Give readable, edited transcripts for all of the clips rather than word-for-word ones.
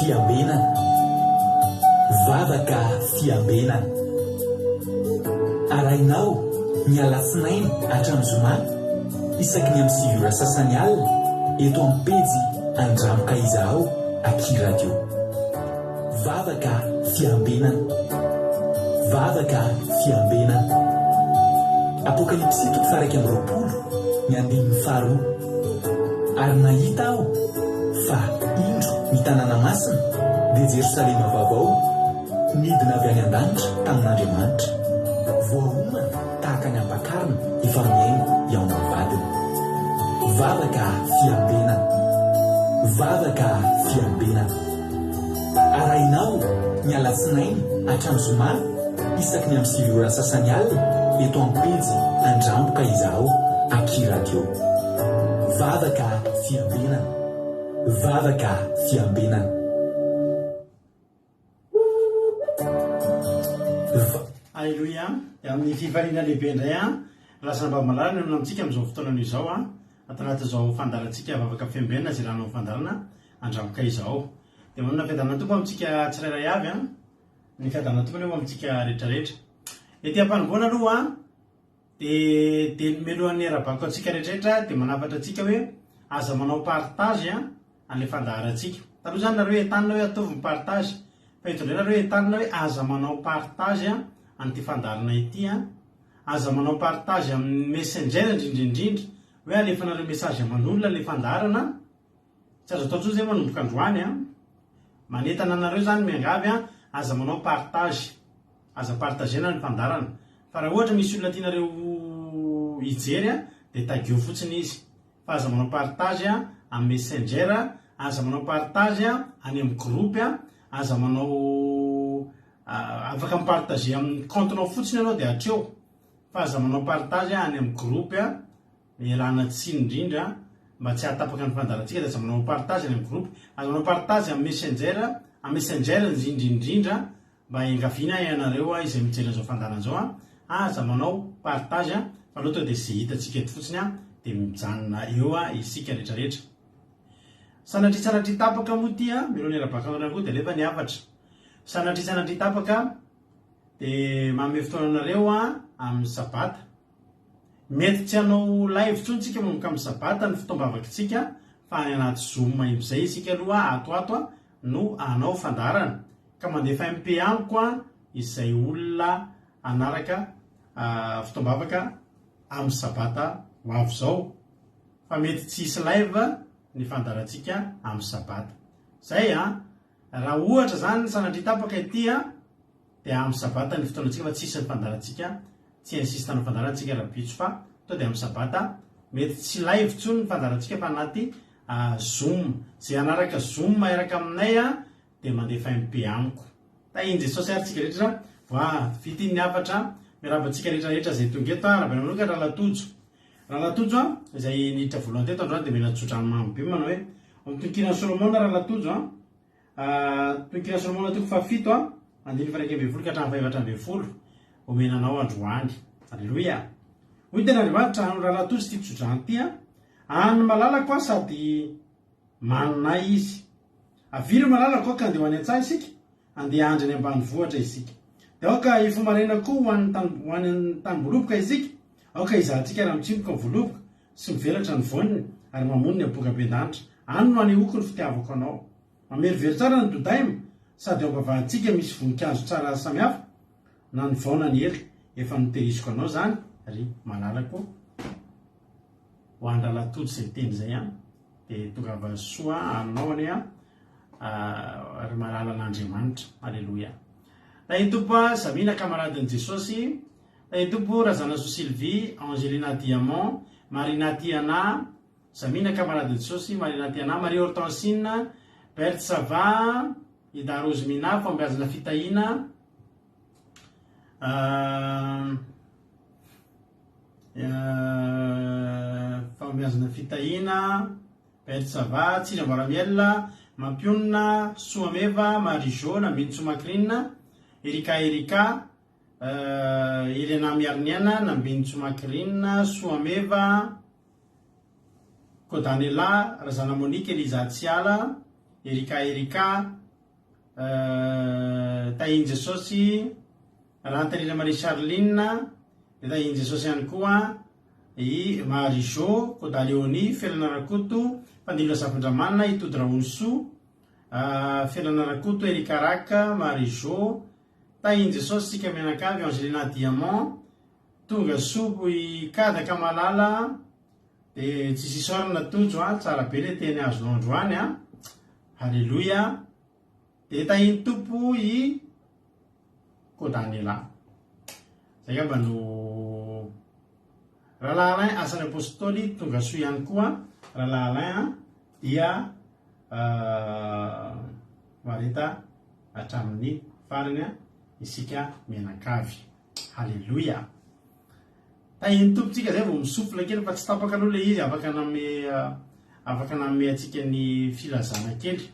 fiambenana, vavaka fiambenana. Arainao ny alatsinainy hatramin'ny zoma isaky ny amin'ny sivy sasany alina eto amin'ny pejy Andramoka Izaho Aky Radio. Vavaka fiambenana, vavaka fiambenana. Apokalipsy 1:20 ny andininy faharoa. Ary nahita aho fa indro ny tanàna masina dia Jerosalema vaovao midina avy any an-danitra tamin'Andriamanitra, voahomana tahaka ny ampakarina efa miaingo eo amin'ny vadiny. Vavaka fiambenana, vavaka fiambenana. Arainao ny alatsinainy hatramin'ny zoma isaky ny amin'ny sivy ora sasany alina eto amin'ny pejy Andramoka Izaho Aky Radio. Vavaka fiambenana, vavaka fiambenana. Alleluia. Amin'ny fivaliana lehibe indray lasamba malalana no amintsika amin'izao fotoana izao atanatin'izao fandarantsika vavaka fiambenana zay rano fandarana Andramoka Izaho. Dia manana fiadanana tompo amintsika tsirairay avy ny fiadanana tompo eo amintsika rehetrarehetra. Ety ampanimboana aloha dia melohan'ny arabako antsika rehetrarehetra dia manafatra antsika hoe aza manao partage an'ilay fandaharantsika. Taloha zany nareo entanina hoe ataovy ny partage, fa eto indray nareo entanina hoe aza manao partage an'ity fandaharana ity, aza manao partage amin'ny messenger indrindraindrindra hoe alefanareo message aman'olona ilay fandaharana. Tsy azo atao tsony zay manomboka androany manentana anareo zany miangavy aza manao partage, aza partagena ny fandarana. Fa raha ohatra misy olona tianareo hijery dia tagio fotsiny izy. Fa aza manao partage amin'ny messenger, aza manao partage any amin'ny groupe, aza manao afaka mipartage amin'ny comptenao fotsiny ianao dia hatreo. Fa aza manao partage any amin'ny groupe ialana tsiny indrindra mba tsy hatapaka ny fandarantsika, dia aza manao partage any amin'ny groupe, aza manao partage amin'ny messenger indrindrindra mba engaviana ianareo izay mijery an'izao fandarana zao. Aza manao partage fa loatra dia zay hitantsika eto fotsiny dia mijanona eo isika rehetrarehetra. Sanatry tapaka moa ty melohan'ny arabaka anareo dia alefa ny afatra. Sanatry tapaka dia manome fotoananareo amin'ny sabata. Mety tsy hanao live tsony tsika manomboka amin'ny sabata ny fotoam-bavakantsika, fa any anaty zoom izay isika aloha ato no anao fandarana ka mandefa MP amiko izay olona anaraka fotoam-bavaka amin'ny sabata ho avy zao. Fa mety tsisy live ny fandarantsika amin'ny sabata. Zay raha ohatra zany sanatry tapaka ity dia amin'ny sabata ny fotoanantsika fa tsisy ny fandarantsika, tsy insista ny fandarantsika rabitso fa to dia amin'ny sabata. Mety tsy live tsony ny fandarantsika fa anaty zoom, zay anaraka zoom maheraka aminay dia mandefa MP amiko. Tahin'ny Jesosy ary tsika rehetra vity ny afatra miarabantsika rehetrarehetra zay tonga eto raha manoka Rahalatojo izay niditra voalohany teto androany dia mena tsotra mamy be manao hoe tonkiran'ny Solomona Rahalatojo tonkiran'ny Solomona toko fafito andiny fa 1:20 ka hatramin'ny 4:20 omenanao androany. Alleluia. Hoy tena Andriamanitra hanao Rahalatojo ity tsodrany ity any malalako sady manay izy. Aviry malalako ka andeha ho any an-tsaha isika, andeha andry any ambanivohitra isika. Dia aoka ifomaraina koa ho any tany-boloboka isika, aoka izahantsika raha mitsimboka ny voloboka sy mivelatra ny voaniny ary mamono ny aboka-be-danitra. Any no anehoako ny fitiavako anao. Mamerivery tsara ny dodaima sady ampavahantsika misy voninkazo tsara samihafa na ny vaona ny hery efa noterisiko anao zany ry malalako ho an-Rahalatojo izay teny zay dia tonga vasoa anao any ary malala an'Andriamanitra. Alleluia. Tahitompo Samina kamaradin'i Jesosy, tahitompo Razanaso Sylvie, Angelina Diamant, Marina Tiana, Samina kamaradin'i Jesosy, Marina Tiana, Marie Hortensine, Berthe Sava, Ida Rosemina, Fambiazana Fitahina, Fambiazana Fitahina, Berthe Sava, Tsira Varamiel, Mampionina, Soameva, Marie Jaune, Mintso Macrine, Erika, Elena Miarniana, Nambintso Macrine, Soameva, Kodanela, Razana Monique, Eliza Tsiala, Erika, tahiny Jesosy raha antanila Marie Charline, dia tahiny Jesosy ihany koa i Marie-Jo Koda-Léonie, Felana Rakoto, Mpandilo Zafindramanina, Itody Raonso, Felana Rakoto, Erika Raka, Marie-Jo, tahiny Jesosy tsika mianakavy, Angelina Diamant, Tonga Sobo i Kadaka Malala, dia tsy sisy orana tojo tsara be le teny azonao androany halleloia. Dia tahiny tompo i Kodanela. Zay ngamba no rahalahy Alain asany apôstôly tonga soa ihany koa rahalahy Alain dia marita hatramin'ny farany isika mianakavy. Halleloia. Tahiny tompotsika zay vao misofla kely fa tsy tapaka aloha le izy afaka nanome atsika ny filazana kely.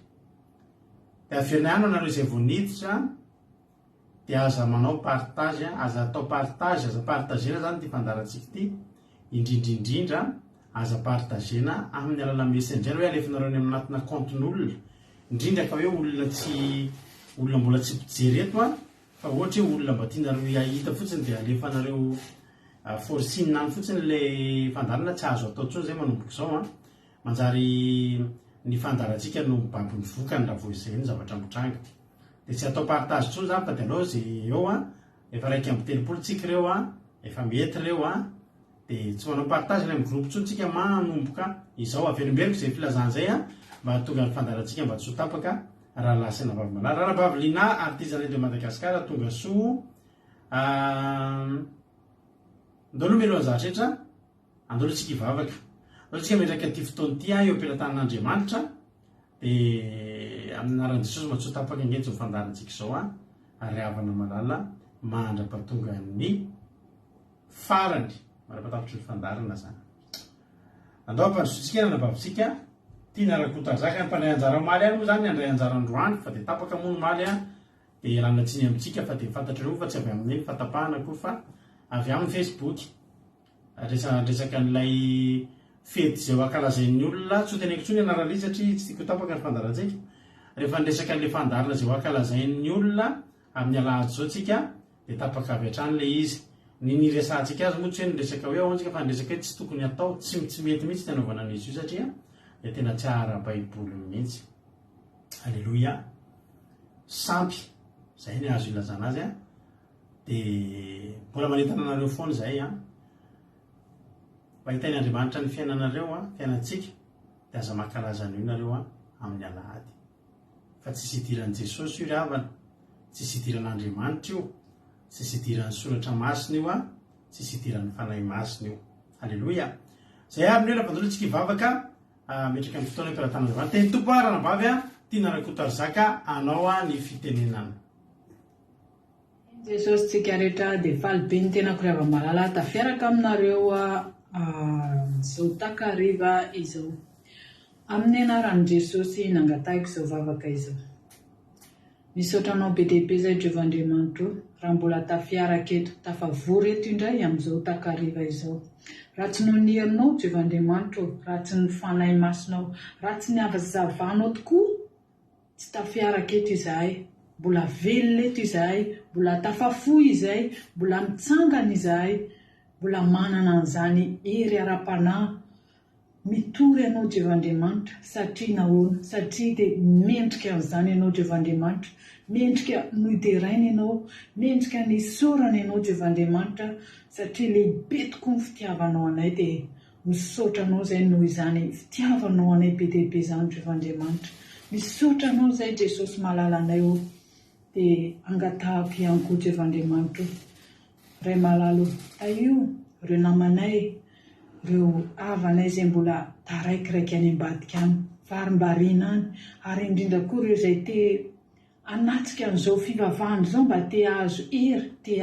Dia averina ihany anareo izay vao niditra dia aza manao partage, aza atao partage, aza partagena zany ty fandarantsika ty, indrindrindrindra aza partagena amin'ny alalan'ny messenger hoe alefanareo ny anatina compten'olona, indrindra ka hoe olona mbola tsy mpijery eto fa ohatra hoe olona mba tianareo ahita fotsiny dia alefanareo forcine any fotsiny le fandarana, tsy azo atao tsony zay manomboka izao manjary ny fandarantsika no mibaby ny vokany raha vao izay ny zavatra mitranga. Dia tsy atao partage tsony zany fa dia alao zay eo efa 1:30 tsika reo efa mety reo dia tsy manao partage ilay amin'ny groupe tsony tsika manomboka izao averimberiko izay filazana zay mba tonga ny fandarantsika mba tsy ho tapaka raha lasina vavy malala. Rahavavy Lina, artizana de Madagasikara, tonga soa ndolo meloha zahatretra andolo tsika hivavaka, andolo tsika metraka ty fotoany ty eo am-pelatanan'Andriamanitra dia amin'ny anaran'i Jesosy mba tsy ho tapaka ingentsy ny fandarantsika izao ary havana malala mandra-pahatonga ny farany mara-patapitry ny fandarana zany. Andao ampanzotsika na babitsika tiana Rakoto Zaka ny mpanay anjara maly any moa zany andray anjara androany fa dia tapaka moa ny maly dia lana tsiny amintsika fa dia fantatrareo fa tsy avy amin'ny fatapahana koa fa avy amin'ny Facebook. Resaka n'ilay fety izay ho ankalazain'ny olona, tsy ho teneko tsony anarana izy satria tsy tiako tapaka ny fandarantsika. Rehefa niresaka n'ilay fandarana izay ho ankalazain'ny olona amin'ny alahady izao tsika dia tapaka avy hatrany ilay izy. Ny niresantsika azy moa tsy hoe niresaka hoe ahoantsika fa niresaka hoe tsy tokony atao, tsy mety mihitsy tanaovana an'izy io satria dia tena tsy ara-baiboly mihitsy. Halleloia. Sampy zay ny azo ilazana azy dia mbola manentana anareo foana zay mba hitainy Andriamanitra ny fiainanareo fiainantsika dia aza mankalaza an'io nareo amin'ny alahady fa tsy idiran'i Jesosy io ry havana, tsy idiran'Andriamanitra io, tsy idiran'ny soratra masina io tsy idiran'ny fanahy masina io. Halleloia. Zay aby ny mpandolontsika hivavaka metraka amin'ny fotoana am-pelatanan'Andriamanitra. Teny tompo ranabavy tiana Rakoto Zaka anao ny fitenenana. Jesosy tsika rehetra dia faly be ny tenako ry hava-malala tafiaraka aminareo izao takariva izao. Amin'ny anaran'i Jesosy nangatahiko izao vavaka izao. Misaotra anao be dia be izay Jehovandriamanitra, raha mbola tafiaraka eto, tafavory eto indray amin'izao takariva izao. Raha tsy nony aminao Jehovandriamanitra, raha tsy ny fanahy masinao, raha tsy ny havazavanao tokoa, tsy tafiaraka eto izahay. Mbola velona eto izahay, mbola tafafo izahay, mbola mitsangana izahay, mbola manana an'izany hery ara-panahy. Mitory ianao Jehovandriamanitra satria nahoana? Satria dia mendrika an'izany ianao Jehovandriamanitra, mendrika noideraina ianao, mendrika nisorana ianao Jehovandriamanitra satria lehibe tokoa ny fitiavanao anay dia misaotra anao izay noho izany fitiavanao anay be dia be izany Jehovandriamanitra. Misaotra anao izay Jesosy mahalala anay dia angatahako ihany koa Jehovandriamanitra. Ray malalo taio ireo namanay, ireo havanay izay mbola taraikiraiky any ambadika any, varimbariana any, ary indrindra koa ireo izay te hanatsika an'izao fivavahana izao mba te hahazo hery, te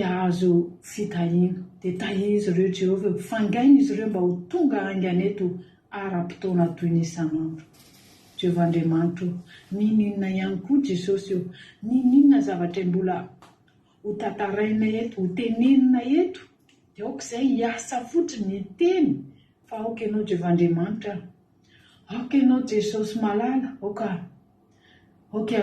hahazo fitahiana. Dia tahiza ireo Jehovah, fangaina izy ireo mba ho tonga haingana eto ara-potoana toy ny isan'andro. Jehovandriamanitra, ninona ihany koa Jesosy io, ninona zavatra mbola ho tantaraina eto, ho tenenina eto, dia aoka izay hiasa fotsiny ny teny, fa aoka ianao Jehovandriamanitra, aoka ianao Jesosy malala, aoka aoka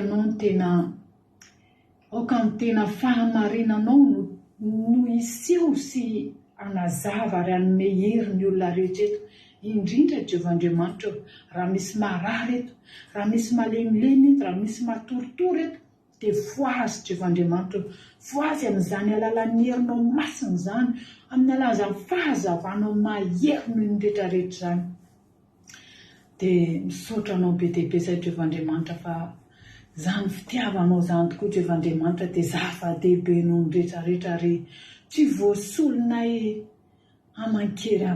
ny tena fahamarinanao no iseho sy anazava ary anome hery ny olona rehetra eto, indrindra Jehovahandriamanitra. Raha misy marary eto, raha misy malemilemy eto, raha misy matoritory eto, dia foazy Jehovahandriamanitra, foazy amin'izany alalan'ny herinao masina zany, amin'ny alalan'izany fahazavanao mahery noho ny rehetrarehetra zany. Dia misaotra anao be dia be izay Jehovahandriamanitra fa zany fitiavanao zany tokoa Jehovahandriamanitra dia zava-dehibe noho ny rehetrarehetra ary tsy voasolonay aman-kery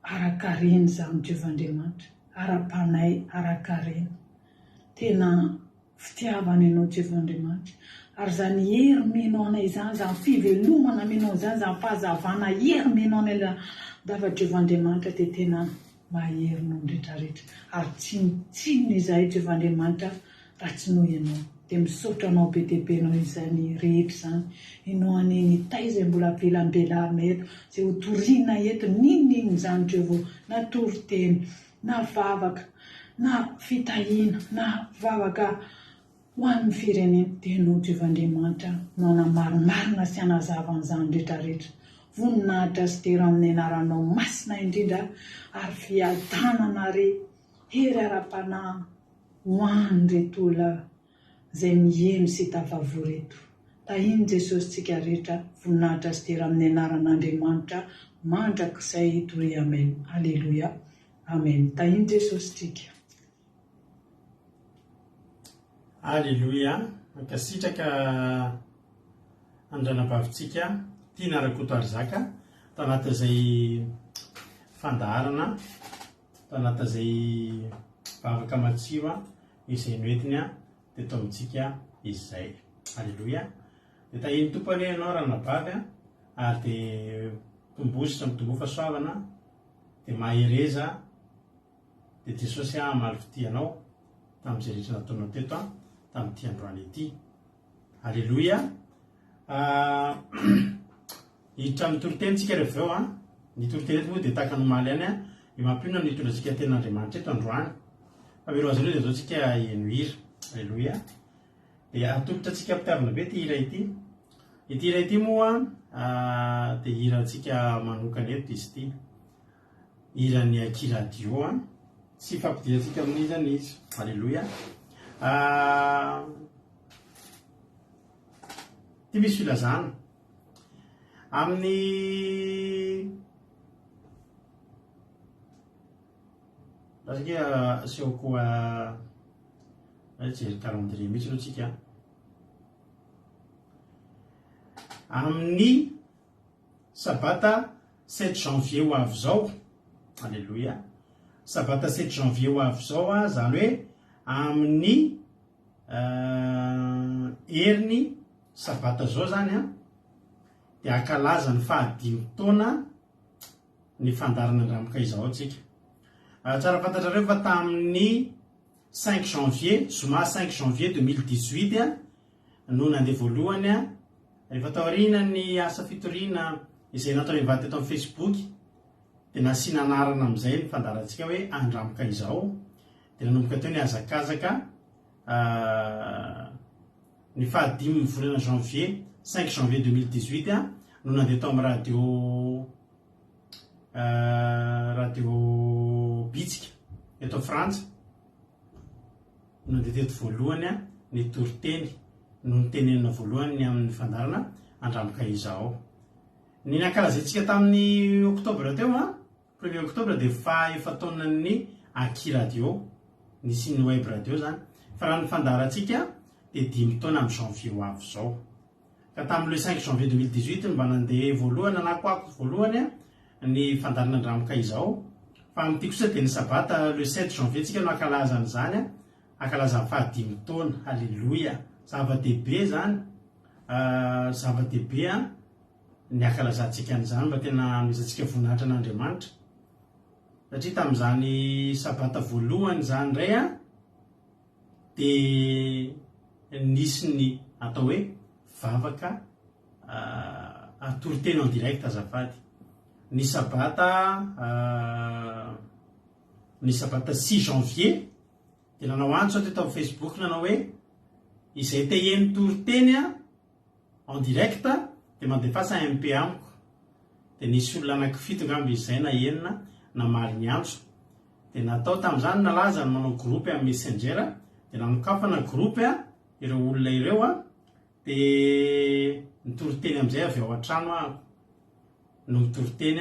arakareny zany Jehovahandriamanitra, ara-panay arakareny. Tena fitiavana ianao Jehovahandriamanitra, ary zany hery menao anay zany, zany fivelomana menao zany, zany fahazavana hery menao anay dava Jehovahandriamanitra dia tena mahery noho ny rehetrarehetra, ary tsinona izahay Jehovahandriamanitra raha tsy noho ianao. Dia misaotra anao be dia be anao izany rehetra zany, ianao aneny tay izay mbola velambelarina eto, izay hotoriana eto, ninona zany Jehova, na toriteny, na vavaka, na fitahiana, na vavaka ho amin'ny firenena, dia ianao Jehovahandriamanitra no anamarimarina sy anazavan'izany rehetrarehetra. Voninahitra sy tero amin'ny anaranao masina indrindra, ary fiadanana ary hery ara-panahy ho an'ny reto olona izay miheno sy tafavory eto. Tahiny Jesosy tsika rehetra, voninahitra sy tero amin'ny anaran'Andriamanitra mandrakizay hitory. Amen. Alleluia. Amen. Tahiny Jesosy tsika. Alleluia. Mankasitraka andranam-bavitsika tiana Rakoto Zaka tanatin'izay fandaharana, tanatin'izay vavaka matsio izay noentiny dia tao amintsika izay. Alleluia. Dia tahiny tompony ianao ranabavy ary dia tombositra mitombofa soavana, dia mahereza, dia Jesosy malifity anao tamin'izay rehetra nataonao teto tamin'ity androany ity. Alleluia. Hiditra amin'ny toriteny tsika rehefa aveo ny toriteny eto moa dia tahaka ny omaly ihany mampino ny tondratsika ten'Andriamanitra eto androany. Fa miro azy ireo dia zao tsika heno hira. Alleluia. Dia atolotra tsika pitiavana be ty hira ity. Ity hira ity moa dia hirantsika manokana eto izy ity. Hiran'ny Akiradio, tsy fampidirantsika amin'izany izy. Alleluia. Ty misy filazana amin'ny lasika asehoko jery calendrier mihitsy aloha tsika amin'ny sabata 7 janvier ho avy zao. Alleluia. Sabata 7 janvier ho avy zao zany hoe amin'ny heriny sabata zao zany dia akalaza ny fahadimy taona ny fandarana Andramokaiza ao tsika. Tsara fantatrareo fa tamin'ny 5 janvier, zoma 5 janvier 2018 no nandeha voalohany rehefa tao aoriana ny asa fitoriana izay natao mivady teto amin'ny Facebook, dia nasiana anarana amin'izay ny fandarantsika hoe Andramokaiza ao. Dia nanomboka teo ny hazakazaka ny fahadimy volana janvier 5 janvier 2018 no nandeha tao amin'ny radio bitsika eto Frantsa, no nandeha teto voalohany ny toriteny no nitenenina voalohany amin'ny fandarana Andramokaiza ao. Ny nankalazaintsika tamin'ny oktobra teo 1er oktobra dia faha-efa taonan'ny Akiradio, ny siny web radio zany. Fa raha ny fandarantsika dia 5 taona amin'ny janvier ho avy zao. Ka tamin'le 5 janvier 2018 mba nandeha voalohany anakoako voalohany ny fandarana Andramokaiza ao. Fa amin'ity kosa dia ny sabata le 7 janvier tsika no akalaza an'izany, akalaza ny fahadimy taona. Alleluia. Zava-dehibe zany, zava-dehibe ny akalazantsika an'izany mba tena amizantsika voninahitra an'Andriamanitra. Satria tamin'izany sabata voalohany zany indray dia nisy ny atao hoe vavaka atoriteny en direct azafady. Ny sabata 6 janvier dia nanao antso teto amin'ny Facebook nanao hoe izay te heny toriteny en direct dia mandefasa MP amiko. Dia nisy olona anankifito ngamby izay na enina namaly ny antso. Dia natao tamin'izany nalaza ny manao groupe amin'ny Messenger dia nanokafana groupe ireo olona ireo dia nitoriteny amin'izay avy ao an-trano ahako no nitoriteny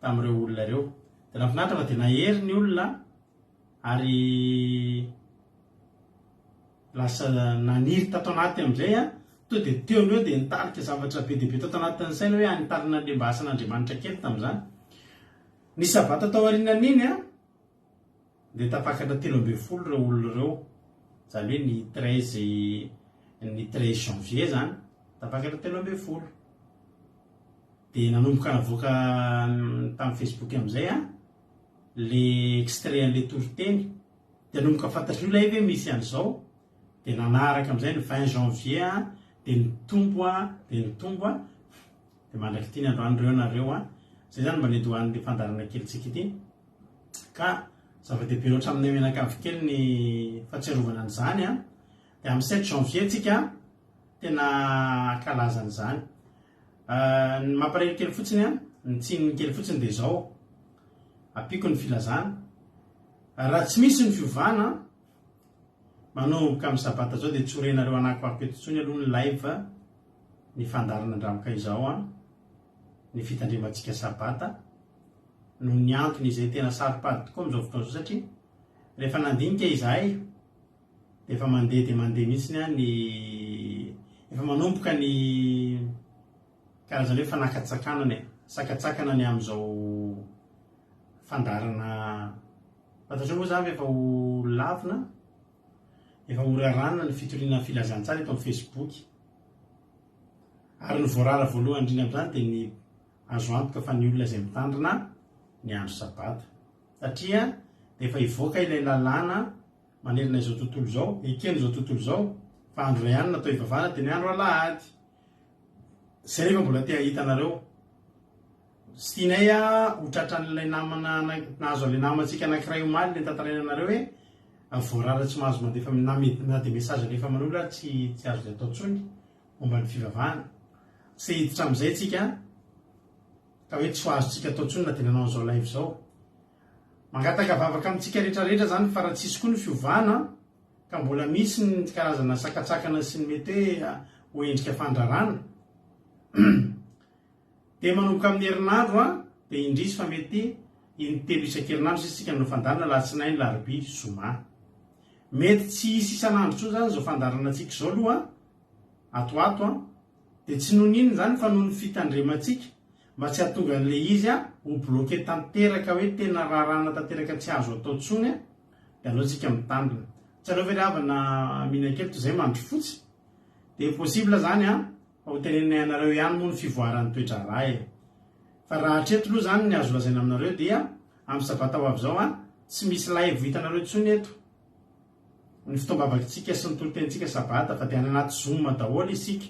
tamin'ireo olona ireo. Dia nafinaritra fa dia nahery ny olona ary lasa naniry tato anaty amin'izay to dia teo eo dia nitarika zavatra be dia be tato anatin'ny saina hoe anitarina le mba asan'Andriamanitra kely tamin'izany. Ny sabata tao aorianan'iny dia tafakatra 13 ireo olona ireo, izany hoe ny 13 janvier zany tafakatra 13. Dia nanomboka navoaka tamin'ny Facebook amin'izay le extrait an'le toriteny dia nanomboka fantatry olona hoe misy an'izao. Dia nanaraka amin'izay ny 20 janvier dia nitombo dia mandraky ity ny androany ireo nareo zay zany mba nedohan'le fandarana kelitsika ity. Ka zava-dehibe loatra amin'ny menakavy kely ny fahatsiarovana an'izany dia amin'ny 7 janvier tsika tena kalaza an'izany. Ny mampalahelo kely fotsiny ny tsininy kely fotsiny dia izao apiko ny filazana raha tsy misy ny fiovana manomboka amin'ny sabata zao dia tsorenareo anako apetotsony aloha ny live ny fandarana andramoka izao ny fitandrimantsika sabata no ny antony izay tena saripady tokoa amin'izao fotoana izao satria rehefa nandinika izahay dia efa mandeha dia mandeha mihitsy ny efa manomboka ny karazana hoe fanakatsakana ny amin'izao fandarana fantatro moa zany efa ho lavina efa ho raranina ny fitoriana filazantsara eto amin'ny Facebook ary ny voarara voalohany indrindra amin'izany dia ny azo antoka fa ny olona izay mitandrina ny andro sabata satria dia efa hivoaka ilay lalàna manerina izao tontolo izao ekeny izao tontolo izao fa andro ray ihany natao hivavahana dia ny andro alahady. Zay rehefa mbola te ahitanareo sy tianay ho tratran'ilay namana nahazo an'ilay namantsika anankiray omaly le tantaraina anareo hoe voarara tsy mahazo mandefa na dia message rehefa manolo tsy azo dia atao ntsony momba ny fivavahana. Tsy hiditra amin'izay tsika ka hoe tsy ho azontsika atao ntsony na dia nanao an'izao live izao. Mangataka vavaka amintsika rehetrarehetra zany fa raha tsisy koa ny fiovana ka mbola misy ny karazana sakatsakana sy ny mety hoe endrika fandrarana dia manomboka amin'ny herinandro dia indrisy fa mety intelo isan-kerinandro sisika no fandarana latsinainy larobia zoma. Mety tsy isy isanandro tsoa zany izao fandarana antsika izao aloha atoato dia tsy noho n'inona zany fa noho ny fitandremantsika mba tsy hahatonga an'le izy ho bloqué tanteraka hoe tena rarana tanteraka tsy azo atao ntsony dia alohantsika mitandrina. Tsy aleo ve havana mihina kely toy izay mandro fotsy dia possible zany ho tenenay anareo ihany moa ny fivoaran'ny toetra ray. Fa raha hatreto aloha zany ny azo lazaina aminareo dia amin'ny sabata ho avy izao tsy misy live hitanareo ntsony eto. Ny fitombavakantsika sy ny torotenitsika sabata fa dia any anaty Zoom daholo isika.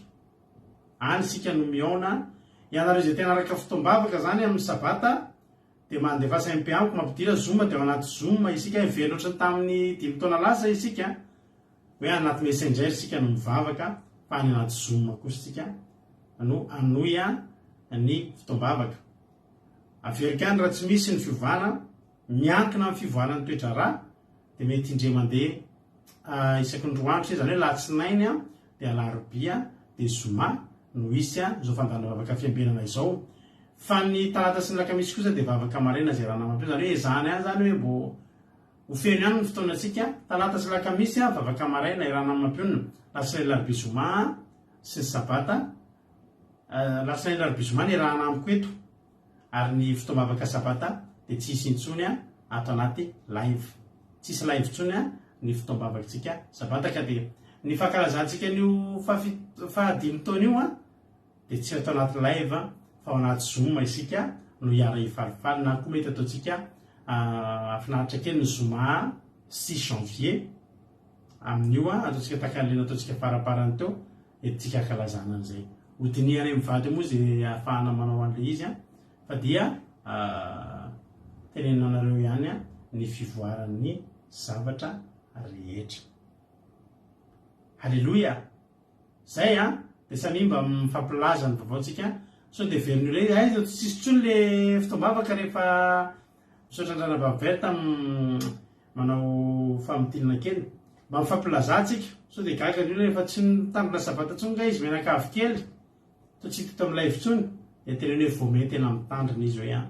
Any isika no miaona ianareo izay tena araka fitombavaka zany amin'ny sabata dia mandefasa MP amiko mampidira Zoom dia ao anaty Zoom isika very ohatrany tamin'ny 5 taona lasa isika hoe anaty Messenger isika no mivavaka fa any anaty Zoom kosa isika no anoy ny fitombavaka. Averika any raha tsy misy ny fiovana miankina amin'ny fivoarana toetra rà dia mety indray mandeha isaky ny 2 andro izany hoe latsinainy dia alarobia dia zoma no isy izao fandarana vavaka fiambenana izao. Fa ny talata sy ny lakamisy kosa dia vavaka maraina izay raha namampio zany hoe zany zany hoe mbo ho feno ihany ny fotoanantsika. Talata sy lakamisy vavaka maraina raha namampionina latsinainy larobia zoma sy ny sabata latsinainy larobia zoma ny raha namiko eto ary ny fitombavaka sabata dia tsy isy intsony ato anaty live. Tsisy live ntsony ny fitombavakantsika sabata ka dia ny fankalazantsika nio fahadimy taona io dia tsy atao anaty live fa ao anaty Zoom isika no hiara hifalifaly na koa mety ataontsika afinaritra kely ny zoma 6 janvier amin'io ataontsika takan'ilay ataontsika faraparany teo entsika kalazana an'izay hodiniana mivady moa izay ahafahana manao an'ilay izy fa dia tenenanareo ihany ny fivoaran'ny zavatra rehetra. Halleloia. Zay dia samy mba mifampilaza ny vaovaontsika so dia veriny le zao tsisy tsony le fitombavaka rehefa misaotra andrana-baviberta manao famotilana kely mba mifampilazantsika so dia gaga ny io rehefa tsy mitandrina sabata ntsony ka izy menakavy kely so tsy hita amin'ny laivontsony dia teneny hoe voame tena mitandrina izy hoe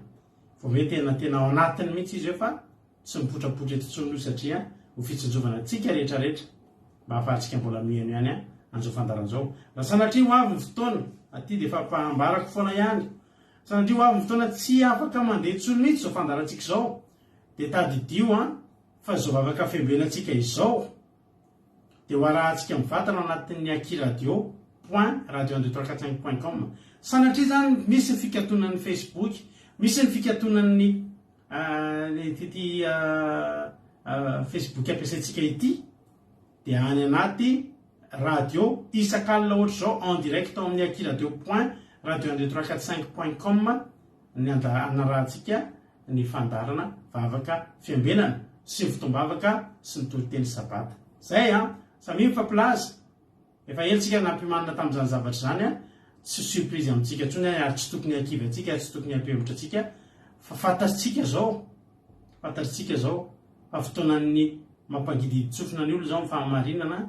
voame tena ao anatiny mihitsy izy hoe fa tsy mipotrapotra eto ntsony io satria ho fitsinjovana antsika rehetrarehetra mba hahafahantsika mbola mihaino ihany an'izao fandaran'izao. Raha sanatria ho avy ny fotoana aty dia fampihambarako foana ihany. Sanatria ho avy ny fotoana tsy afaka mandeha ntsony mihitsy izao fandarantsika izao dia tadidio fa zao vavaka fiambenantsika izao dia ho arahantsika mivatana anatin'ny Aki Radio .radio12345.com. Sanatria zany misy ny fikatonan'ny Facebook, misy ny fikatonan'ny Facebook ampiasaintsika ity dia any anaty radio isan-kalina ohatra zao en direct amin'ny Aki Radio .radio12345.com ny anarahantsika ny fandarana vavaka fiambenana sy ny fitombavaka sy ny toloteny sabata. Zay samy mifampilaza. Efa elitsika nampimanana tamin'izany zavatra zany tsy surprise amintsika ntsony ary tsy tokony akivy antsika, tsy tokony ampemotra antsika fa fantatsika zao fa fotoanan'ny mampangidy tsofina ny olo zao mifahamarinana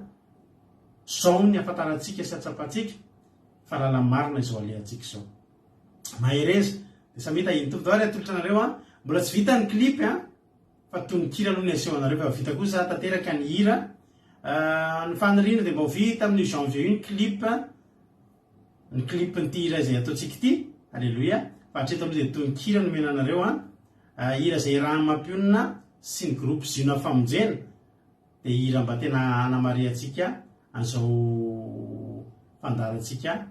zao ny afantarantsika sy atsapantsika fa lala marina izao alehantsika zao. Mahereza dia samy hita iny tovidao ary atolotra anareo mbola tsy vita ny clip fa toy ny kira aloha ny aseho anareo fa vita kosa tanteraka ny hira. Ny faniriana dia mba ho vita amin'ny janvier iny ny clip nyty hira izay ataontsika ity. Alleloia. Fa hatreto aloha dia toy ny kira nomena anareo hira izay rano mampionina sy ny groupe Zino Famonjena dia hira mba tena anamariantsika an'izao fandarantsika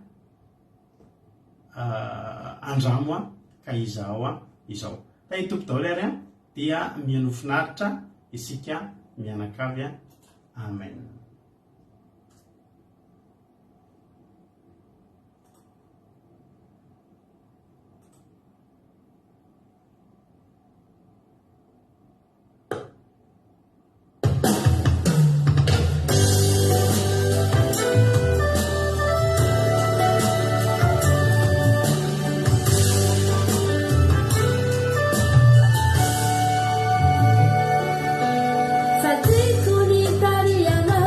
andramo ka izao. Ta hitompo daholo ary dia mihaino finaritra isika mianakavy. Amen. Fatico ni tariana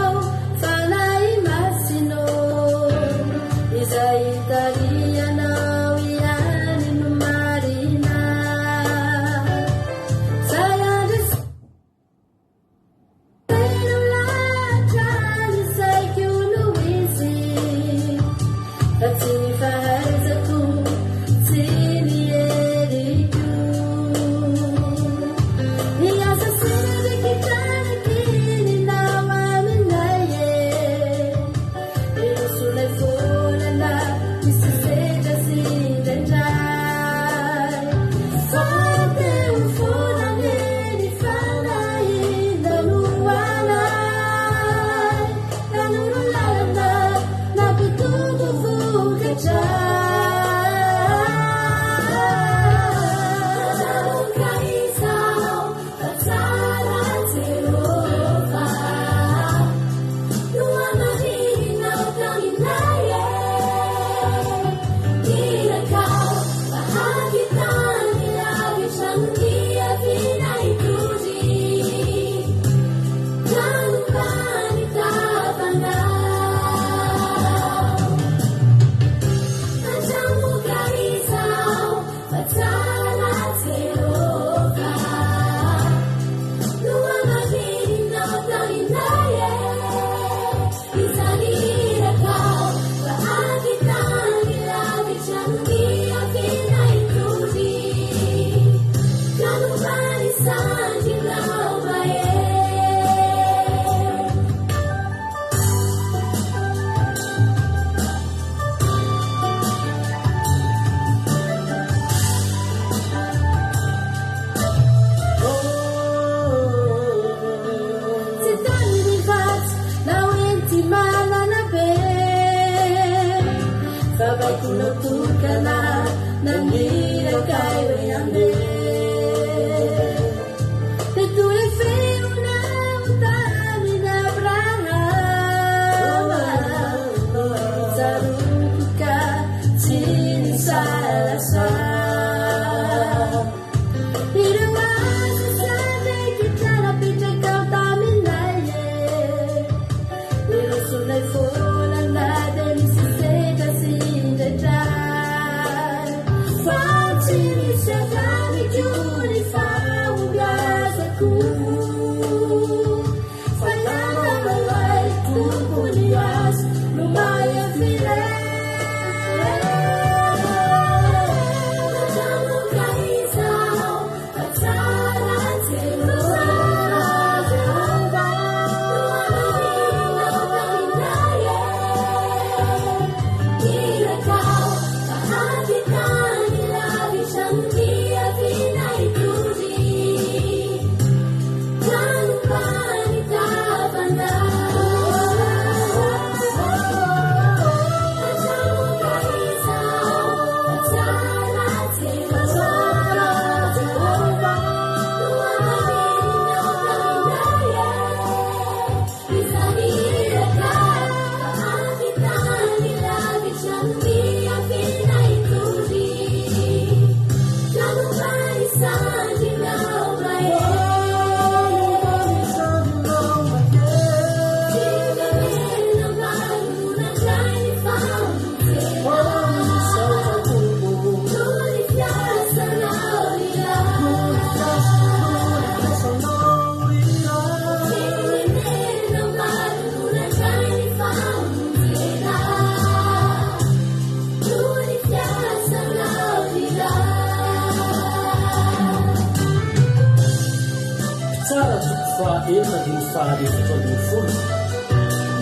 tsara toko fa enina dimy faharefatra ambin'ny folo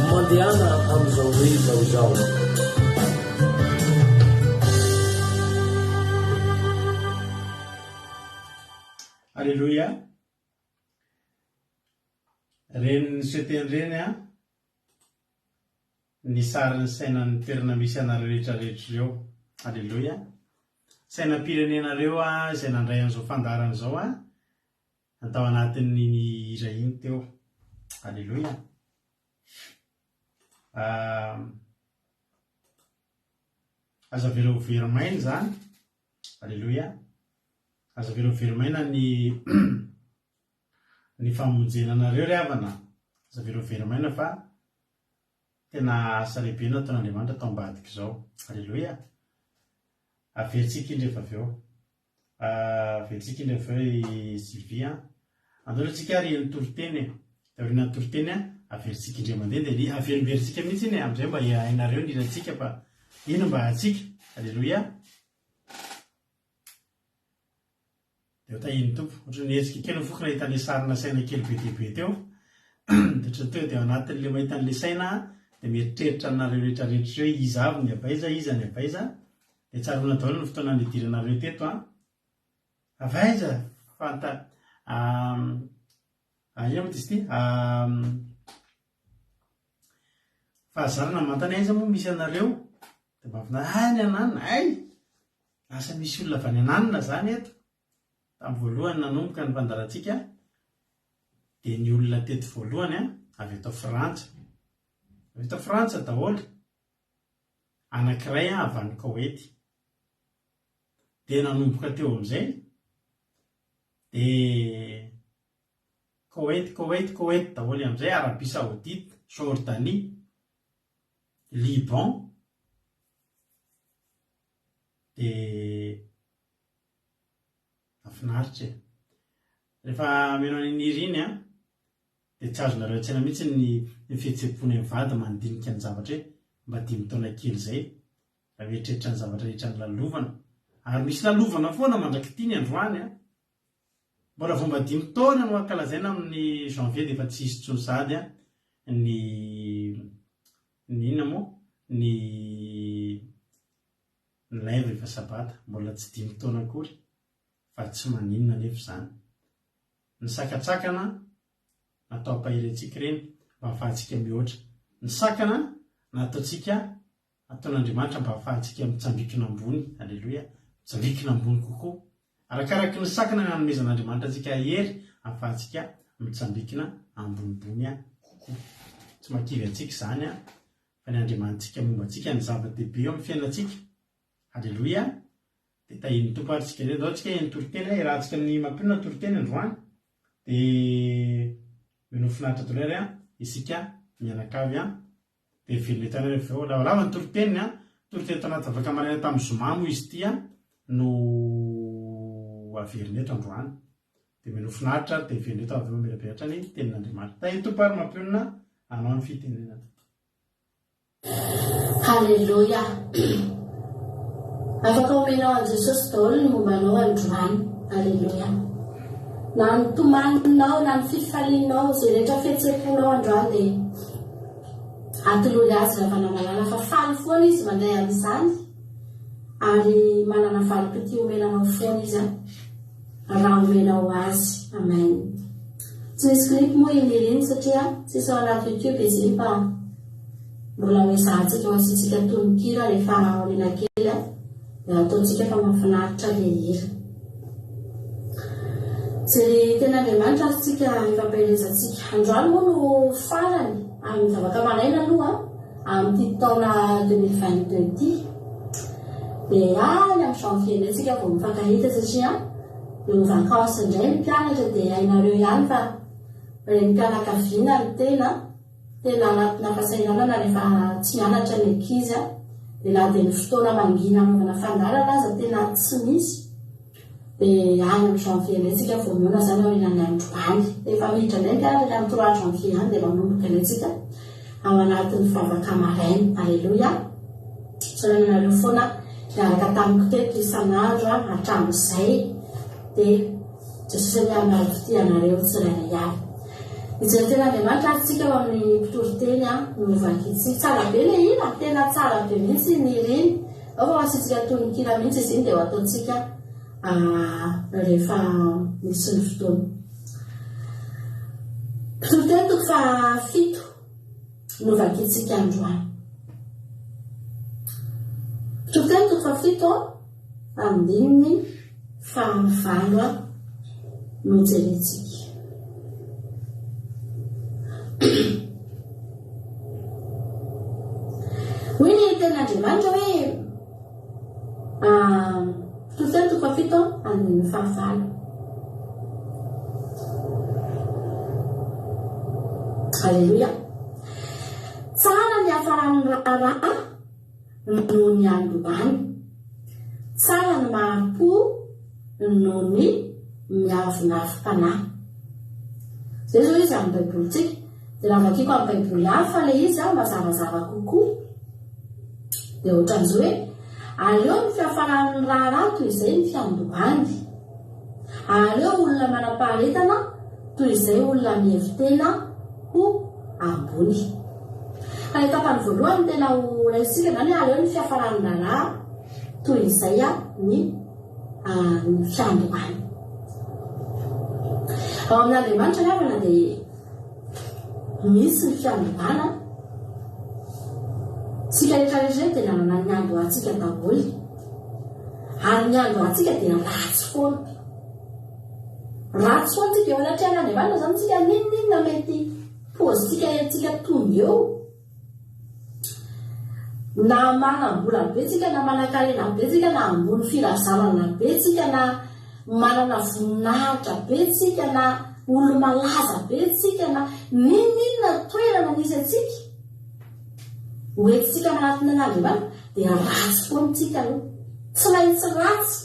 mandehana amin'izao hoe zaozao. Alleluia. Reny ny soeteny reny ny sariny sainan'ny toerana misy anareo rehetrarehetra ireo. Alleluia. Sainam-pirenenareo izay nandray an'izao fandarana izao natao anatin'ny hira iny teo. Alleluia. Aza velao verimaina zany. Alleluia. Aza velao verimaina ny famonjena anareo ry havana. Aza velao verimaina fa tena asa lehibe nataon'Andriamanitra tao ambadika izao. Alleluia. Averintsika indrefa avy eo. Averintsika indrefa avy eo Sylvia. Andolontsika ary ny toroteny. Taoriana ny toroteny averintsika indray mandeha dia averintsika mihitsy iny amin'izay mba hainareo ny hirantsika fa ino mba hatsika. Alleluia. Dia tahiny tompo. Ohatry ny hetsika kely fokona hitan'ilay sarina saina kely be dia be teo. Dia teo dia anatin'ilay mahitan'ilay saina dia mieritreritra anareo rehetrarehetra hoe iza avy ny abaiza, iza ny abaiza. Dia tsarona daholo ny fotoana nidiranareo teto avaiza fanta ina moa izy ity fahazarana mantany aiza moa misy anareo dia mafina ny ananina lasa misy olona avy any ananina zany eto. Tamin'ny voalohany nanomboka ny fandarantsika dia ny olona teto voalohany avy eto Frantsa. Avy eto Frantsa daholo. Anankiray avy any Koweity. Dia nanomboka teo amin'izay dia Koweity daholo amin'izay, Arabie Saoudite, Jordanie, Liban. Dia mahafinaritra rehefa meno an'iny iny dia tsy azonareo an-tsaina mihitsy ny fihetsehampony amin'ny vady mandinika ny zavatra hoe mba 5 taona kely izay raha mieritreritra ny zavatra rehetra ny lalovana. Ary misy lalovana foana mandraky ny androany mbola vao mba 5 taona no ankalazaina amin'ny janvier dia efa tsy hisy intsony sady ny inona moa ny lève efa sabata mbola tsy 5 taona akory fa tsy maninona nefa izany. Ny sakatsakana natao ampahirentsika ireny mba hahafahantsika mihoatra. Ny sakana nataontsika ataon'Andriamanitra mba hahafahantsika mitsambikina ambony. Alleluia. Mitsambikina ambony kokoa. Arakaraky ny sakana nanomezan'Andriamanitra antsika hery hahafahantsika mitsambikina ambonimbony kokoa. Tsy makivy antsika izany fa ny Andriamanitsika momba antsika ny zava-dehibe eo amin'ny fiainantsika. Alleluia. Dia tahiny tompo ary tsika ndray tsika ny toroteny rahantsika amin'ny mampinona toroteny androany dia mino finaritra tolera isika mianakavy dia velonetana rehefa eo lavalava ny toroteny toroteny tanaty vavaka maraina tamin'ny zoma moa izy ity no averineto androany dia mino finaritra dia velonetana avy mamelabelatra ny tenin'Andriamanitra. Tahiny tompo ary mampinona anao ny fitenenana. Halleluja. Afaka omenao an Jesosy daholo ny mombanao androany. Halleluja. Na ny tomaninao na ny fifalianao izay rehetra fihetsehaponao androany dia atolory azy raha vanamalala fa faly foana izy mandray amin'izany ary manana valim-pity omenanao foana izy raha omenao azy. Amen. Tsy misy clip moa iniriny satria sisy ao anaty YouTube izy fa mbola hoe zahantsika ho asitsika tononkira rehefa aoriana kely ataontsika fa mahafinaritra ilay hira. Izay ten'Andriamanitra azotsika ifampahirezantsika. Androany moa no farany amin'ny zavaka maraina aloha amin'ity taona 2022 ity dia any amin'ny janvier indray tsika vao mifankahita satria io vakansa indray ny mpianatra dia hainareo ihany fa reny mpianakaviana ny tena anatina fahasahiranana rehefa tsy mianatra ny ankizy dia na dia ny fotoana mangina anaovana fandarana aza tena tsy misy dia any amin'ny janvier indray tsika vao miona izany ao inany androany dia efa miditra indray mpianatra amin'ny 3 janvier any dia manomboka indray tsika ao anatin'ny vavaka maraina. Alleluia. Soranareo foana miaraka tamiko teto isan'andro hatramin'izay dia Jesosy ny amin'ny fitianareo tsirairay avy. Izay tena Andriamanitra atsika ao amin'ny mpitoroteny no vakiitsika tsara be le ina, tena tsara be mihitsy ny riny. Ao fa asitsika tonikira mihitsy izy iny dia ho ataontsika rehefa misy ny fotoana. Mpitoroteny toko fa 7 no vakiitsika androany. Mpitoroteny toko fa 7 andininy fa 9 no jerentsika. Hoy ny ten'Andriamanitra hoe Mpitoroteny toko fa 7 andininy fa 9. Halleluja. Tsara ny hafaran'ny raharaha noho ny andobany. Tsara ny mahapo noho ny miavonavim-panahy. Zay zao izy amin'ny baibolitsika. Dia raha vakiko amin'ny baiboly hafa le izy mazavazava kokoa. Dia ohatran'izao hoe aleo ny fiafaran'ny raharaha toy izay ny fiandobany. Aleo olona manam-paharetana toy izay olona mihevitena ho ambony. Any tapany voalohany tena ho raisika zany aleo ny fiafaran'ny raharaha toy izay ny fiandobany. Ao amin'Andriamanitra nyavana dia misy ny fiandobana. Tsika rehetrarehetra dia nanana ny andro antsika daholo. Ary ny andro antsika dia ratsy foana. Ratsy foana tsika eo anatrehan'Andriamanitra zany tsika ninona mety pôzitsika entsika tonga eo. Na manam-bola be tsika, na manan-karena be tsika, na ambony firazanana be tsika, na manana voninahitra be tsika, na olo malaza be tsika, na ninona toerana nisy atsika hoentsika manatona an'Andriamanitra dia ratsy foana tsika aloha. Tsy maintsy ratsy,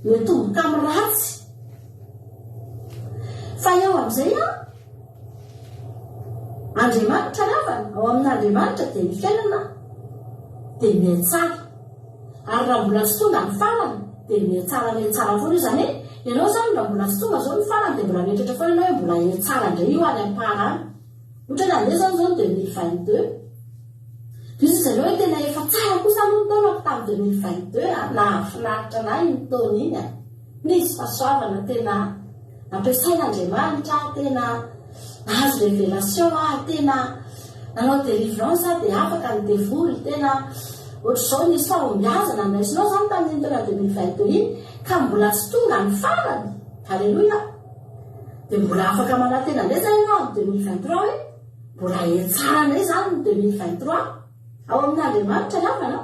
mitomboka amin'ny ratsy. Fa eo amin'izay Andriamanitra ravana, ao amin'Andriamanitra dia ny fiainana dia mihatsara. Ary raha mbola tsy tonga ny farany dia mihatsara foana io. Zany hoe ianao zany raha mbola tsy tonga zao ny farany dia mbola mieritreritra foana ianao hoe mbola hiatsara indray io any am-parany. Ohatra hoe nandeha zany zao 2022 Puis izay hoe tena efa tsara kosa aloha ny taonako tamin'ny 2022 nahafinaritra anahy ny taona iny. Nisy fahasoavana tena ampiasain'Andriamanitra, tena nahazo révélation tena nanao délivrance dia afaka ny devoly, tena ohatr'izao nisy fahombiazana naisinao zany tamin'iny taona 2022 iny ka mbola tsy tonga ny farany. Halleluja. Dia mbola afaka manantena indray zany ianao amin'ny 2023 hoe mbola hiatsara indray zany ny 2023 ao amin'Andriamanitra lavana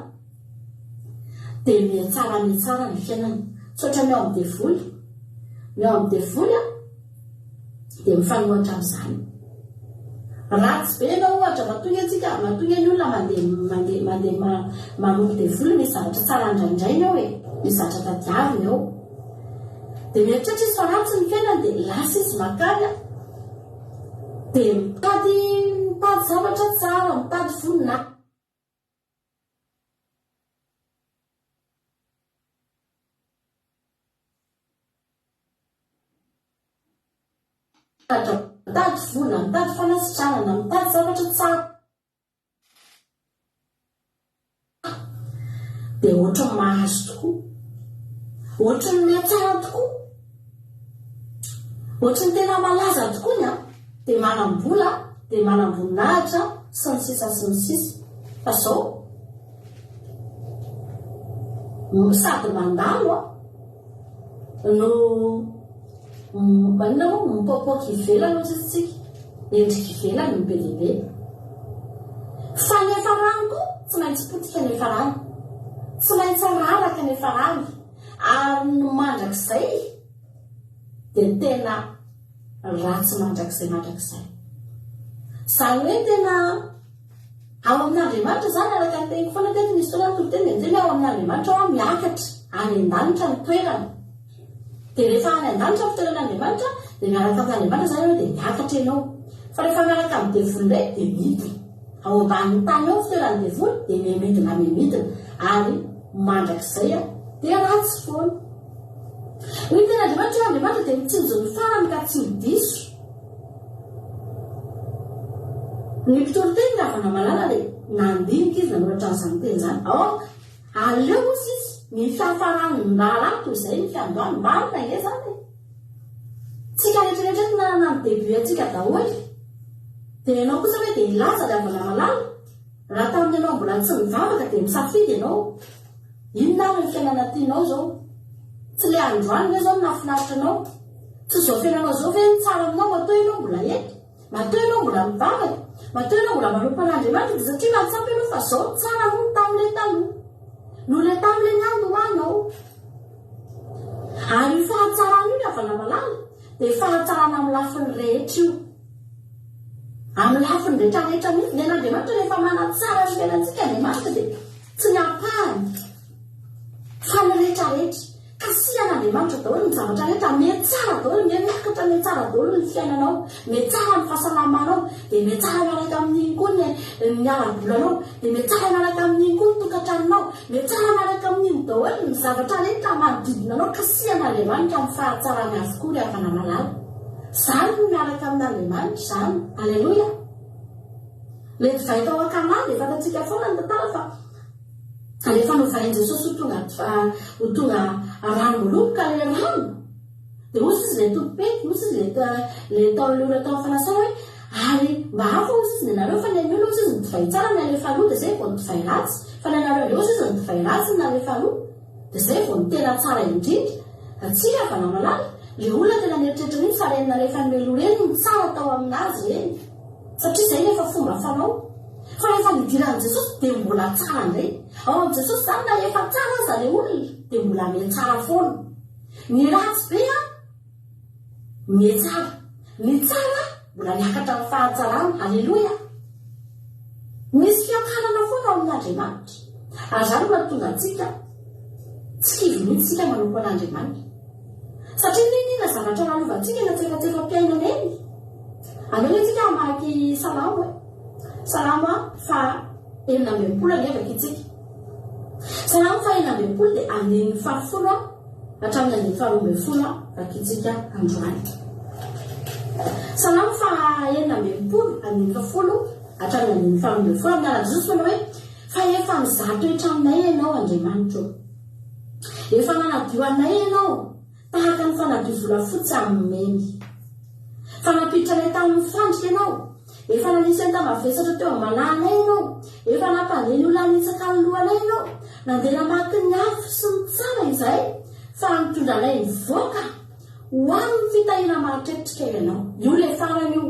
dia mihatsara ny fiainana. Tsotra ny ao amin'ny devoly, ny ao amin'ny devoly dia mifanohitra amin'izany. Ratsy be ianao ohatra mahatonga antsika, mahatonga ny olona mandeha manoloky devoly, misy zavatra tsara indraindray ao hoe misy zavatra tadiavina ao. Dia mieritreritra izy fa ratsy ny fiainana dia lasa izy makany dia mitady zavatra tsara, mitady voninahitra. Mitady vola, mitady fanasitranana, mitady zavatra tsara. Dia ohatra ny mahazo tokoa, ohatra ny mihatsara tokoa, ohatra ny tena malaza tokoa ny dia manam-bola, dia manam-boninahitra sy ny sisa sy ny sisa. Fa zao sady mandalo no manina moa mipoapoaka ivelany ohatsy tsika, endrika ivelany ny be lehibe. Fa ny hafarany koa tsy maintsy potika ny hafarany, tsy maintsy raraka ny hafarany. Ary no mandrakizay dia tena ratsy mandrakizay. Izany hoe tena ao amin'Andriamanitra zany araka ny teniko foana tety misy fotoana toteny dia tena ao amin'Andriamanitra ao miakatra any an-danitra ny toerana. Dia rehefa any an-danitra fitoeran'Andriamanitra dia miaraka amin'Andriamanitra zany hoe dia miakatra ianao. Fa rehefa miaraka amin'ny devoly indray dia midina. Ao ambanin'ny tany ao fitoeran'ny devoly dia memidina. Ary mandrakizay dia ratsy foana. ny tena andriamanitra dia mitsinjo ny farany ka tsy diso. Ny mpitoryteny ravana malala dia nandinika izy nanoratra an'izany teny izany. Aleo ozy izy ny fiafarany rahalahy toy izay ny fiandohany marina nge zany. Tsika rehetrarehetra ty nanana ny début atsika daholy. Dia ianao kosa hoe dia ilaza ravana malala. Raha tamin'ny ianao mbola tsy mivavaka dia misafidy ianao. Inona ny fiainana tianao zao? Tsy le androany ve zao nafinaritra anao? Tsy zao fiainanao zao ve ny tsara aminao matoa ianao mbola eto? Matoa ianao mbola mivavaka? Matoa ianao mbola manompo an'Andriamanitra? Dia satria mahatsapy ianao fa zao tsara moa tamin'ilay taloha. No le tamin'ilay nyando hoanao. Ary io fahatsarana io ravana malala dia fahatsarana amin'ny lafiny rehetra io. Amin'ny lafiny rehetrarehetra mihitsy ny an'Andriamanitra rehefa manatsara ny fiainantsika Andriamanitra dia tsy niapahany fa ny rehetrarehetra. Kasihan'Andriamanitra daholo ny zavatra rehetra, metsara daholo, miakatra metsara daholo ny fiainanao, metsara ny fahasalamanao, dia metsara miaraka amin'iny koa ny ara-bolanao, dia metsara miaraka amin'iny koa ny tokantranonao, metsara miaraka amin'iny daholo ny zavatra rehetra manodidina anao. Kasihan'Andriamanitra amin'ny fahatsarany avokoa ry havana malala. Zany no miaraka amin'Andriamanitra zany. Alleloia. Le divay tao an-Kana dia fantatsika foana ny tantara fa rehefa novain'i Jesosy ho tonga rano moloboka le rano, dia ozy izy le topety, ozy izy le taon'ilay olona tao fanasana hoe ary mba hafa ozy izy ny anareo fa ny an'olo ozy izy ny divay tsara ny alefa aloha dia zay vao ny divay ratsy, fa ny anareo le ozy izy ny divay ratsy ny alefa aloha dia zay vao ny tena tsara indrindra. Atsika havana malala le olona tena mieritreritra mihitsy fa renina rehefa nomelo reny ny tsara tao aminazy reny, satria zay rehefa fomba fanao. Fa rehefa nidiran'i Jesosy dia mbola tsara indray. Ao amin'i Jesosy zany na efa tsara aza le olona dia mbola mietsara foana. Ny ratsy be mietsara, ny tsara mbola miakatra ny fahatsarana. Alleloia. Misy fiakarana foana ao amin'Andriamanitra. Ary zany mahatonga antsika tsy kivy mihitsy tsika manompo an'Andriamanitra. Satria ninona zavatra nalovantsika na tsefatsefa-piainana eny. Aleo itsika mamaky Salamo. Salamo fa 19 miavaka itsika. Salamo fa 19 dia amin'ny 10 hatramin'ny 12 vakitsika androany. Salamo fa 19 amin'ny 10 hatramin'ny 12 amin'ny alajesosy manao hoe fa efa nizato etraminay ianao Andriamanitra. Efa nanadio anay ianao tahaka ny fanadio volafotsy amin'ny meny. Fa napiditra anay tamin'ny fandrika ianao. Efa nanisy tamavesatra teo amananay ianao. Efa nampandeny olona nitsaka ny lohanay ianao. Nandeha namaky ny afo sy ny tsara izay fa nitondra anay nivoaka ho amin'ny fitahina maharitreritrika ianao. Io le farany io.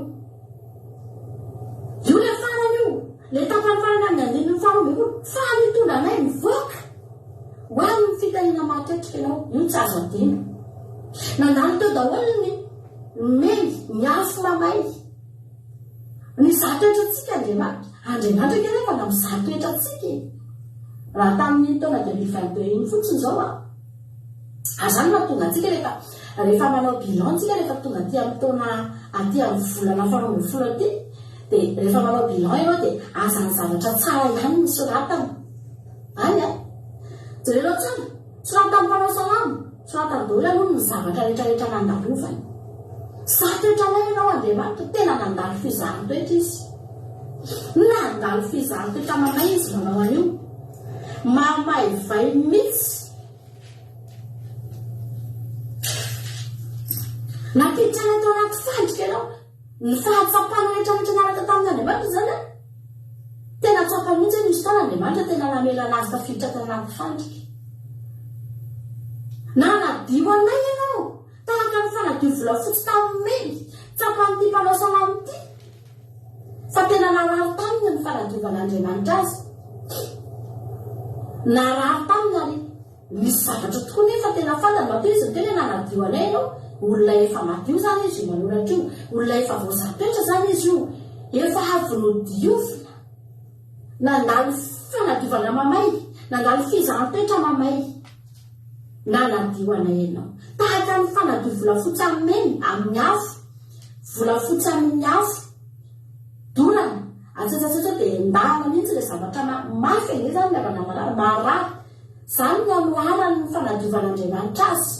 Io le farany io. Le tapany farany amin'ny andininy faharoa koa fa nitondra anay nivoaka ho amin'ny fitahina maharitreritrika ianao. Io tsy azo adino. Nandalo teo daholo ny meny, ny afo mamay. Ny zatoetratsika Andriamanitra kely fa na mizatoetratsika. Raha tamin'ny taona 2022 iny fotsiny zao azany mahatonga antsika rehefa manao bilan tsika rehefa tonga aty amin'ny taona aty amin'ny volana faharoa aty dia rehefa manao bilan ianao dia azany zavatra tsara ihany ny soratana. Any jereo tsara soratany mpanao salamo, soratany daholo aloha ny zavatra rehetrarehetra nandalovany. Zatoetra anay ianao Andriamanitra, tena nandalo fizaham-toetra izy. Nandalo fizaham-toetra mamay izy manao an'io. Mamay vai mihitsy. Napiditra anay tao anaty fandrika ianao. Ny fahatsapana rehetrarehetra naraka tamin'Andriamanitra zany tena tsapa mihitsy izy tao Andriamanitra tena namela anazy tafiditra tao anaty fandrika. Nanadio anay ianao tahaka ny fanadio volafotsy tamin'ny meny. Tsapan'ity mpanao salamo ity fa tena narary taminy ny fanadiovan'Andriamanitra azy. Narary taminy ary misy zavatra tokoa nefa tena fantany matoa izy tena nanadio anay ianao. Olona efa madio zany izy io manoratra io. Olona efa voazatoetra zany izy io. Efa avy nodiovina. Nandalo fanadiovana mamay. Nandalo fizaham-toetra mamay. Nanadio anay ianao. Tahaka ny fanadio volafotsy amin'ny afo. Volafotsy amin'ny afo. Donana. Atsatsatsatsa dia ndahana mihitsy ilay zavatra mafy ane zany ny avana malala. Marary. Zany no anohanany ny fanadiovan'Andriamanitra azy.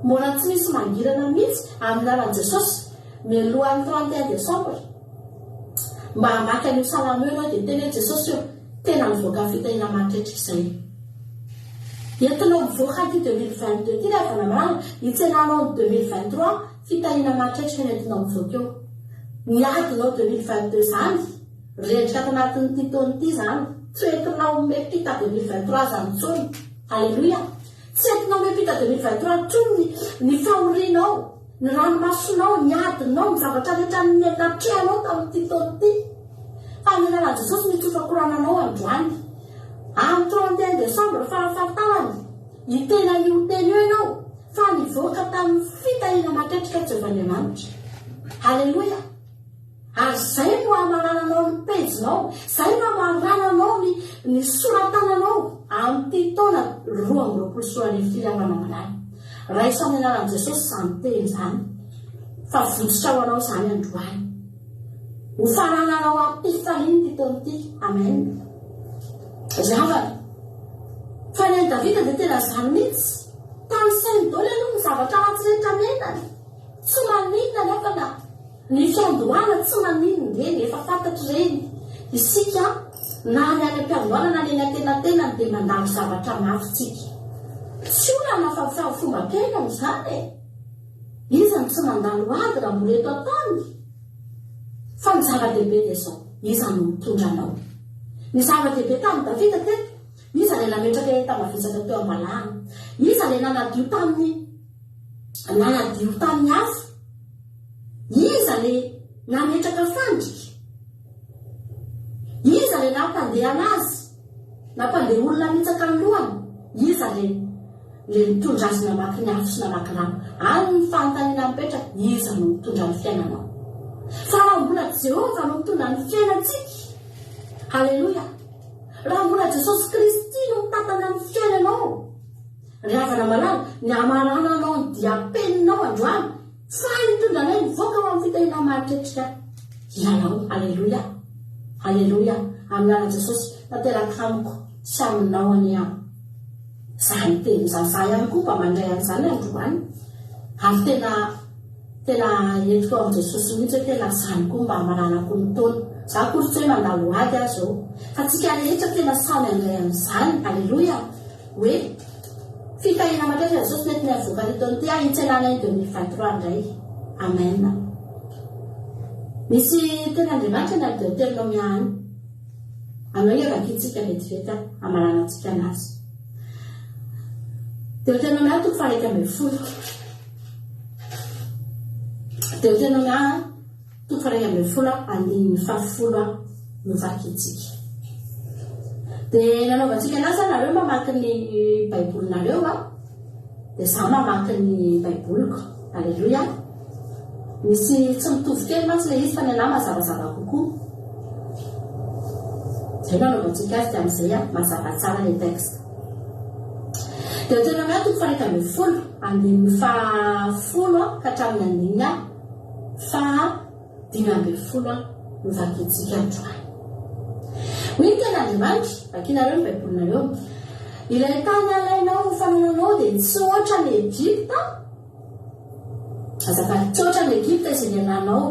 mbola tsy misy mangirana mihitsy amin'ny lalan'i Jesosy mialohan'ny 31 Desambra mba hamaky an'io salamo eo ianao dia teny hoe Jesosy eo tena mivoaka fitahiana matretrika izay. Entinao mivoaka ty 2022 ty rehefa namarana hitsenanao 2023 fitahiana matretrika no entinao mivoaka eo. Miadinao 2022 zany rendrika tanatin'ity taona ity zany tsy entinao mepita 2023 zany tsony. Alleluia. Tsy entinao mepita 2023 tsony ny fahorinao, ny ranomasonao, ny adinao, ny zavatra rehetra nenatrehanao tamin'ity taona ity. Fa ny lalan'i Jesosy mitsotra korananao androany. Amin'ny 31 Desambra farafahatarany hitena io teny eo ianao fa nivoaka tamin'ny fitahiana matretrika Jehovah'Andriamanitra. Alleluia. Ary zay no amarananao ny pejinao, zay no amarananao ny soratananao amin'ity taona 2024 firavana manara. Raisa amin'ny anaran'i Jesosy izany teny zany fa votsitra ho anao izany androany. Ho farananao am-pifaliana ity taona ity. Amen. Zavana fa ny Davida dia tena zany mihitsy tamin'ny sainy daholo aloha ny zavatra ratsy rehetra menany tsy maninona nefa na ny fiandohana tsy maninona reny efa fantatry reny. Isika na ny any am-piandohana na ny antenantenany dia mandalo zavatra mafitsika tsy olana fa fomba kenany izany izany tsy mandalo ady raha mbola eto ataony fa ny zava-dehibe dia izao izany no mitondra anao. Ny zava-dehibe tamin'ny Davida teto iza ilay nametraka tamavesaka teo am-balahana, iza ilay nanadio tamin'ny hafa, iza ilay nametraka fandrika, iza ilay nampandeha anazy, nampandeha olona nitsaka ny lohany, iza ilay mitondra azy namaky ny afo sy namaky rano. Any ny fanontaniana mipetraka, iza no mitondra ny fiainanao. Fa raha mbola Jehova no mitondra ny fiainantsika. Halleluja. Raha mbola Jesosy Kristy no mitantana ny fiainanao, ry havana malala, ny amarananao ny dia-peninao androany fa mitondra anay mivoaka ho amin'ny fitahiana matretrika ianao. Halleluja. Halleluja. Amin'ny anaran'i Jesosy tanteraka amiko sy aminao any izany teny izany. Za ihany koa mba mandray an'izany androany ary tena entiko amin'i Jesosy mihitsy hoe tena izany koa mba amaranako ny taona. Za kory tsy hoe mandalo ady azy zao fa tsika rehetra tena samy andray amin'izany. Alleluia. Hoe fitahiana matretrika Jesosy mety ny avoaka ny taona ity hitsenanay 2023 indray. Amen. Misy tena Andriamanitra ny Deutéronome any anao hoe vakitsika vetivety amaranantsika anazy. Deutéronome 1:40. Deutéronome 1:40 no vakitsika. Dia nanaovantsika anazy nareo mamaky ny baibolinareo dia za mamaky ny baiboliko. Alleluia. Misy tsy mitovy kely mantsy ilay izy fa ny anahy mazavazava kokoa. Zay nanaovantsika azy dia amin'izay mazava tsara ilay texte. Deutéronome 1:40 ka hatramin'ny 5:10 no vakitsika androany. Hoy ny tena Andriamanitra, vakinareo ny baibolinareo, ilay tany alainao ny fanananao dia tsy ohatra ny Egypta. Azafady, tsy ohatra ny Egypta izay niananao.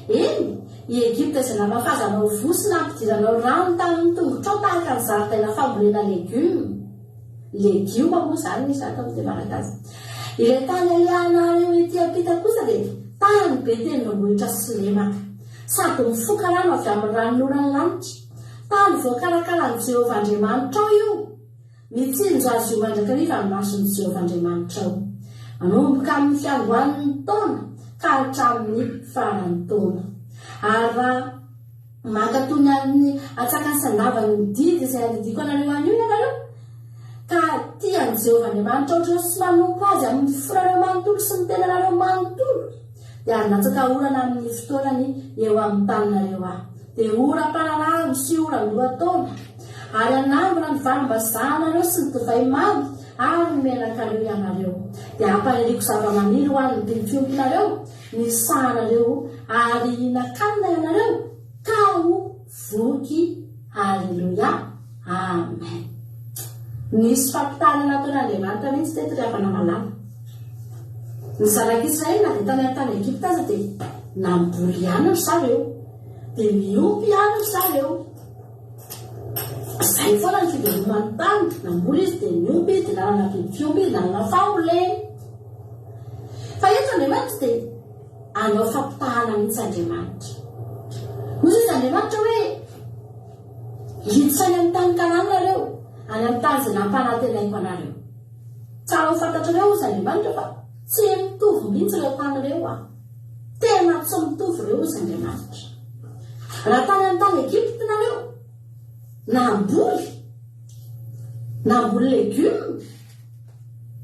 Eny, i Egypta izay namafazanao vosina ampidiranao rano tamin'ny tongotrao tahaka ny zaridaina fambolena legioma moa izany misy ato amin'ny malagasy. Ilay tany alianareo ety ampita kosa dia tany be teny mambohitra sy lemaka sady mifoka rano avy amin'ny ranon'orany lanitra. Tany voakarakaran'i Jehovah Andriamanitra ao io. Mitsinjo azy io mandrakariva ny mason'i Jehovah Andriamanitra ao. Manomboka amin'ny fiandohan'ny taona ka hatramin'ny faran'ny taona. Ary raha mankatony amin'ny atsakany sandavany ny didy izay andidiko anareo anio ianareo ka tian'i Jehovah Andriamanitra ohatrao sy manompo azy amin'ny firareo manontolo sy ny tenanareo manontolo dia natsaka orana amin'ny fotoanany eo amin'ny taninareo dia oram-panalahany sy oran-dohataona ary anambona ny varim-bazahanareo sy ny divay mamy ary menakareo ianareo dia ampahiriko zava-maniry ho an'ny biby-fiomponareo ny sahanareo ary nakanina ianareo ka ho voky. Alleluia. Amen. Nisy fampitarana nataon'Andriamanitra mihitsy teto ry havana malala. ny zanak'Israely na dia tany amin'ny tany Egipta aza dia namboly ihany ry zareo, dia miompy ihany ry zareo. Izay foana ny fiveloman'ny tany, namboly izy dia miompy, dia nanana biby fiompy, nanana fambolena. Fa eto Andriamanitra dia anao fampitahana mihitsy Andriamanitra. Hoy izy Andriamanitra hoe hiditra any amin'ny tany Kanana nareo, any amin'ny tany izay nampanantenaiko anareo. Tsara ho fantatrareo izy Andriamanitra fa tsy mitovy mihitsy ireo tanyreo a. Tena tsy mitovy ireo izy Andriamanitra. Raha tany amin'ny tany Egipta nareo namboly legioma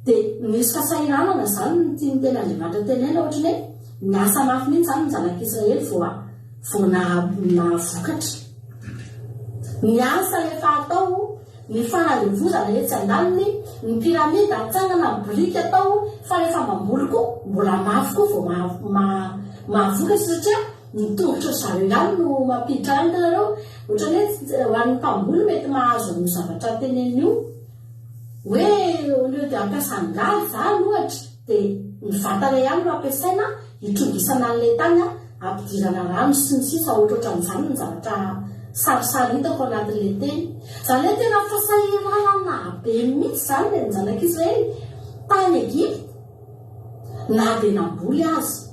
dia misy fahasahiranana zany ny tiany tena Andriamanitra tenena, ohatrany hoe miasa mafy mihitsy zany ny zanak'Israely vao nahavokatra. Ny asa rehefa atao, ny fanalevozana etsy andaniny, ny piramida atsangana, ny biriky atao, fa rehefa mamboly koa mbola mafy koa vao mahavokatra, satria ny tongotra zareo ihany no mampiditra any tanareo. Ohatrany hoe ho an'ny mpamboly mety mahazo ny zavatra tenen'io hoe leo dia ampiasa angary zany ohatra, dia ny vatana ihany no ampiasaina hitrongisana an'ilay tany ampidirana rano sy ny sisa ohatrohatran'izany ny zavatra sarisary hitako anatin'ilay teny. Izany hoe tena fahasahiranana be mihitsy zany ny zanak'Israely tany Egipta na dia namboly azy.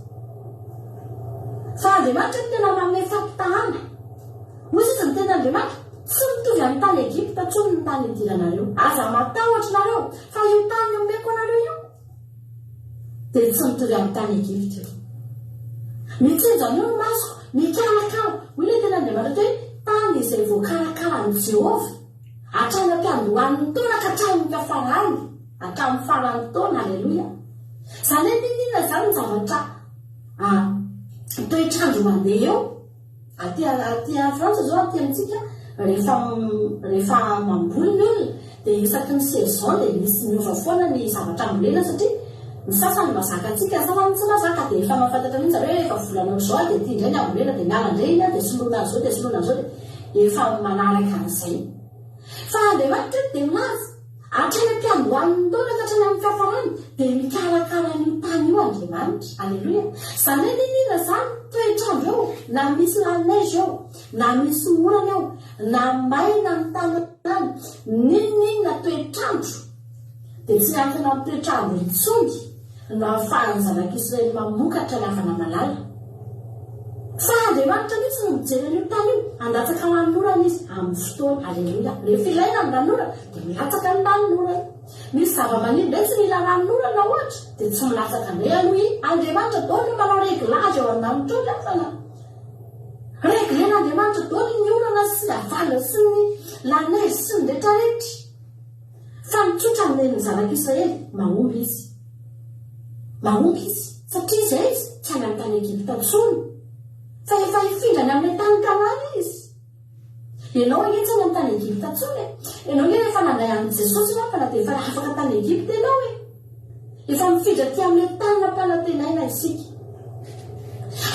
Fa Andriamanitra ny tena manome fampitahana. Hoy izy ny tena Andriamanitra tsy mitovy amin'ny tany Egipta tsony ny tany idiranareo. Aza matahotra nareo fa io tany omeko anareo io dia tsy mitovy amin'ny tany Egipta io. Mitsinjana io ny masoko, mikarakara. Hoy ilay tena Andriamanitra hoe tany izay voakarakaran'i Jehovah hatrany ampiandohan'ny taona ka hatramin'ny kafarany, hatramin'ny faran'ny taona. Aleloia. Izany hoe inona zany ny zavatra toetrandro mandeha eo aty Frantsa zao, aty amintsika rehefa mamboly ny olona dia isaky ny saison dia misy miova foana ny zavatra ambolena, satria ny sasany mazaka atsika, sasany tsy mazaka. Dia efa mahafantatra mihitsy zareo efa volanao zao dia tia indray ny ambolena dia miala indray iny dia soloana an'izao dia soloana an'izao, dia efa manaraka an'izay. Fa Andriamanitra dia minazy hatrany ampiandohan'ny taona ka hatrany amin'ny fiafarany dia mikarakara ny tany io Andriamanitra. Aleloia. Izany hoe inona zany toetrandro eo, na misy la neige eo, na misy orana eo, na maina ny tany any, ninona toetrandro dia tsy miankina amin'ny toetrandro intsony no ahafahan'ny zanak'Israely mamokatra ny havana malala. Fa Andriamanitra mihitsy no mijery an'io tany io, handatsaka manorana izy amin'ny fotoana. Aleloia. Rehefa ilaina ny ranorana dia milatsaka ny ranorana. Misy zava-maniry indray tsy mila ranorana ohatra dia tsy milatsaka indray aloha i Andriamanitra daholo no manao réglazy eo an-danitra eo lefana. Réglen'Andriamanitra daholo ny orana sy ny havana sy ny la neige sy ny rehetrarehetra. Fa mitsotra amin'ny zanak'Israely mahomby izy. Mahomby izy satria izay izy tsy any amin'ny tany Egipta tsony, fa efa hifindrany amin'ny tany Kanana izy. Ianao angetsy any amin'ny tany Egipta tsony ianao nge rehefa nandray an'i Jesosy mampana dia efa afaka tany Egipta ianao efa mifindra ty amin'ny tany nampanantenaina isika.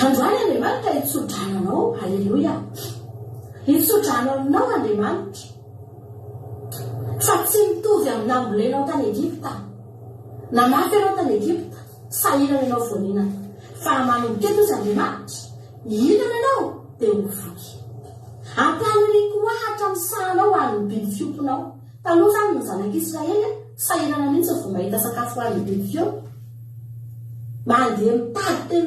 Androany Andriamanitra hitsodrananao. Aleloia. Hitsodrananao Andriamanitra fa tsy mitovy amin'ny nambolenao tany Egipta. Na mafy ianao tany Egipta, sahirana ianao voninana, fa manomboka eto izy Andriamanitra hinana ianao dia hovoky. Ampaniriko ahatra amin'ny sahanao amin'ny biby fiomponao. Taloha zany ny zanak'Israely sahirana mihitsy vao mahita sakafo amin'ny biby fio. Mandeha mitady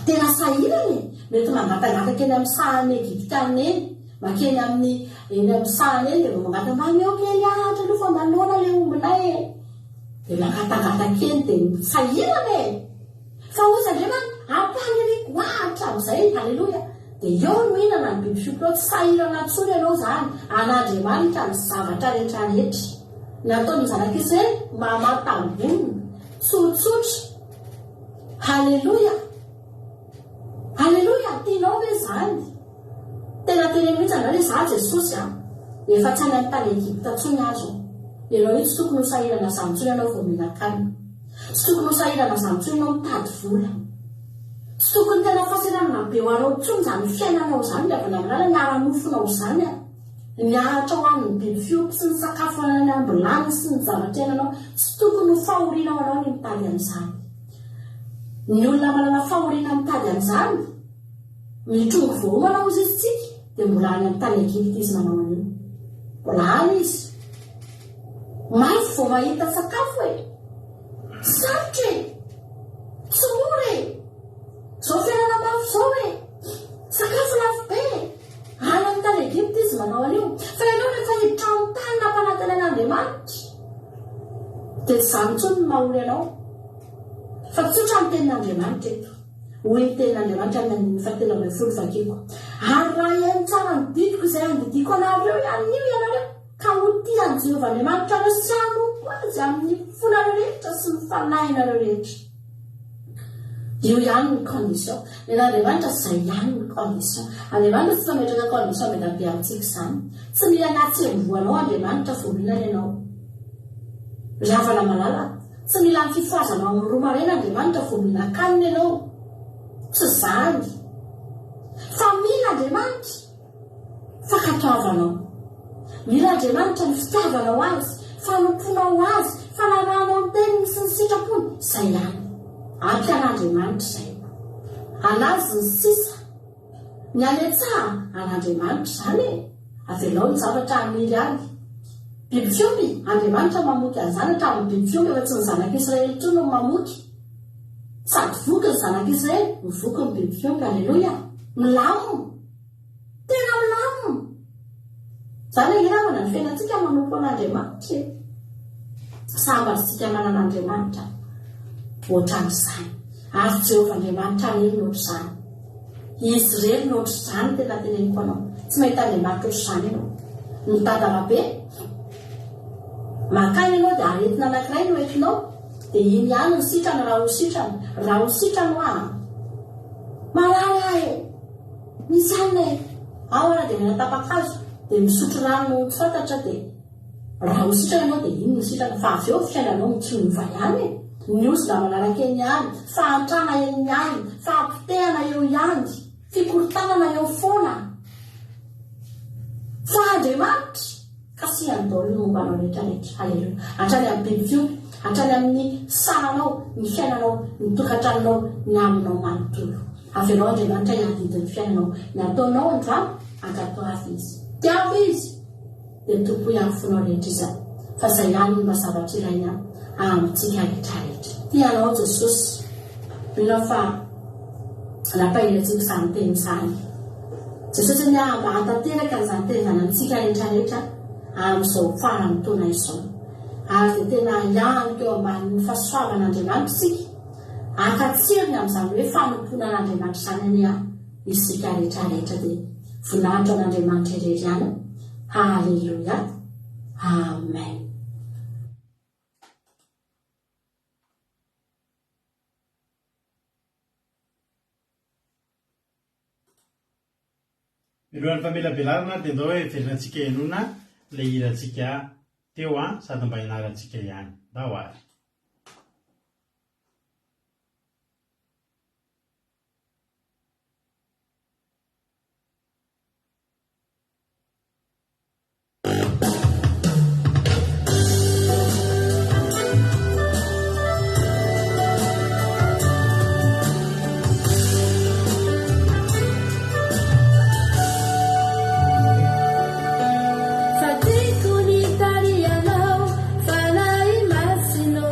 tena sahirana, mety mangatangataka eny amin'ny sahany Egiptiana eny, makeny amin'ny sahany eny dia vao mangatamany eo kely ahatra aloha fa manona ilay ombinay dia mangatangataka eny dia sahirana fa ozy Andriamanitra ampaniriko ahatra amin'izay. Aleloia. Dia eo no hinana ny biby fiomponao, tsy sahirana tsony ianao zany an'Andriamanitra ny zavatra rehetrarehetra. Nataony zanak'Israely mba mahatambolona tsotsotra. Haleloia. Haleloia. Tianao ve zany? Tena teneny mihitsy anao hoe za Jesosy efa tsy any amin'ny tany Egipta tsony azo. Ianao io tsy tokony ho sahirana zany tsony ianao vao mihinan-kanina. Tsy tokony ho sahirana zany tsony ianao mitady vola. Tsy tokony tena fahasahiranana be ho anao tsony zany fiainanao zany, ny avy naminala ny ara-nofonao zany miaratra ho an'ny biby fiompy sy ny sakafo anany ambolany sy ny zavatra iananao tsy tokony ho fahorinao anao ny mitady an'izany. Ny olona manana fahoriana mitady an'izany mitrongo voamanao izy tsika dia mbola any amin'ny tany Egipta izy manao an'io. Mbola any izy mafy vao mahita sakafo e, sarotra e, tsy mora e, zao fiainana mafy zao e, sakafo lafo be any amin'ny tany Egipta izy manao an'io. Fa ianao rehefa hiditra amin'ny tany nampanantenan'Andriamanitra dia tsy izany intsony ny mahory anao, fa tsotra ny tenin'Andriamanitra eto. Hoy ny tenin'Andriamanitra amin'ny 17 vakiko, ary raha ihany tsara ny didiko izay andidiko anareo ihany io ianareo ka ho tian'i Jehovah Andriamanitra areo sy hanompo azy amin'ny fonareo rehetra sy ny fanahinareo rehetra. Io ihany ny condition. Nen'Andriamanitra izay ihany ny condition. Andriamanitra tsy mametraka condition mety be amintsika izany. Tsy mila natsembohanao Andriamanitra vao mihinana ianao. Ry havana malala, tsy mila ny fifoazanao amin'ny roa maraina Andriamanitra vao mihinan-kanina ianao. Tsy izany. Fa mila Andriamanitra fakatoavanao. Mila Andriamanitra ny fitiavanao azy, fanomponao azy, fanarahanao ny teniny sy ny sitrapony. Izay ihany. Ampy an'Andriamanitra izay. Anazy ny sisa, ny aletsaha an'Andriamanitra izany e. Avelao ny zavatra amiry any. Biby fiompy, Andriamanitra mamoky an'izany hatramin'ny biby fiompy efa tsy ny zanak'Israely intsony no mamoky. Sady voky ny zanak'Israely, mivoky ny biby fiompy, alleloia. Milamina. Tena milamina. Izany hiravana ny fiainantsika manompo an'Andriamanitra e. Sambatsika manan'Andriamanitra ohatran'izany. Ary Jehovah Andriamanitra any eny ohatr'izany. Israely ohatr'izany tena teneniko anao. Tsy mahita Andriamanitra ohatr'izany ianao. Ny dadarabe makany ianao dia aretina anankiray no entinao dia iny ihany ny sitrana raha ho sitrana. Raha ho sitrana ho marara e, misy anina e, ao ana dia menatapakazo dia misotro rano tsy fantatra dia raha ho sitrana ianao dia iny ny sitrana. Fa avy eo fiainanao mikioniva ihany e. Ny osona manaraka eny ihany, fahantrana eny ihany, fahampitehana eo ihany, fikorotanana eo foana. Fa Andriamanitra kasiany daholo ny mombanao rehetrarehetra. Haleluya. Hatrany amin'ny biby fiompy, hatrany amin'ny sananao, ny fiainanao, ny tokantranonao, ny aminao manontolo. Avelao Andriamanitra hiadidiny fiainanao. Ny ataonao androany, angatao avy izy. Tiavo izy dia tompo ihany fonao rehetra izany. Fa izay ihany ny mazavatra iray ihany amintsika rehetrarehetra. Tianao Jesosy, mila fa nampahilantsika izany teny izany. Jesosy ny mba hantanteraka izany teny izany amintsika rehetrarehetra amin'izao faran'ny taona izao. Ary dia tena ihany teo ambanin'ny fahasoavan'Andriamanitra isika, ankatsiriny amin'izany hoe fanompoana an'Andriamanitra izany any isika rehetrarehetra dia voninahitra an'Andriamanitra irery ihany. Haleluya. Amen. Milohan'ny famelabelarana dia ndao hoe velonantsika enona ilay hirantsika teo sady mba hinarantsika ihany. Mba ho ary. Fatico ni tarianao, fanai massino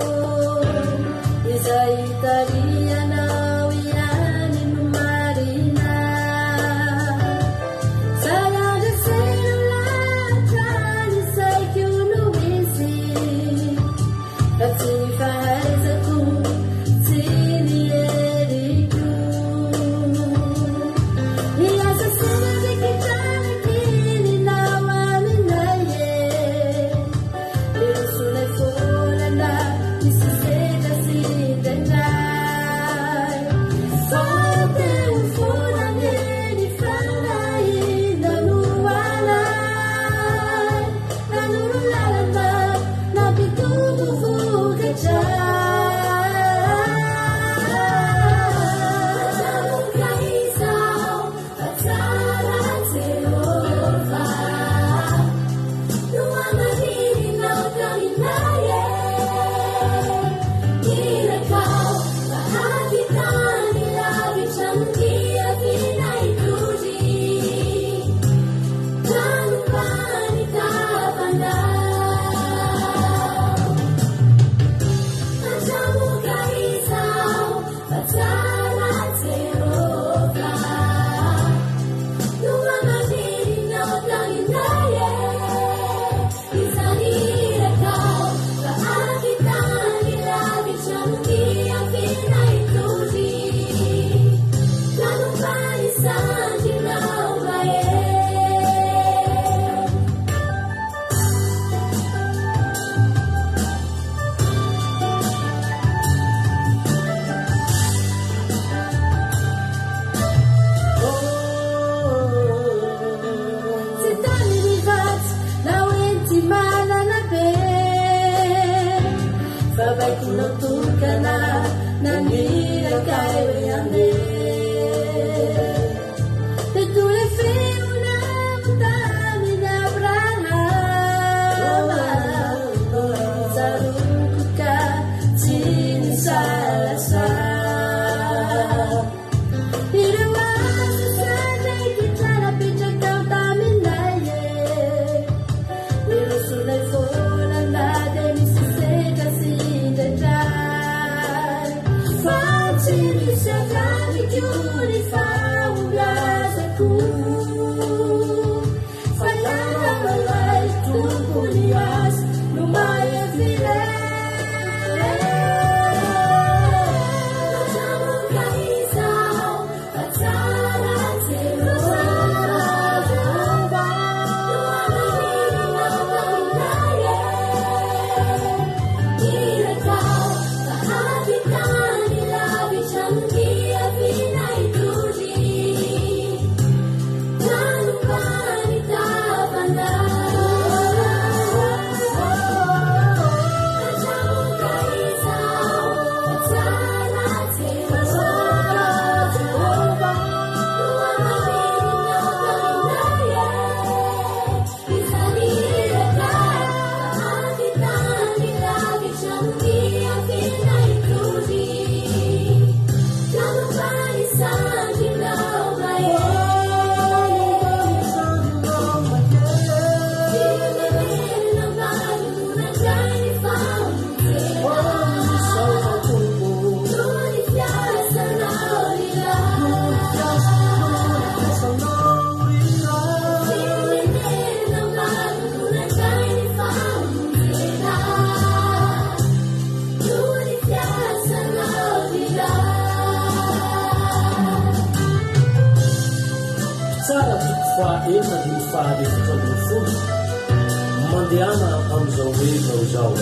Mandiana amzao hoe zao zao.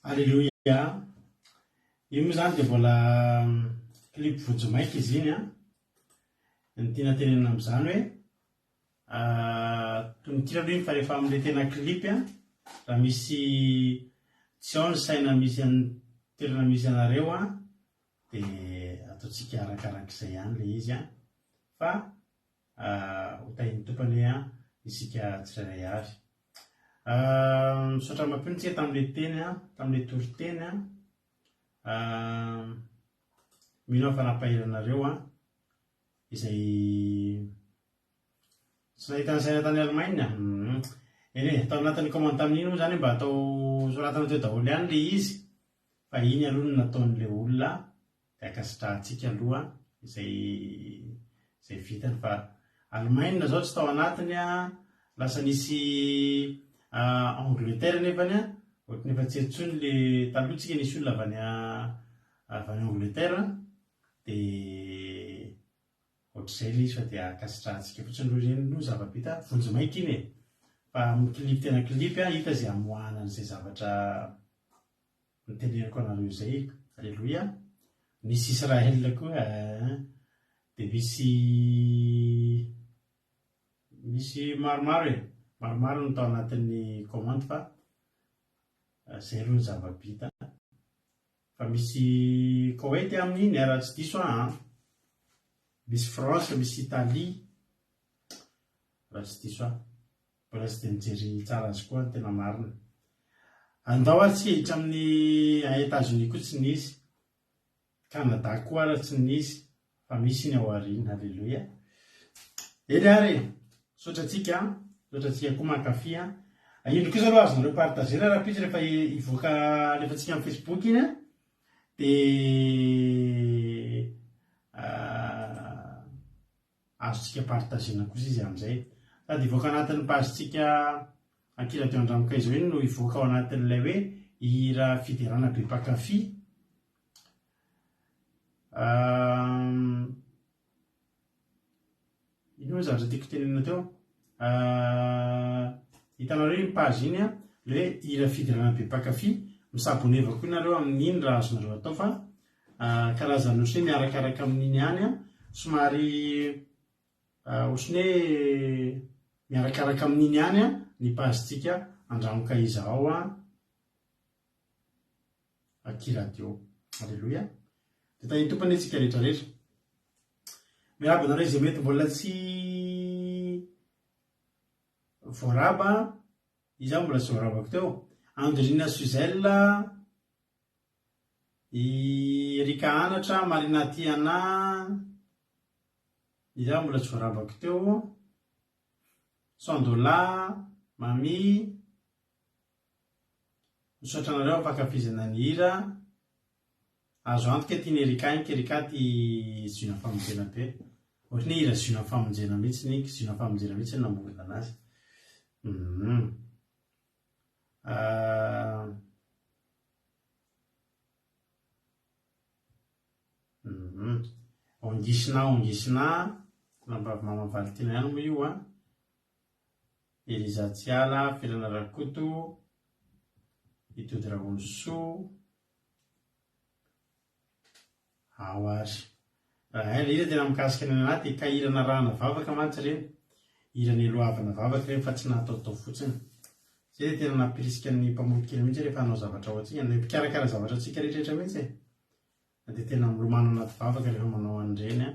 Alleluia. Io moa zany dia mbola clip vojo maika izy iny ny tiana tenenina amin'izany hoe tonikirano iny fa rehefa amin'ilay tena clip raha misy tsy ao ny saina misy toerana misy anareo dia ataontsika arakarak'izay ihany ilay izy fa hotahiny tompany hoe isika tsirairay avy. Misaotra mampinitsika tamin'ilay teny tamin'ilay toriteny mino aho fa nampahelanareo izay tsy nahita ny saina tany Allemagne eny atao anatin'ny commande tamin'iny moa zany mba atao soratana teo daholo ihany ilay izy fa iny aloha no nataon'ilay olona dia akasitrahantsika aloha izay vitany fa Allemagne zao tsy tao anatiny lasa nisy Angleterre nefany ohatry nefa tsy etsony le talohantsika nisy olona avy any Angleterre dia ohatr'izay ilay izy fa dia akasitrahantsika fotsiny roa ireny no zava-bita vonjy maika iny fa amin'ny clip tena clip hita izay amoahana an'izay zavatra nitenenako anareo izay. Alleluia. Nisy Israel koa dia misy maromaro no tao anatin'ny commande fa zay aloha ny zava-bita fa misy Koweït amin'iny raha tsy diso misy France, misy Italie raha tsy diso mbola tsy dia mijery tsara azy koa tena marina. Andao atsika hiditra amin'ny États-Unis koa tsy nisy, Canada koa raha tsy nisy fa misy iny ao aoriana. Alleluia. Eny ary sotratsika koa mankafy ino kosa aloha azonareo partagera raha pitsy rehefa ivoaka alefatsika amin'ny Facebook iny dia azontsika partagena kosa izy amin'izay sady ivoaka anatin'ny pagetsika Ankiradio Andramokay izao iny no ivoaka ao anatin'ilay hoe hira fiderana be mpakafy. Ino hoe zavatra tiako tenenina teo hitanareo iny page iny le hoe hira fiderana be mpakafy misaboneva koa ianareo amin'iny raha azonareo atao fa karazana ohatriny hoe miarakaraka amin'iny ihany somary ohatriny hoe miarakaraka amin'iny ihany ny pazitsika andramoka izao akiradio. Alleloia. Dia tany tompany antsika rehetrarehetra. Miaraba anareo izay mety mbola tsy voaraba, izaho mbola tsy voarabako teo. Andrina Suzelle, Erika Anatra, Marina Tiana, izaho mbola tsy voarabako teo. Sandola, Mami, misaotra anareo ampakafizana ny hira. Azo antoka tiany Erika iny, Erika ty zina famonjena be. Ohatry ny hira zina famonjena mihitsy ny zina famonjena mihitsy nambolana anazy. Ongisina nambavy mama Valentine ihany moa io Eliza Tsiala, Felana Rakoto, Itody Raonso, ao ary. Raha ilay tena mikasika ny anaty ka hirana rahana vavaka mantsy reny, hirany lohavana vavaka reny fa tsy nataotao fotsiny. Zay tena nampirisika ny mpamolokely mihitsy rehefa hanao zavatra ho antsika, ny mpikarakara zavatra antsika rehetrarehetra mihitsy. Dia tena milomano anaty vavaka rehefa manao an'ireny mba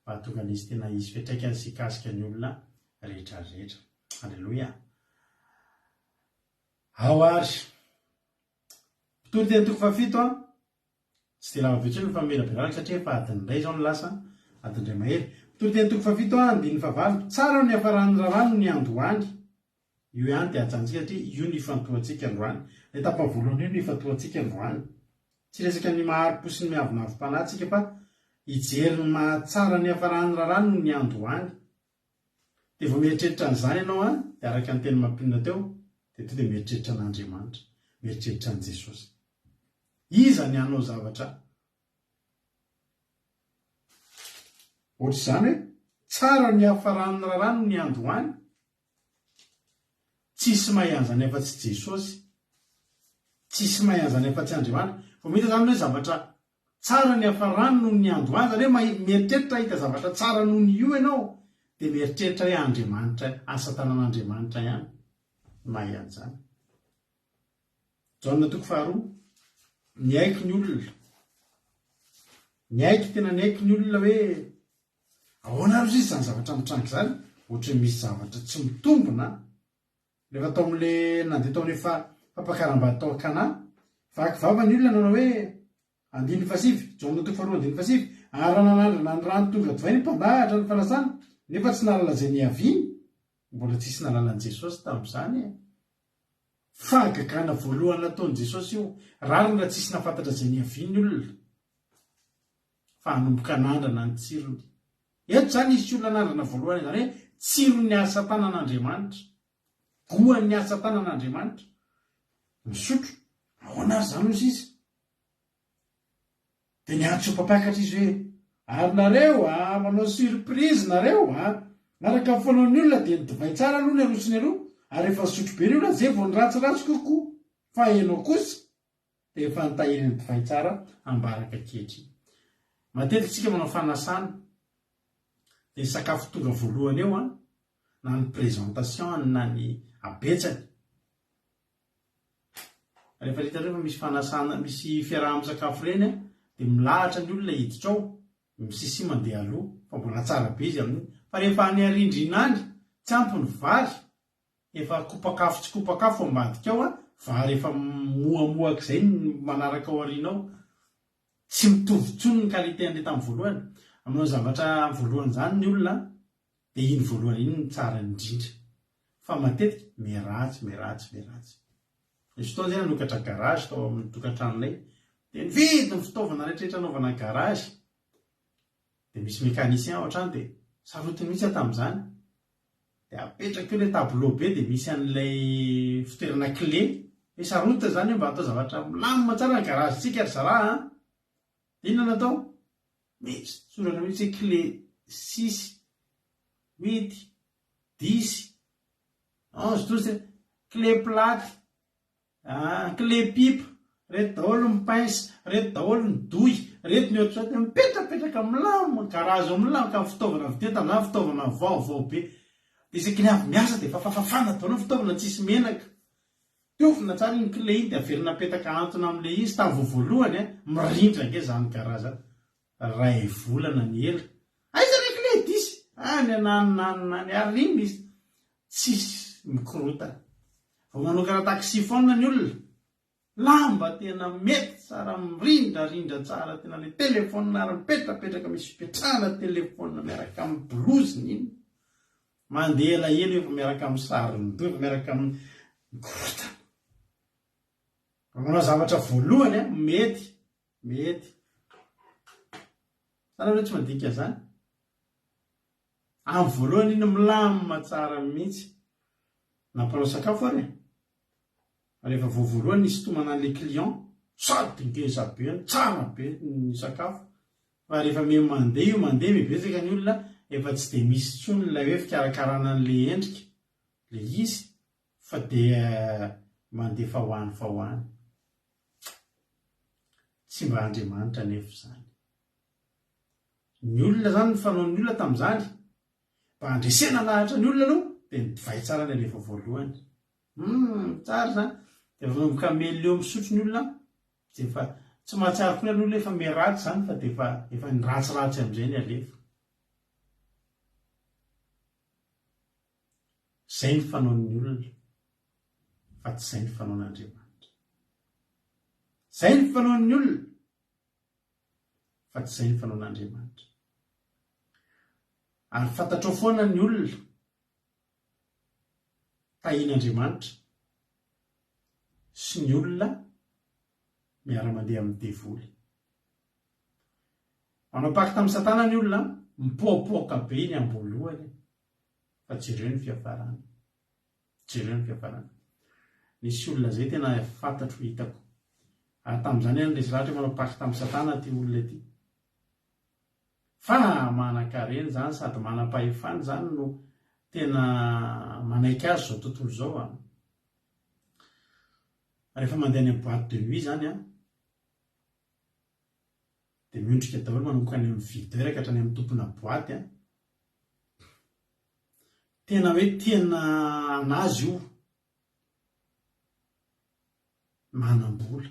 hahatonga an'izy tena izy fiantraikany sy kasika ny olona rehetrarehetra. Alleloia. Ao ary. Mpitory teny toko fafito tsy dia lava be fa melabelalaka satria efa adiny iray izao ny lasa adiny iray mahery. Mpitory teny toko fafito andiny favalo, tsara ny hafarany rarano ny andohany. Io ihany dia ajantsika satria io ny ifantohantsika androany. Ilay tapavoalohany io ny ifantohantsika androany. Tsy resaka ny maharimpo sy ny miavonavim-panahintsika fa hijery ny mahatsara ny hafarany rarano ny androany. Dia vao mieritreritra an'izany ianao dia araka ny teny mampinona teo dia tonga dia mieritreritra an'Andriamanitra, mieritreritra an' Jesosy. Iza ny hanao zavatra ohatr'izany hoe tsara ny hafarany rarano ny androany. Tsisy mahay-an'izany afa-tsy Jesosy, tsisy mahay-an'izany afa-tsy Andriamanitra. Vao mihita izany hoe zavatra tsara ny hafarany noho ny androany, zany hoe mieritreritra hita zavatra tsara noho ny io ianao, dia mieritreritra hoe Andriamanitra, asa tanan'Andriamanitra ihany mahay an'izany. Jaona toko faharoa, ny aiky ny olona. Ny aiky tena ny aiky ny olona hoe ahoana ary izy izany zavatra mitrango izany, ohatra misy zavatra tsy mitombona. Rehefa tao amin'ilay nandeha tao rehefa fampakaram-bady tao Kana, vaky vava ny olona nanao hoe andiny fasivy, Jaona toko faharoa andiny fasivy, aranan'andrana ny rano tonga divainy mpandahatra ny fanasana, nefa tsy nalala izay niaviany, mbola tsisy nalalan'i Jesosy tamin'izany. Fahagagana voalohany nataon'i Jesosy io, rarina tsisy nafantatra izay niaviany olona, fa hanomboka nandrana ny tsirony. Eto izany izy olona nandrana voalohany izany hoe tsirony asa tanan'Andriamanitra, goan'ny asa tanan'Andriamanitra. Misotro, ahoana ary izany hozy izy? Dia niantso mpampiakatra izy hoe ary nareo manao surprise nareo naraka amin'ny foanaon'ny olona dia ny divay tsara aloha ny arosony aloha, ary efa sotro be ny olona zay vao niratsiratsy kokoa, fa ianao kosa dia efa nitahirany ny divay tsara ambaraka kehitriny. Matetika tsika manao fanasana dia sakafo tonga voalohany eo na ny présentation na ny abetsany. Rehefa hitanareo fa misy fanasana, misy fiaraha-misakafo ireny dia milahatra ny olona hiditra ao, misisi mandeha aloha, fa mbola tsara be izy amin'iny. Fa rehefa any arindrinany, tsy ampy ny vary, efa kopakafo tsy kopakafo ambadika ao vary efa moamoaka izay manaraka ao aorianao. Tsy mitovy intsony ny qualité an'ilay tamin'ny voalohany. Aminao zavatra voalohany izany ny olona, dia iny voalohany iny ny tsara indrindra. Fa matetika miaratsy. Misy fotoana izay nanokatra garage tao amin'ny tokantranonay, dia nividy ny fitaovana rehetrarehetra anaovana garage. Dia misy mécanicien ao an-trano dia sarotiny mihitsy tamin'izany. Dia apetraka eo ilay tableau be dia misy an'ilay fitoerana clé. Hoe sarotiny izany hoe mba atao zavatra milamina tsara ny garage tsika ry zaraha. Inona natao? Misy soratra mihitsy hoe clé 6, 8, 10, 11, 12, clé plate, clé pipe, reto daholo ny pince, reto daholo ny douille, reto ny ohatrany mipetrapetraka milamina garage milamina ka fitaovana vidina tamin'izany fitaovana vaovao be. dia isaky ny avy miasa dia fafafafana ataonao fitaovana tsisy menaka tiofina tsara iny clé iny dia averina apetaka antona amin'ilay izy tamin'ny voalohany mirindra nge zany karaza ray volana ny ela aiza ray clé disy any ananonanonany ariny izy tsisy mikorotana vao manao karaha taxi phone ny olona lamba tena mety tsara mirindrarindra tsara tena le telefona ary mipetrapetraka misy petrana telefona miaraka amin'ny blouseny iny mandeha elaela efa miaraka amin'ny sariny to efa miaraka amin'ny mikorotana manao zavatra voalohany mety sana hoe tsy mandika zany amin'ny voalohany iny milamina tsara mihitsy nampanao sakafo ary rehefa voavoalohany nisy tomana an'le client sady ngeza be tsara be ny sakafo fa rehefa mandeha io mandeha mibetsaka ny olona efa tsy dia misy tsony lay hoe fikarakarana an'le endrika le izy fa dia mandeha fahoany tsy mba Andriamanitra nefa zany ny olona zany ny fanaon'ny olona tamin'izany mba andresena lahatra ny olona aloha dia nidivay tsara ny alefa voalohany tsara zany dia efa nomboka mely eo misotro ny olona dia efa tsy mahatsiaro koa ny olona efa meratsy zany fa dia efa niratsiratsy amin'izay ny alefa zay ny fanaon'ny olona fa tsy zay ny fanaon'Andriamanitra zay ny fanaon'ny olona fa tsy zay ny fanaon'Andriamanitra ary fantatrao foana ny olona tahian'Andriamanitra sy ny olona miara-mandeha amin'ny devoly manao paky tamin'ny Satana ny olona mipoapoaka be ny ambolohany fa tsy ireo ny fiafarana nisy olona zay tena fantatro hitako ary tamin'izany any lesy lahatra manao paky tamin'ny Satana ty olona ty fa manan-kareny zany sady manam-pahefany zany no tena manaiky azy zao tontolo zao rehefa mandeha any amin'ny boîte de nuit zany dia miondrika daholo manomboka any amin'ny videur ka hatrany amin'ny tompona boîte tena hoe tena anazy io manam-bola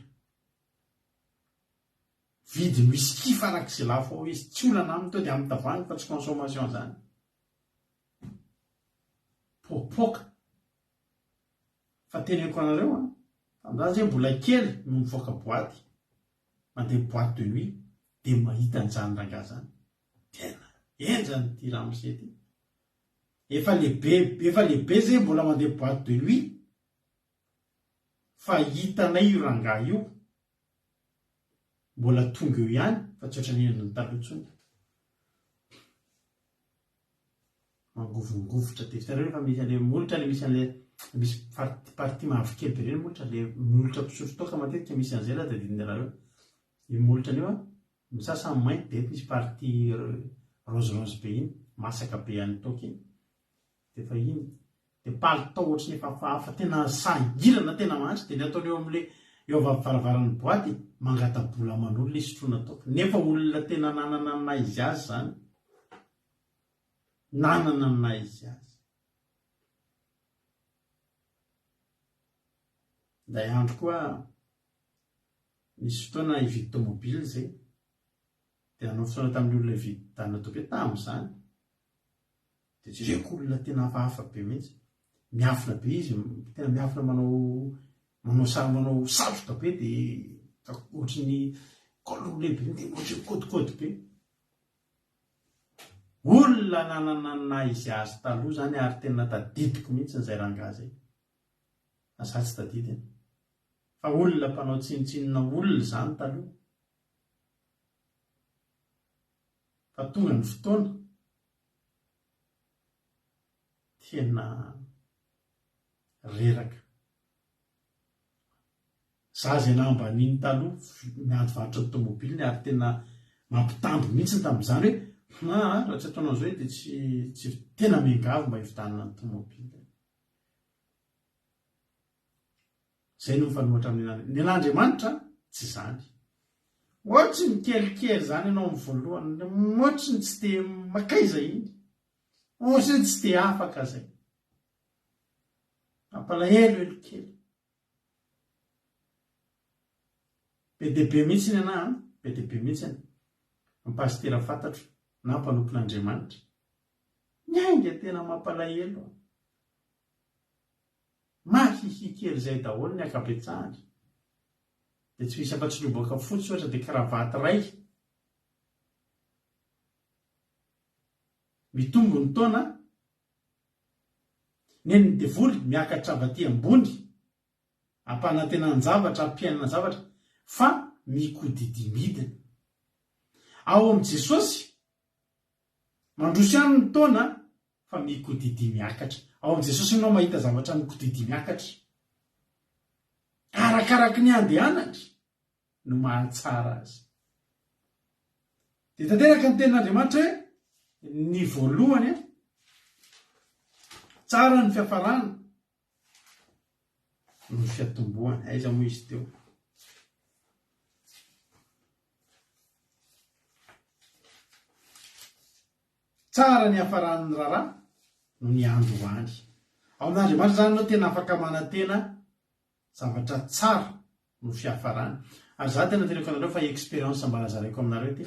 vidy whisky farak'izay lafo ao izy tsy olana aminy to dia amin'ny tavoangy fa tsy consommation zany popoka fa teneko anareo amin'izany zay mbola kely no mivoaka boaty mandeha boîte de nuit dia mahita an'izany rangahy zany tena enjany ty ramose ty efa lehibe zay mbola mandeha boîte de nuit fa hitanay io rangahy io mbola tonga eo ihany fa tsy ohatran'ny endriny talohantsony mangovongovotra tefitareo rehefa misy an'le molotra le misy an'le misy parti mavokely be reny molotra le molotra mpisotro toka matetika misy an'izay la tadidiny anareo io molotra an'io misasany mainty dia misy parti rose be iny masaka be ihany toka iny dia fa iny dia palitao ohatrany efa hafa tena sahirana tena mantsy dia ny ataony eo amin'le eo avy boaty mangatabola manolo le sotroana toka nefa olona tena nanana nina izy azy zany nanana nina izy azy nday andro koa misy fotoana hividy tomobily zay dia nanao fotoana tamin'ny olona hividy tanina tobe tamin'izany dia tsy reko olona tena hafahafa be mihitsy miafina be izy tena miafina manao satroka be dia ohatrany kololo lehibe dia ohatrany kodikody be olona nanana izy azy taloha zany ary tena tadidiko mihitsy n'izay rangahy zay asa tsy tadidiny fa olona mpanao tsinitsinina olona zany taloha fa tonga ny fotoana tena reraka za zay nambaniny taloha miadovarotra ny tomobiliny ary tena mampitambo mihitsy tamin'izany hoe raha tsy ataonao zao dia tsy tena mengavo mba hividanana ny tomobily zay no mifanohatra amin'ny an'Andriamanitra tsy zany ohatsy ny kelikely zany ianao amin'ny voalohany ohatsy ny tsy dia makaiza iny ohatsy ny tsy dia afaka zay ampalahelo elo kely be deaibe mihitsy ny ana be deaibe mihitsy mipasitera fantatro na mpanompon'Andriamanitra nyainga tena mampalahelo mahihikely zay daholo ny akapetsahany dia tsy misy afa-tsy lobaka fotsy ohatra dia kravaty ray mitombo ny taona neny devoly miakatra avaty ambony ampanantenan-javatra ampiainana zavatra fa mikodidimidina ao am' Jesosy mandroso ihany ny taona fa mikodidi miakatra ao am' Jesosy anao mahita zavatra mikodidi miakatra arakaraky ny andehanany no mahatsara azy dia tanteraka ny tenin'Andriamanitra hoe ny voalohany tsara ny fiafarana no fiatombohany aiza moa izy teo tsara ny hafaran'ny raharaha no ny androany ao amin'Andriamanitra zany anao tena afaka manantena zavatra tsara no fiafarany ary za tena tenako anareo fa expérience mba lazaraiko aminareo ty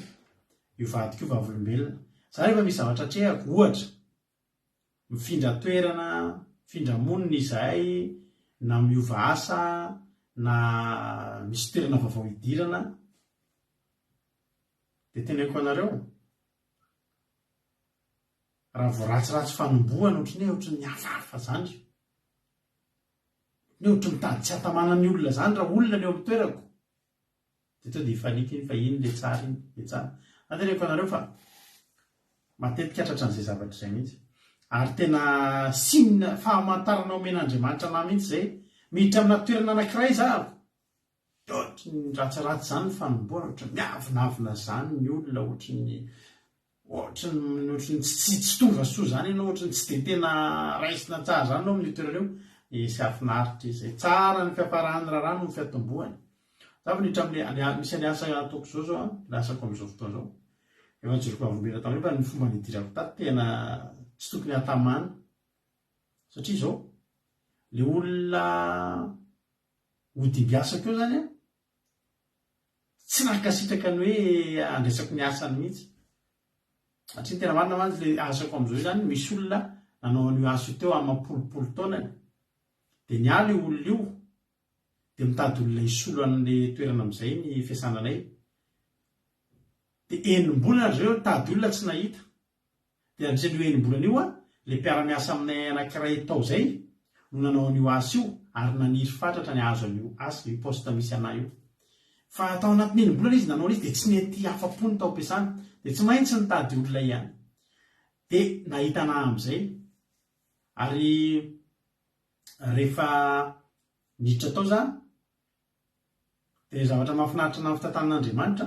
io vadiko io vavolombelona za rehefa misy zavatra trehako ohatra mifindra toerana mifindra monina izahay na miova asa na misy toerana vaovao hidirana dia tenako anareo raha voaratsiratsy fanombohana ohatry ny hafahafa zany ny ohatry mitady tsy hatamanany olona zany raha olona ny eo amin'ny toerako dia teo dia ifanikiny fa iny le tsara iny le tsara ateneko anareo fa matetika atratra an'izay zavatra izay mihitsy ary tena simina fahamantarana omen'Andriamanitra na mihitsy zay miditra amina toerana anankiray zaho ohatry ny ratsiratsy zany ny fanombohana ohatry miavinavina zany ny olona ohatry ny tsy tonga soa zany ianao ohatry ny tsy dia tena raisina tsara zany anao amin'ny toerana eo sy afinaritra izay tsara ny fiafarahany raharaha no ny fiatombohany zavinitra misy any asa ataoko zao zao lasako amin'izao fotoana zao efa joroko avolombelona tao nefa ny fomba nidirako tato tena tsy tokony hatamana satria zao le olona hodibiasako eo zany tsy nakasitraka ny hoe andresako ny asany mihitsy satria tena marina mantsy le asako amin'izao zany misy olona nanao an'io aso teo amapolopolo taonany dia ny ala io olona io dia mitady olona isolo an'le toerana amin'izay ny fiasananay dia enim-bolana ry reo tady olona tsy nahita dia anisan'io enim-bolana io le mpiara-miasa aminay anankiray tao zay no nanao an'io asa io ary naniry fatratra ny azo an'io asa io poste misy anay io fa atao anatin'ny enim-bolana izy nanao izy dia tsy nety afa-po ny tao ampiasana dia tsy maintsy nitady olona ihany dia nahita anahy amin'izay ary rehefa niditra tao za dia zavatra mahafinaritra na fitantanan'Andriamanitra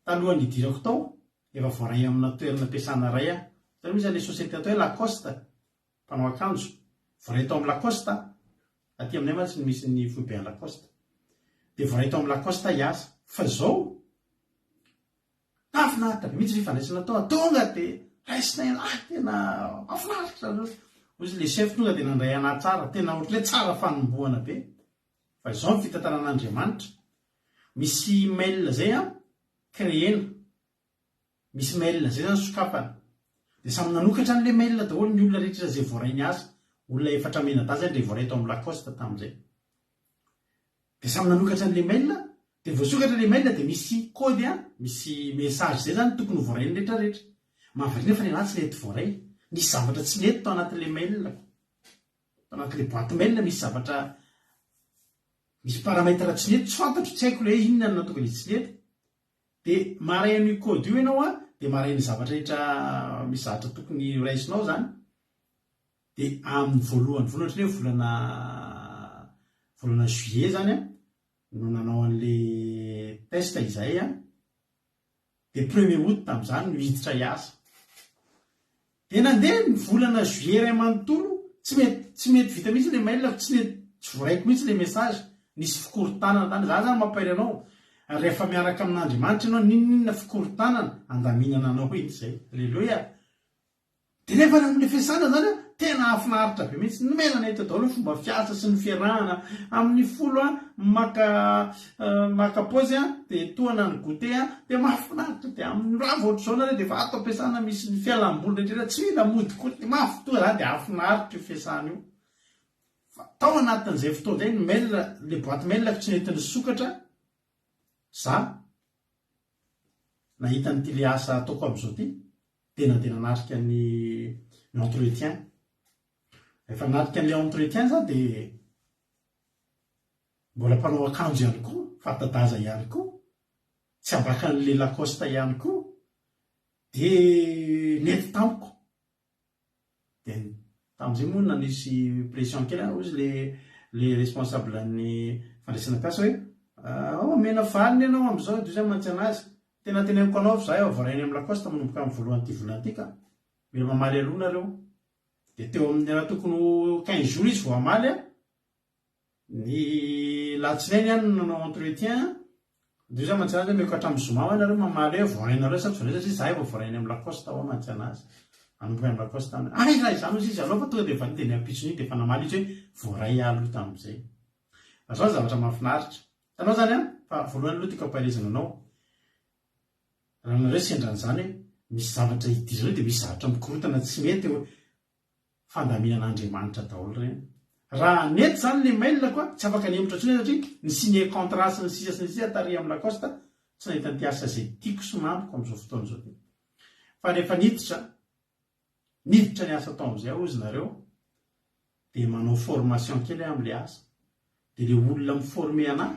talohan'ny hidirako tao efa voaray amina toerana ampiasana ray aho taloha misy le société atao hoe Lacoste mpanao akanjo voaray tao amin'ny Lacoste aty aminay mantsy misy ny foibe an Lacoste dia voaray tao amin'ny Lacoste hiasa fa zao afinaritra be mihitsy fifandraisana tao tonga dia raisina tena afinaritra ozy le chef tonga dia nandray anahy tsara tena ohatr'le tsara fanombohana be fa izao ny fitantanan'Andriamanitra misy mail zay créena misy mail zay zany sokafana dia samy nanokatra n'le mail daholo ny olona rehetra zay voaray ny asa olona efatra menada zany le voaray tao amin'ny Lacoste tamin'izay dia samy nanokatra n'le mail dia voasokatra le mail dia misy kody misy message zay zany tokony voaray ny rehetrarehetra mahavariana fa ny anahy tsy nety voaray misy zavatra tsy nety tao anatin'le mail tao anatin'le boîte mail misy zavatra misy paramètre tsy nety tsy fantatro tsy haiko le hoe inona no nahatonga izy tsy nety dia maray an'io kody io ianao dia maray ny zavatra rehetra misy zavatra tokony raisinao zany dia amin'ny voalohany ohatra hoe volana juillet zany no nanao an'le test izahay dia 1er août tamin'izany no hiditra hiasa dia nandeha ny volana juillet ray manontolo tsy mety vita mihitsy le mail tsy voaraiko mihitsy le message nisy fikorontanana tany za zany mampairy anao rehefa miaraka amin'Andriamanitra ianao ninona fikorontanana andaminana anao iny zay alleloia dia nefa nam'le fiasana zany tena afinaritra be mihitsy nomenana eto daholo ny fomba fiasa sy ny fiarahana amin'ny folo maka paozy dia toana ny gote dia mahafinaritra dia amin'ny raha voatra zao dia efa ato ampiasana misy ny fialamboly rehetrrehetra tsy mila mody koa dia mahafotoa zany dia afinaritra io fiasana io fa tao anatin'izay fotoa zay ny mail le boîte mail tsy nentin'ny sokatra za nahita ny ty le asa ataoko amin'izao ty tena natrika ny entretien efa natrika n'le entretien za dia mbola mpanao akanjo ihany koa fatadaza ihany koa tsy abaka n'le lacoste ihany koa dia nety tamiko dia tamin'izay moa nanisy pression kely ozy le responsable ny fandraisana piasa hoe mena valiny ianao amin'izao de zay mantsy anazy tena teneniko anao fa zahay avarainy amin'ny lacoste manomboka amin'ny voalohany ty volanty ka mila mamaly aloha nareo dia teo amin'ny raha tokony 15 jours izy vao amaly ny latsinainy ihany nanao entretien de zay mantsy anazy meko hatramin'ny zoma nareo mamaly hoe voarainareo satria zahay vao voarainy amin'ny lacoste ao mantsy anazy anomboka amin'ny lacoste any raha izany ozy izy aloha fa tonga dia efa niteny ampitsony dia efa namaly izy hoe voaray aloha tamin'izay azao zavatra mahafinaritra tanao zany fa voalohany aloha tiaka ampahelezana anao raha nareo sendran'izany misy zavatra hidireo dia misy zavatra mikorotana tsy mety hoe fandaminan'Andriamanitra daholo reny raha nety zany le mail koa tsy afaka nyemotra tsony satria ny signé contrat sy ny sisa tary amin'ny lacoste tsy nahita ny tiasa zay tiako sy mampiko amin'izao fotoan'izao ty fa rehefa niditra ny asa tao amin'izay ozy nareo dia manao formation kely amin'le asa dia le olona miforme anahy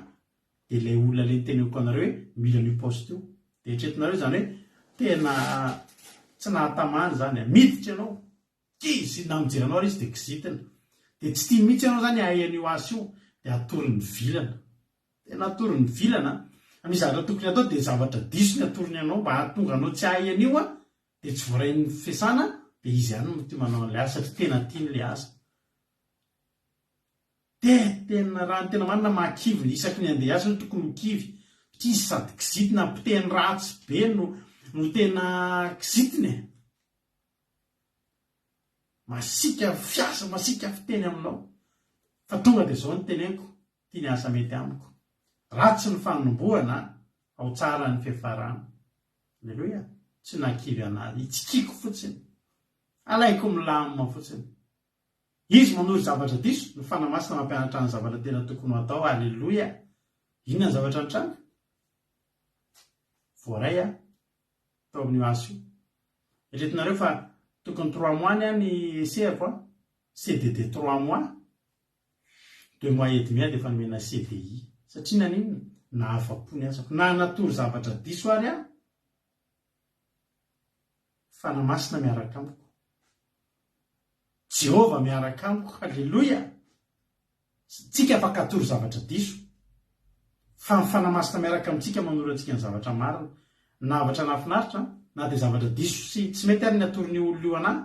dia le olona le niteneko anareo hoe mila ny poste io dia etretinareo zany hoe tena tsy nahatamany zany miditra ianao kizy na mijery anao izy dia kizitina dia tsy tia mihitsy ianao zany ahian'io asa io dia atorin'ny vilana tena atorin'ny vilana misy zavatra tokony atao dia zavatra diso ny atoriny ianao mba hahatonga anao tsy ahian'io dia tsy voarain'ny fiasana dia izy ihany no tia manao an'le asa satria tena tian'le asa dia tena raha ny tena manina mahakivy isaky ny andeha asa no tokony mikivy satria izy sady kizitina mpiteny ratsy be no tena kizitina masika fiasa masika fiteny aminao fa tonga dia zao ny teneniko tia ny asa mety amiko ratsy ny fanomboana ao tsara ny fiafarana alleloia tsy nakivy anazy itsikiko fotsiny alaiko milamina fotsiny izy manory zavatra diso ny fanamasina mampianatra ny zavatra tena tokony atao alleloia inona ny zavatra nitranga voaray tao amin'io asa io eretinareo fa tokony 3 mois ny essai CDD 3 mois 2 mois et demi dia efa nomena CDI satria nanino nahafa-po ny asako na natory zavatra diso ary fanamasina miaraka amiko Jehova miaraka amiko halleloia tsika afaka atory zavatra diso fa fanamasina miaraka amintsika manoro antsika ny zavatra marina navatra nafinaritra na dia zavatra diso sy tsy mety ary ny atorin'ny olona io anahy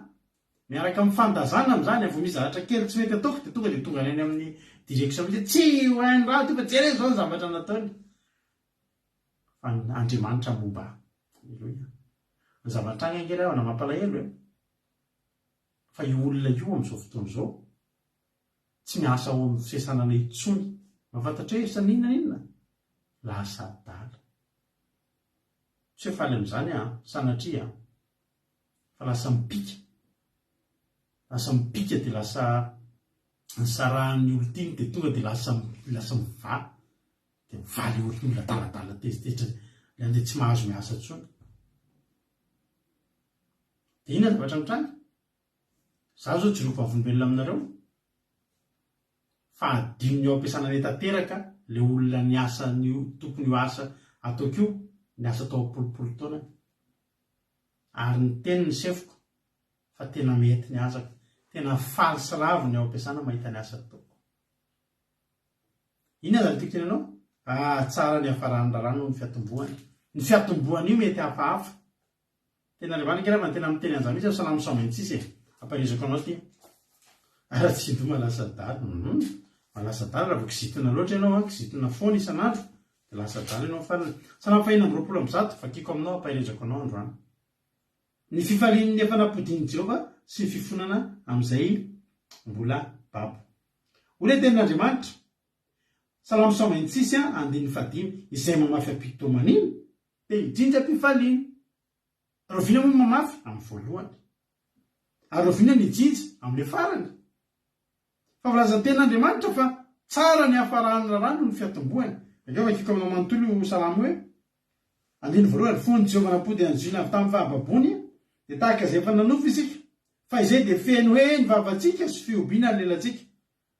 miaraka amin'ny fandazana amin'izany avo misy zavatra kely tsy mety ataoko dia tonga any amin'ny direction hoe tsy hoany raha ty fa jereny zao ny zavatra nataony fa Andriamanitra momba alleloia ny zavatra any angely ao na mampalahelo fa io olona io amin'izao fotoana izao tsy miasa ao amin'ny fiasanana itsony mahafantatra hoe saninona lasa adala tsy hoe faly amin'izany sanatria fa lasa mipika dia lasa nisarahan'ny olotiny dia tonga dia lasa miva dia mivaly olon'olona daladala tezitetra le andeha tsy mahazo miasa tsony dia inona zavatra mitranga za zao joroako avolombelona aminareo fa adinony ao ampiasana ny tanteraka le olona ny asa ny tokony ho asa ataoko io ny asa tao polopolo taona ary ny teny ny sefoko fa tena mety ny asako tena faly sy ravo ny ao ampiasana mahita ny asa taoko inona zany tiako tenanao tsara ny hafarany rarano ny fiatomboany io mety hafahafa tena revanika raha fa tena miteny an'izany mihitsy salamo 126 amparizako anao ty raha tsy do malasa daly malasa daly raha vao kizitina loatra ianao kizitina foana isan'andro dia lasa daly ianao fa sanam fahina amin'ny 20 fa kiko aminao ampairezako anao androany ny fifalian'ny efa napodiny Jehova sy ny fifonana amin'izay mbola babo. Ole tenin'Andriamanitra Salamo 126 andiny 5 izay mamafy ampitomaniny dia ijinja mpifaliana. Roviana moa mamafy amin'ny voalohany ary roviana ny ijinja amin'ny farany. Fa volazan'ny tenin'Andriamanitra fa tsara ny hafarahany rarano ny fiatombohany. Bakeo vakiko amin'ny manontolo Salamo hoe andiny voalohany fony Jehova napody anjina avy tamin'ny fahababony dia tahaka izay efa nanofy isika fa izay dia feno hoe ny vavantsika sy fiobiana ny lelantsika.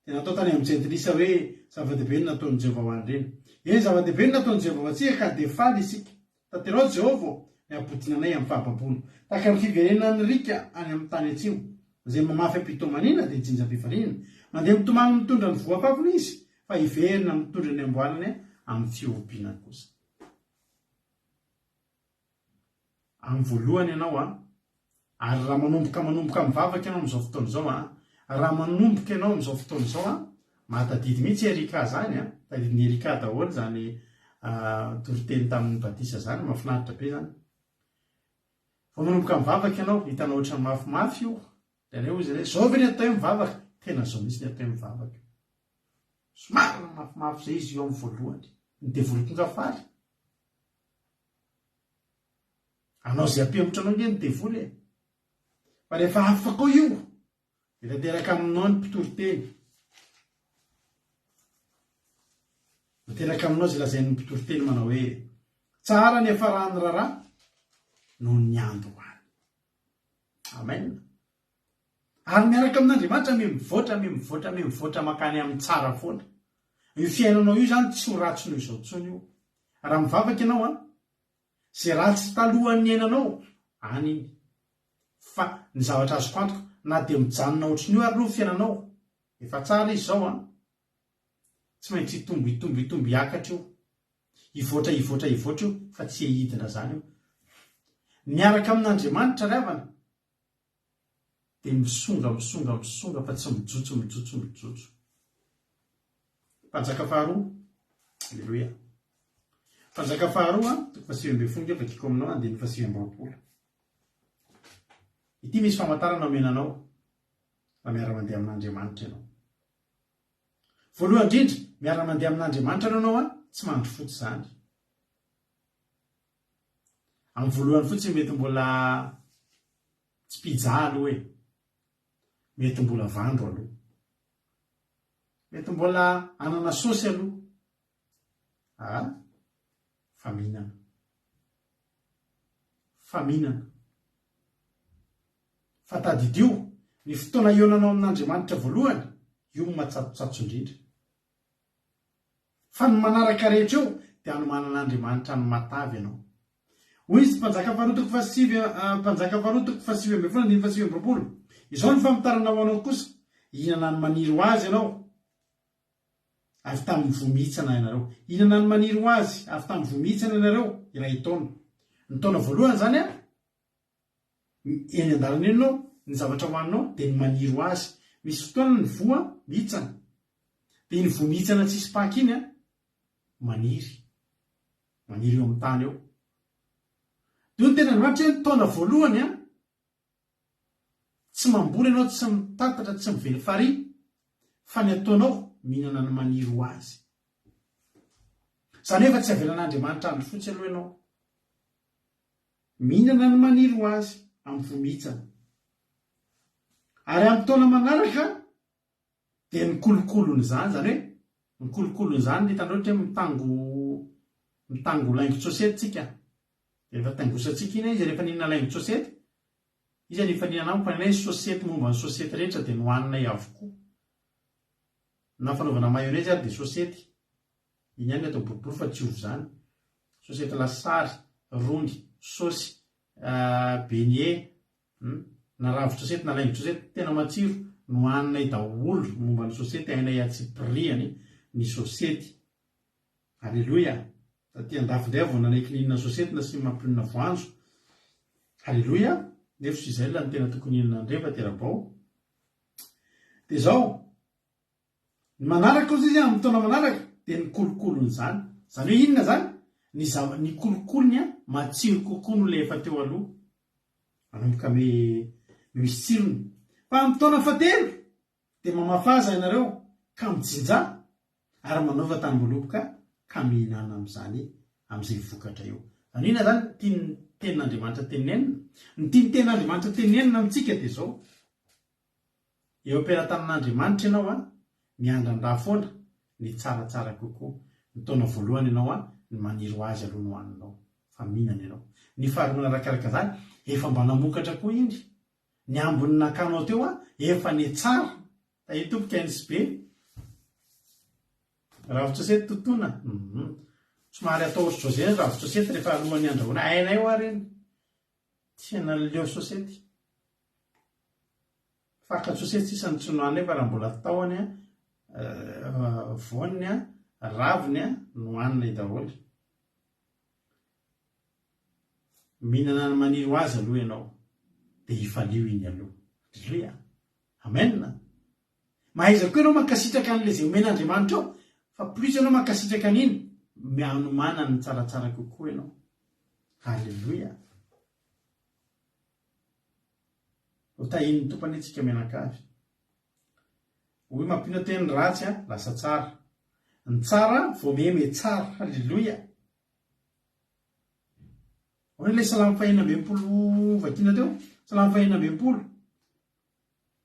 Dia natao tany amin'ny jentilisa hoe zava-dehibe ny nataon'i Jehova ho an'ireny. Zava-dehibe ny nataon'i Jehova ho antsika ka dia faly isika. Tanterao Jehova ny ampodinanay amin'ny fahababony. Tahaka ny fiverenan'ny rika any amin'ny tany atsimo izay mamafy ampitomanina dia ijinja mpifaliana. Mandeha mitomany mitondra ny voapavony izy fa hiverina mitondra ny amboaliny amin'ny fiobiana kosa. Amin'ny voalohany ianao ary raha manomboka mivavaka ianao amin'izao fotoana izao raha manomboka ianao amin'izao fotoana izao mahatadidy mihitsy Erika zany tadidiny Erika daholo zany toriteny tamin'ny batisa zany mahafinaritra be zany. Fa manomboka mivavaka ianao hitanao ohatrany mafimafy io dia izy hoe zao ve ny atao mivavaka tena zao mihitsy ny atao mivavaka. Somary mafimafy zay izy eo amin'ny voalohany ny devoly faly. Anao zay ampemotra anao ny devoly fa rehefa afaka io dia tanteraka aminao ny mpitoriteny. Tanteraka aminao zay lazain'ny mpitoriteny manao hoe tsara ny hafarahany rarà noho ny androany. Amen. Ary miaraka amin'Andriamanitra mivoatra makany amin'ny tsara foana. Io fiainanao io zany tsy ho ratsy noho izao tsony io. Raha mivavaka ianao zay ratsy talohan'ny iainanao any fa ny zavatra azoko antoka na dia mijanona ohatrin'io ary no fiainanao efa tsara izy zao tsy maintsy hitombo hiakatra io. Hivoatra io fa tsy hahidina zany io. Miaraka amin'Andriamanitra ry havana dia misonga fa tsy mijotso. Mpanjaka faharoa. Alleluia. Mpanjaka faharoa toko 7 vakiko aminao andiny 7. Ity misy famantarana omenanao raha miara-mandeha amin'Andriamanitra ianao. Voalohany indrindra miara-mandeha amin'Andriamanitra ianao tsy mandro fotsy zany. Amin'ny voalohany fotsiny mety mbola tsy pizza aloha hoe. Mety mbola vandro aloha. Mety mbola anana sosy aloha. Faminana. Fa tadidio ny fotoana ionanao amin'Andriamanitra voalohany io matsatsotsatso indrindra. Fa ny manaraka rehetra eo dia anomanan'Andriamanitra ny matavy ianao. Hoy izy mpanjaka faharotoko fasivy ambin'ny folo andiny fasivy amby roapolo. Izao ny famotarana ho anao kosa ihinana ny maniry ho azy ianao avy tamin'ny vomihitsana ianareo. Ihinana ny maniry ho azy avy tamin'ny vomihitsana ianareo iray taona. Ny taona voalohany zany eny an-dalana eny ianao ny zavatra hoaninao dia ny maniry ho azy. Misy fotoana ny voa mihitsana dia ny vomihitsana tsisy paky iny maniry eo amin'ny tany eo. Dia ny tena androatra ny taona voalohany tsy mamboly ianao, tsy mitatatra, tsy mively fary fa ny ataonao mihinana ny maniry ho azy. Zany efa tsy avelan'Andriamanitra andro fotsy aloha ianao. Mihinana ny maniry ho azy amin'ny vomihitsana. Ary amin'ny taona manaraka dia ny kolokolony zany hoe ny kolokolony zany dia hitanao hoe mitango laingo-tsôsety tsika. Rehefa tangosantsika iny izy rehefa nihinana laingo-tsôsety izy rehefa nihinana ampanay sôsety momba ny sôsety rehetra dia nohaninay avokoa. Na fanaovana mayonnaise ary dia sôsety. Iny ihany atao boribory fa tsy ovy zany. Sôsety lasary, rongy, sôsy, beignet, na ravin-tsôsety na laingo-tsôsety tena matsiro nohaninay daholo momba ny sôsety hainay atsipiriany ny sôsety. Alleluia. Taty andafindray vao nanaiky nihinana sôsety na sy mampihinana voanjo. Alleluia. Nefa sy izay la ny tena tokony hihinana andreva terabao. Dia zao ny manaraka ozy izy amin'ny taona manaraka dia ny kolokolony zany. Zany hoe inona zany? Ny kolokolony matsiro kokoa no ilay efa teo aloha. manomboka misy tsirony fa am'taona fatelo dia mamafaza ianareo ka mijinja ary manaova tany mboloboka ka mihinana amin'izany amin'izay vokatra eo. Anina zany tia ny tenin'Andriamanitra tenenina. Ny tia ny tenin'Andriamanitra tenenina amintsika dia zao. Eo am-pelatanan'Andriamanitra ianao a miandrandra foana ny tsaratsara kokoa. Ny taona voalohany ianao a ny maniry ho azy aloha no hoaninao fa mihinana ianao. Ny faharoana arakaraka zany efa mba namokatra koa indry. Ny ambony nakanao teo a efa ny tsara. Tahitoboka NSB Ravitsosety tontona. Somary atao otr'izay Ravitsosety rehefa alohan'ny andrahoana ainay eo ary tiana leo sosety. Fakatsosety sisa ny tsonoany fa raha mbola taony voany raviny no hanina daholo. Mihinana ny maniry ho azy aloha ianao dia hifalio iny aloha. Halleluia. Amen. Mahaiza koa ianao mankasitraka an'ilay izay omen'Andriamanitra ao fa plus ianao mankasitraka an'iny mianomana ny tsaratsara kokoa ianao. Halleluia. Ho tahin'ny tompany antsika mianakavy. Hoy mampino teny ratsy lasa tsara. Ny tsara vao miheme tsara. Halleluia. Ho ilay salamy 520 vakina teo. Salamy 520.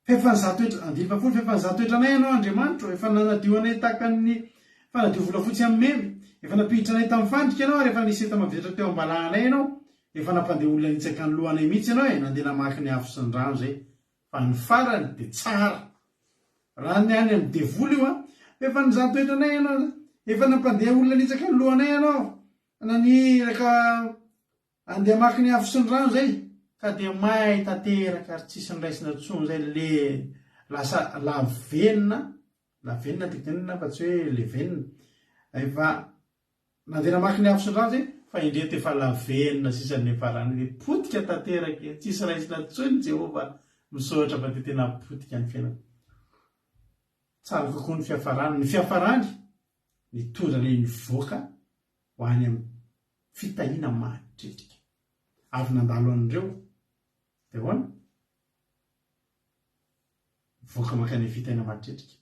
Efa nizato etranay ianao Andriamanitra, efa nanadio anay tahaka ny fanadio volafotsy amin'ny memy, efa napiditra anay tamin'ny fandrika ianao ary efa nisy tamavitra teo ambalanay ianao, efa nampandeha olona nitsaka ny lohanay mihitsy ianao nandeha namaky ny afo sy ny rano zay. Fa ny farany dia tsara. Raha ny any amin'ny devoly io efa nizato etranay ianao, efa nampandeha olona nitsaka ny lohanay ianao, naniraka andeha amaky ny afo sy ny rano zay. Ka dia may tanteraka ary tsisy ny raisina tsony zay le lasa lavenina tekenina fa tsy hoe levenina. Efa nandeha namaky ny afo sy ny rano zay fa indreto efa lavenina sisa ny farany dia potika tanteraka tsisy raisina tsony Jehova misoratra fa dia tena potika ny fiainana. Tsara kokoa ny fiafarany. Ny fiafarany mitondra ilay mivoaka ho any amin'ny fitahiana mahatrelika. Avy nandalo an'ireo dia hoana mivoaka makany amin'ny fitahiana mahatrelika.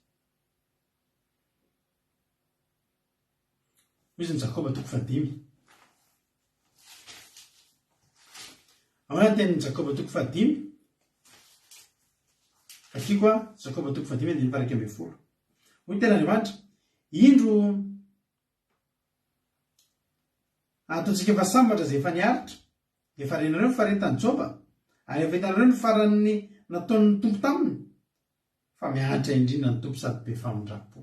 Misy ny Jakoba 5. Ao anaty tenin'ny Jakoba 5. Akiko Jakoba 5:1-20. Hoy ten'Andriamanitra, indro ataontsika efa sambatra izay efa niaritra, efa renareo ny faharetany Joba, ary efa hitanareo ny faran'ny nataon'ny tompo taminy, fa mihantra indrindra ny tompo sady be famindrapo.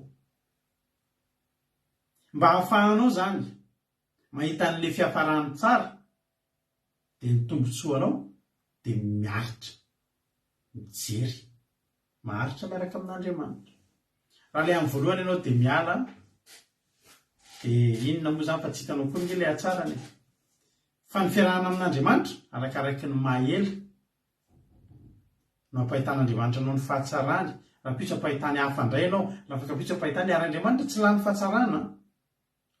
Mba hahafahanao zany mahita an'ilay fiafarany tsara dia ny tombontsoanao dia miaritra, mijery, maharitra miaraka amin'Andriamanitra. Raha ilay amin'ny voalohany ianao dia miala dia inona moa zany fa tsy hitanao koa ny ilay hatsarany. Fa ny fiarahana amin'Andriamanitra arakaraky ny mahela no ampahitan'Andriamanitra anao ny fahatsarany. Raha pitso ampahitany hafa indray ianao, raha afaka pitso ampahitany ary Andriamanitra tsy lany fahatsarana.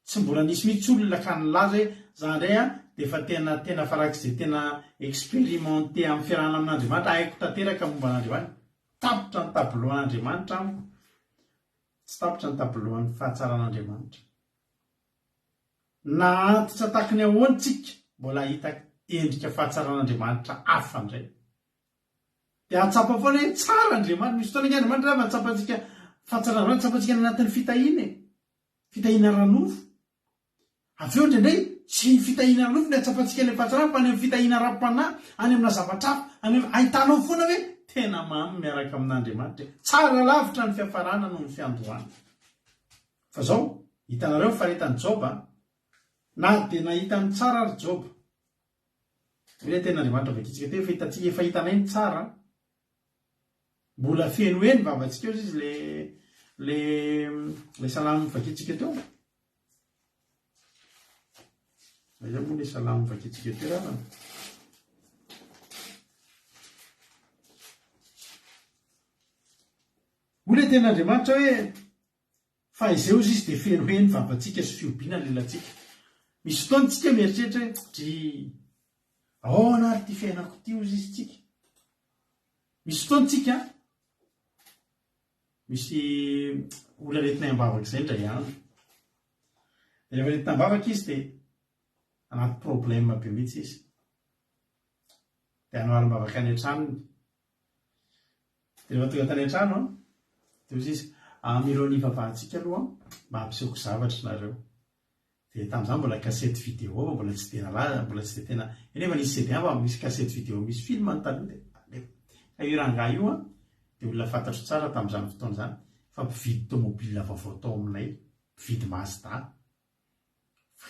Tsy mbola nisy mihitsy olona ka nilaza hoe za indray dia efa tena farak'izay tena expérimenté amin'ny fiarahana amin'Andriamanitra, haiko tanteraka momba an'Andriamanitra. Tapitra ny tabeloan'Andriamanitra amiko. Tsy tapitra ny tabeloan'ny fahatsaran'Andriamanitra. Na antitra tahaka ny ahoana tsika mbola hita endrika fahatsaran'Andriamanitra hafa indray. Dia atsapa foana hoe tsara Andriamanitra. Misy fotoana ny Andriamanitra raha matsapantsika fahatsaran'Andriamanitra, tsapantsika anatin'ny fitahiana ranofo. Avy eo indraindray tsy ny fitahiana ranofo ny atsapantsika ilay fahatsarana fa any amin'ny fitahiana ara-panahy, any amina zavatra hafa, ahitanao foana hoe tena mamy miaraka amin'Andriamanitra. Tsara lavitra ny fiafarana noho ny fiandohana. Fa zao hitanareo ny faharetany Joba, na dia nahita ny tsara ary Joba. Ilay ten'Andriamanitra vakitsika teo efa hitanay ny tsara. Mbola feno hoe ny vavantsika eo izy le salamo vakitsika teo. Aiza moa ilay salamo vakitsika teo raha. Ilay ten'Andriamanitra hoe fa izay ozy izy dia feno hoe ny vavantsika sy fiobiana lelantsika. Misy fotoana tsika mieritreritra hoe ahoana ary ty fiainako ty ozy izy tsika misy fotoantsika misy olona retina ambavaka izay ndray andro rehefa retina ambavaka izy dia anaty problème be mihitsy izy dia hanao alim-bavaka any an-tranony dia rehefa tonga tany an-trano dia ozy izy milohan'ny vavahantsika aloha mba hampisehoko zavatra nareo dia tamin'izany mbola kasety vidéo mbola tsy tena raha mbola tsy tena nefa nisy CD fa misy kasety vidéo misy film ny taloha dia io rangahy io dia olona fantatro tsara tamin'izany fotoana izany fa mpividy tomobile vaovao tao aminay mpividy Mazda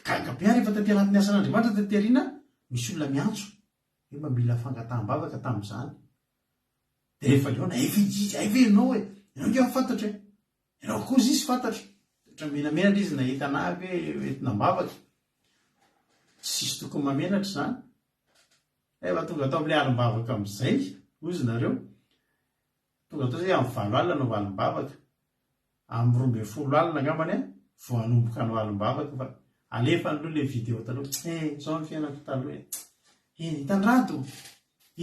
kagabe rehefa taty anatin'ny asan'Andriamanitra taty aoriana misy olona miantso hoe mba mila fangataham-bavaka tamin'izany dia rehefa leona ianao hoe ianao nge fantatra hoe ianao koa izy fantatra ohatra menamenatra izy nahita anahy hoe entinam-bavaka tsisy tokony mamenatra izany efa tonga atao amin'ilay alim-bavaka amin'izay ozy nareo tonga atao zay amin'ny 7 alina no alim-bavaka amin'ny 12 alina angambany vao hanomboka no alim-bavaka fa alefa aloha ilay vidéo taloha zao ny fiainako taloha hitandrato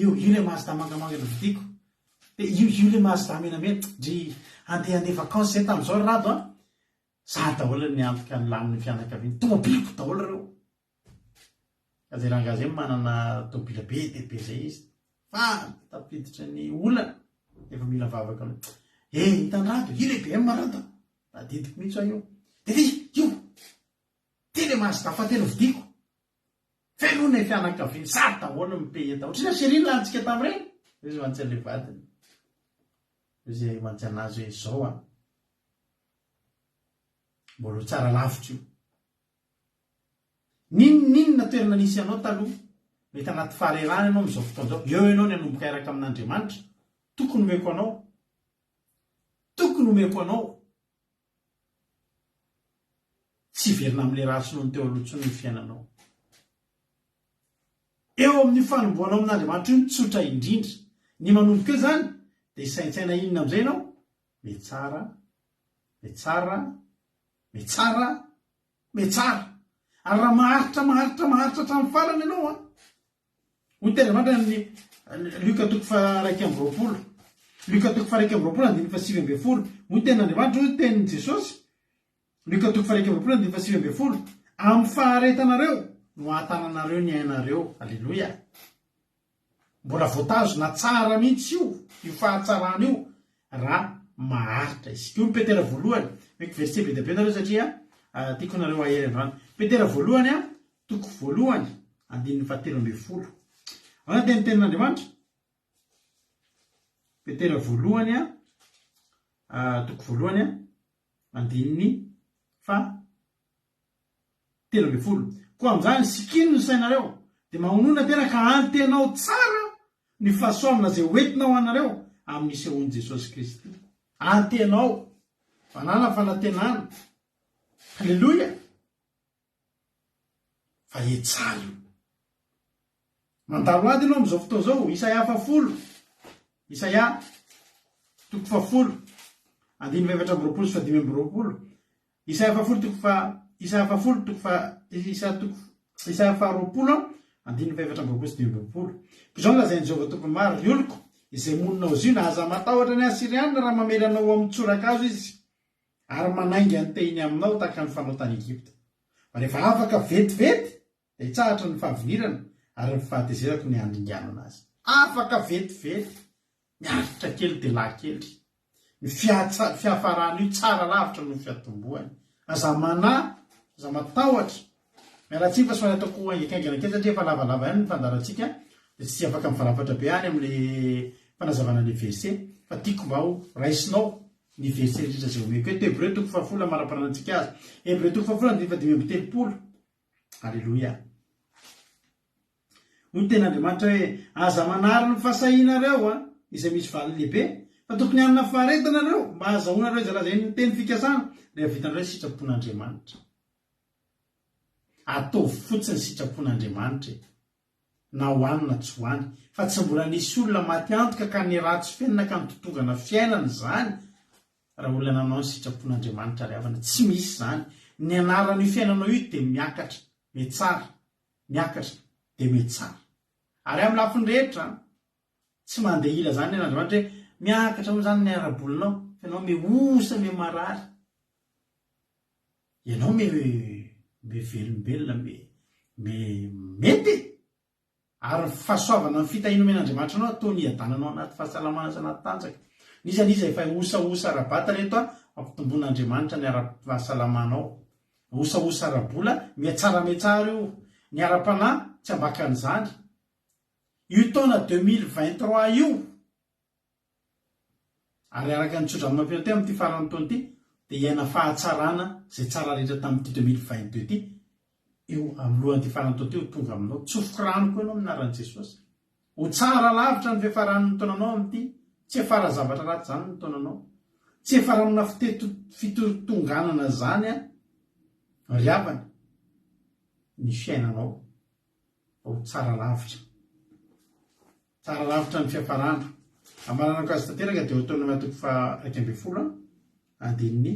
io ilay Mazda mangamanga no vidiko dia io ilay Mazda menamena dry andeha vakansy zay tamin'izao rado za daholo ny antoka ny lanin'ny fianakaviany tomobiliko daholo reo ka zay rangahy zay manana tomobila be dehibe zay izy fa tapiditra ny olana efa mila vavaka hitandrato io lehibe marado adidiko mihitsy aho io dia io tele Mazda fa tena vidiko felona ny fianakaviany za daholo mipehy daholo tsy nasiriny lantsika tamin'ireny izy mantsy an'ilay vadiny izay mantsy anazy hoe izao mbola tsara lavitra io ninona toerana nisy ianao taloha mety anaty faharerana ianao amin'izao fotoan'izao eo ianao ny hanomboka eraka amin'Andriamanitra tokony omeko anao tsy verina amin'ilay ratsonao ny teo alohantsony ny fiainanao eo amin'ny fanomboanao amin'Andriamanitra io ny tsotra indrindra ny manomboka eo izany dia isaintsaina inona amin'izay ianao metsara ary raha maharitra hatramin'ny farany ianao ho tenandriamanitra ny Luka 2:20 Luka 2:20 ho tenandriamanitra ho tenin'i Jesosy Luka 2:20 amin'ny faharetanareo no ahatananareo ny ainareo alleloia mbola voatazona tsara mihitsy io fahatsarana io raha maharitra izy io Petera voalohany meko verset be dia be nareo satria tiako nareo ahery androany Petera voalohany toko voalohany 17 ana dia ny tenin'Andriamanitra Petera voalohany toko voalohany 17 koa amin'izany sikino ny sainareo dia magnonona tena ka antenao tsara ny fahasoavana zay hoentinao anareo amin'ny sehoan'i Jesosy Kristy antenao fanana fanantenana halleloia fa etsara io mandalo ady ianao amin'izao fotoa zao Isaia 10 Isaia 10 Isaia 10 izao lazain'i Jehovah tompony maro ny oloko izay monina azy io na aza matahotra ny Asiriana raha mamelanao amin'ny tsorakazo izy ary manainga ny tehiny aminao tahaka ny fanao tany Egypta fa rehefa afaka vetivety dia hitsahatra ny fahavinirana ary ny fahatezerako ny handinganana azy afaka vetivety miaritra kely dia lahy kely ny fiafarany io tsara lavitra no fiatombohany aza matahotra miaratsika fa somary ataoko haingakaingana kely satria efa lavalava ihany ny fandarantsika dia tsy afaka mivarapatra be any amin'ilay fanazavana ny verset fa tiako mba ho raisinao ny verset rehetra zay omeko eto Hébreu 10 maraparanantsika azy Hébreu 10 alleloia no ten'Andriamanitra hoe aza manary ny fahasahinareo izay misy valy lehibe fa tokony hanina faharetanareo mba azahoanareo izay lazay ny teny fikasana rehefa vitanareo sitrapon'Andriamanitra ataovy fotsiny sitrapon'Andriamanitra na hoanina tsy hoany fa tsy mbola nisy olona maty antoka ka ny ratsy fiainana ka mitotongana fiainana izany raha olona nanao ny sitrapon'Andriamanitra ry havana tsy misy izany ny anaran'io fiainanao io dia miakatra metsara dia metsara ary amin'ny lafiny rehetra tsy mandeha ila zany n'andriamanitra hoe miakatra ao zany ny ara-bolinao fa ianao meosa me marary ianao me velombelona me mety ary fahasoavana ny fitahino men'andriamanitra anao atao ny adananao anaty fahasalamana sy anaty tanjaka nizaniza efa osaosa ara-bata reto a mampitombon'andriamanitra ny ara-pahasalamanao osaosa ara-bola miatsara io ny ara-panahy tsy ambakan'izany io taona 2023 io ary araka nitsotra ny mampino te amin'ity farany taona ity dia iaina fahatsarana zay tsara rehetra tamin'ity 2022 ity eo amin'ny lohan'ity farany taona ity ho tonga aminao tsofoko rano koa ianao minaran'i Jesosy ho tsara lavitra ny fiafaran'ny taonanao amin'ity tsy efara zavatra ratsy zany ny taonanao tsy efaramina fitotonganana zany a riavana ny fiainanao ho tsara lavitra ny fiafarana amaranako azy tanteraka dia otaona matoko fa 120 andininy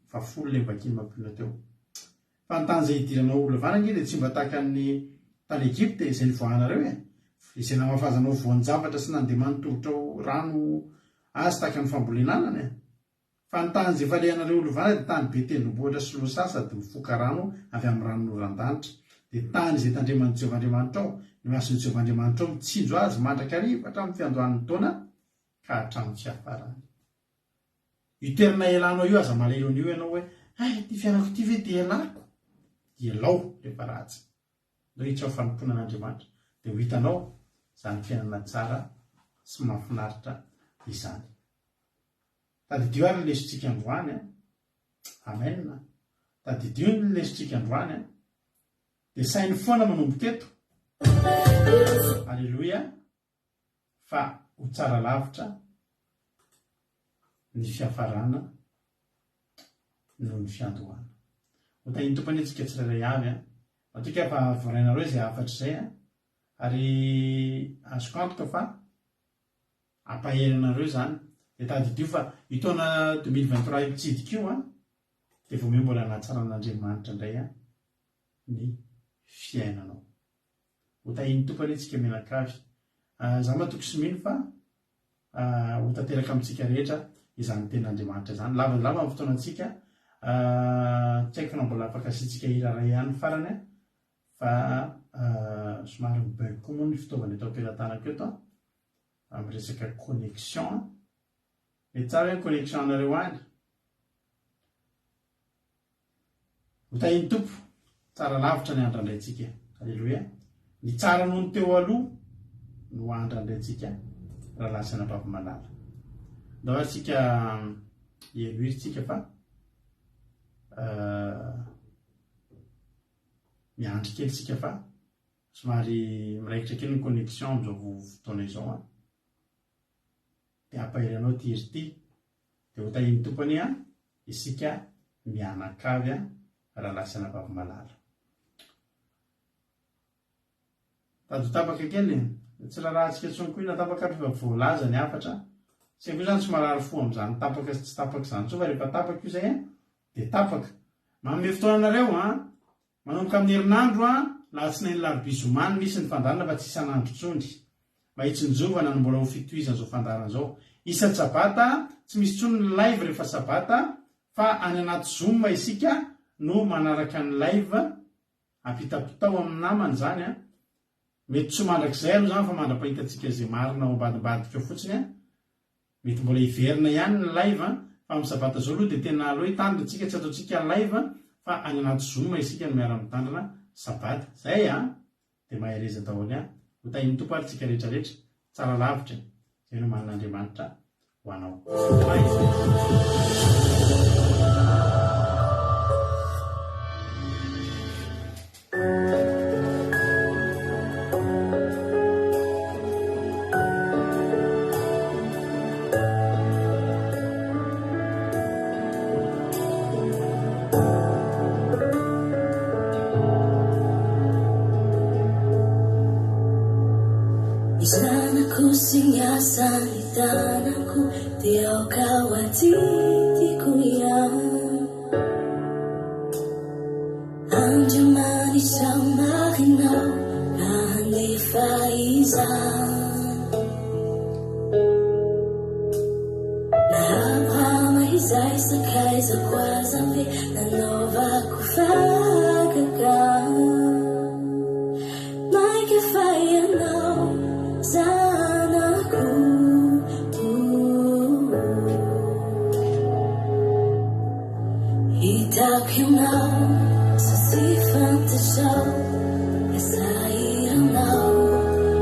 fa 10 le vakiny mampina teo fa ny tany zay hidiranao olo vanange dia tsy mba tahaka ny tany Egypte izay nivoahanareo izay namafazanao voan-javatra sy nandeha manontolotra rano azy tahaka ny fambolinanana fa ny tany zay falehanareo olo vana dia tany be tendrombohitra sy losasa dia mifoka rano avy amin'ny ranonoran-danitra dia tany izay tandreman'i Jehovah-Andriamanitra ao ny mason'i Jehovah-Andriamanitra ao mitsinjo azy mandrakariva hatramin'ny fiandohan'ny taona ka hatramin'ny fiafarany io toerana elanao io aza malelo an'io ianao hoe ty fiainako ty ve dia elako elao rehefa ratsy rehetra ho fanompoana an'Andriamanitra dia ho hitanao zany fiainana tsara sy mahafinaritra izany tadidio ary ny lesontsika androany amen tadidio ny lesontsika androany dia sainy foana manomboka eto alleloia fa ho tsara lavitra ny fiafarana noho ny fiandohana ho tahiny tompany antsika tsirairay avy matoka fa vorainareo izay afatra izay ary azoko antoka fa ampahelanareo zany dia tadidio fa itaona 2023 mitsidika io dia vao mbola nahatsaran'Andriamanitra indray ny fiainanao ho tahiny tompany antsika menakavy za matoko sy mino fa ho tanteraka amintsika rehetra izany ten'Andriamanitra zany lava amin'ny fotoanantsika tsy haiko na mbola afaka asitsika iraray ihany farany fa somary mibeg koa moa ny fitaovana eto am-pelantanako eto amin'ny resaka connexion mety tsara hoe connexion anareo any ho tahiny tompo tsara lavitra ny andrandrayntsika alleloia ny tsara noho ny teo aloha no andrandrayntsika raha lasana mpavimalala ndao atsika heloirytsika fa miandry kely tsika fa somary miraikitra kely ny connexion amin'izao fotoana izao dia ampahelanao ty izy ty dia ho tahiny tompony isika mianakavy raha lasana mpavimalala tadotapaka kely tsy raha rahantsika tsony koa natapaka rehefa voalaza ny afatra tsy haiko zany tsy marary fo amin'izany tapaka sy tsy tapaka izany tso fa rehefa tapaka io izay dia tapaka manome fotoananareo manomboka amin'ny herinandro latsinainy larobia zoma ny misy ny fandarana fa tsy isan'andro tsony mba hitsinjovana ny mbola ho fitohizana izao fandarana izao isan'ny sabata tsy misy tsony ny live rehefa sabata fa any anaty zoom isika no manaraka ny live ampitapitao amin'ny namany zany mety tsy mandrakizay aloha zany fa mandra-pahitantsika zay marina ao ambadimbadika eo fotsiny mety mbola hiverina ihany ny live fa amin'ny sabata zao aloha dia tena aloha hitandritsika tsy ataontsika live fa any anaty zoom isika no miara-mitandrina sabata zay dia mahereza daholo ho tahiny tompo ary tsika rehetrarehetra tsara lavitra zay no manan'Andriamanitra ho anao Tanahku dia kawatitiku yang anjamani sama hinau Zay sakay sa kwazambi nanovako fagaka may kafayanao zanako itakinao sa sifantasyaw kasairanao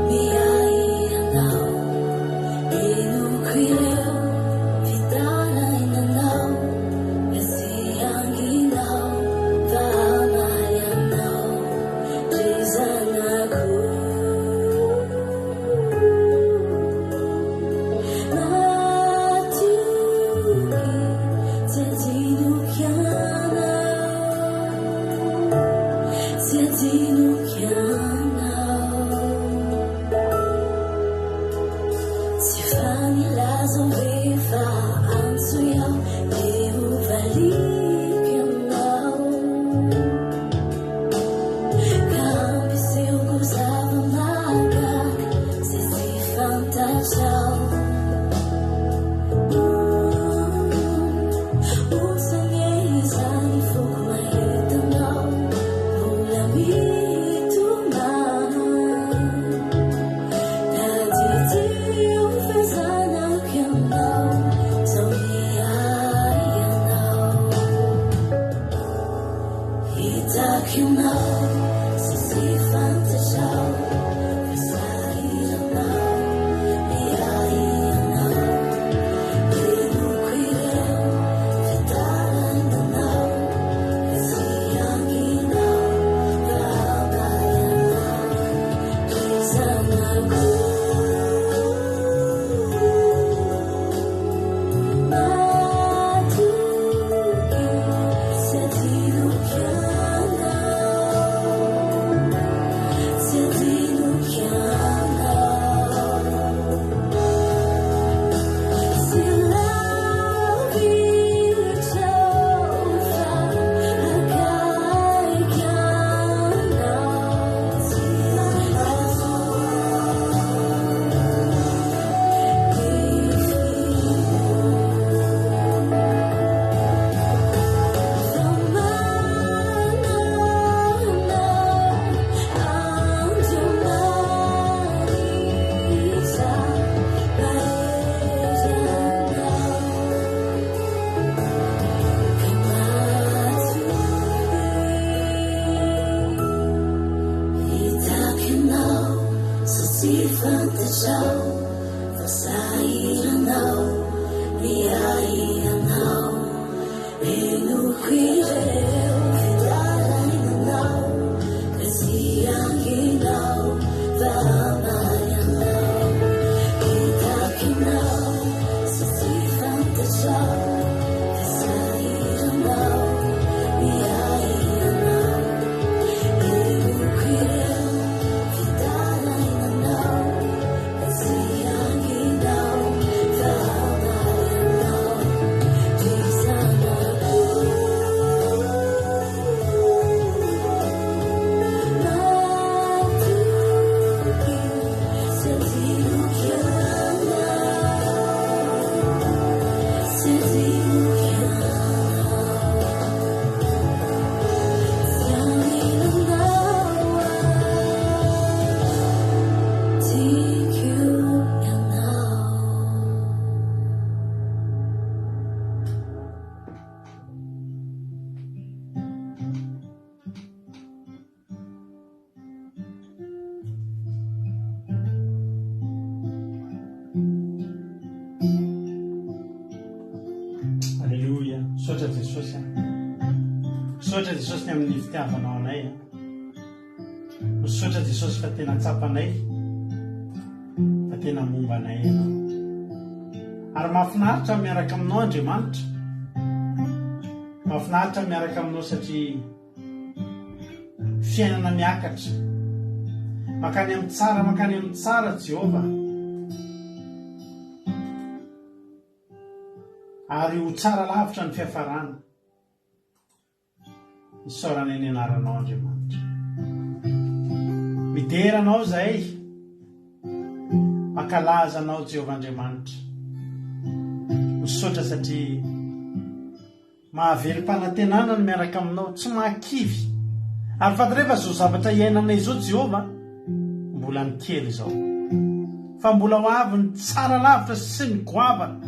miyayanao inukwireo Misaotra Jesosy ny amin'ny fitiavanao anay misaotra Jesosy fa tena tsapanay fa tena momba anay ianao ary mahafinaritra miaraka aminao Andriamanitra mahafinaritra miaraka aminao satria fiainana miakatra makany amin'ny tsara Jehova ary ho tsara lavitra ny fiafarana isaorana eny anaranao Andriamanitra mideranao zay mankalaza anao Jehovah Andriamanitra, misaotra satria mahavelim-panantenana no miaraka aminao, tsy mahakivy. Ary fady rehefa zao zavatra iainanay zao Jehovah, mbola ny kely zao, fa mbola ho avy ny tsara lavitra sy ny goavana.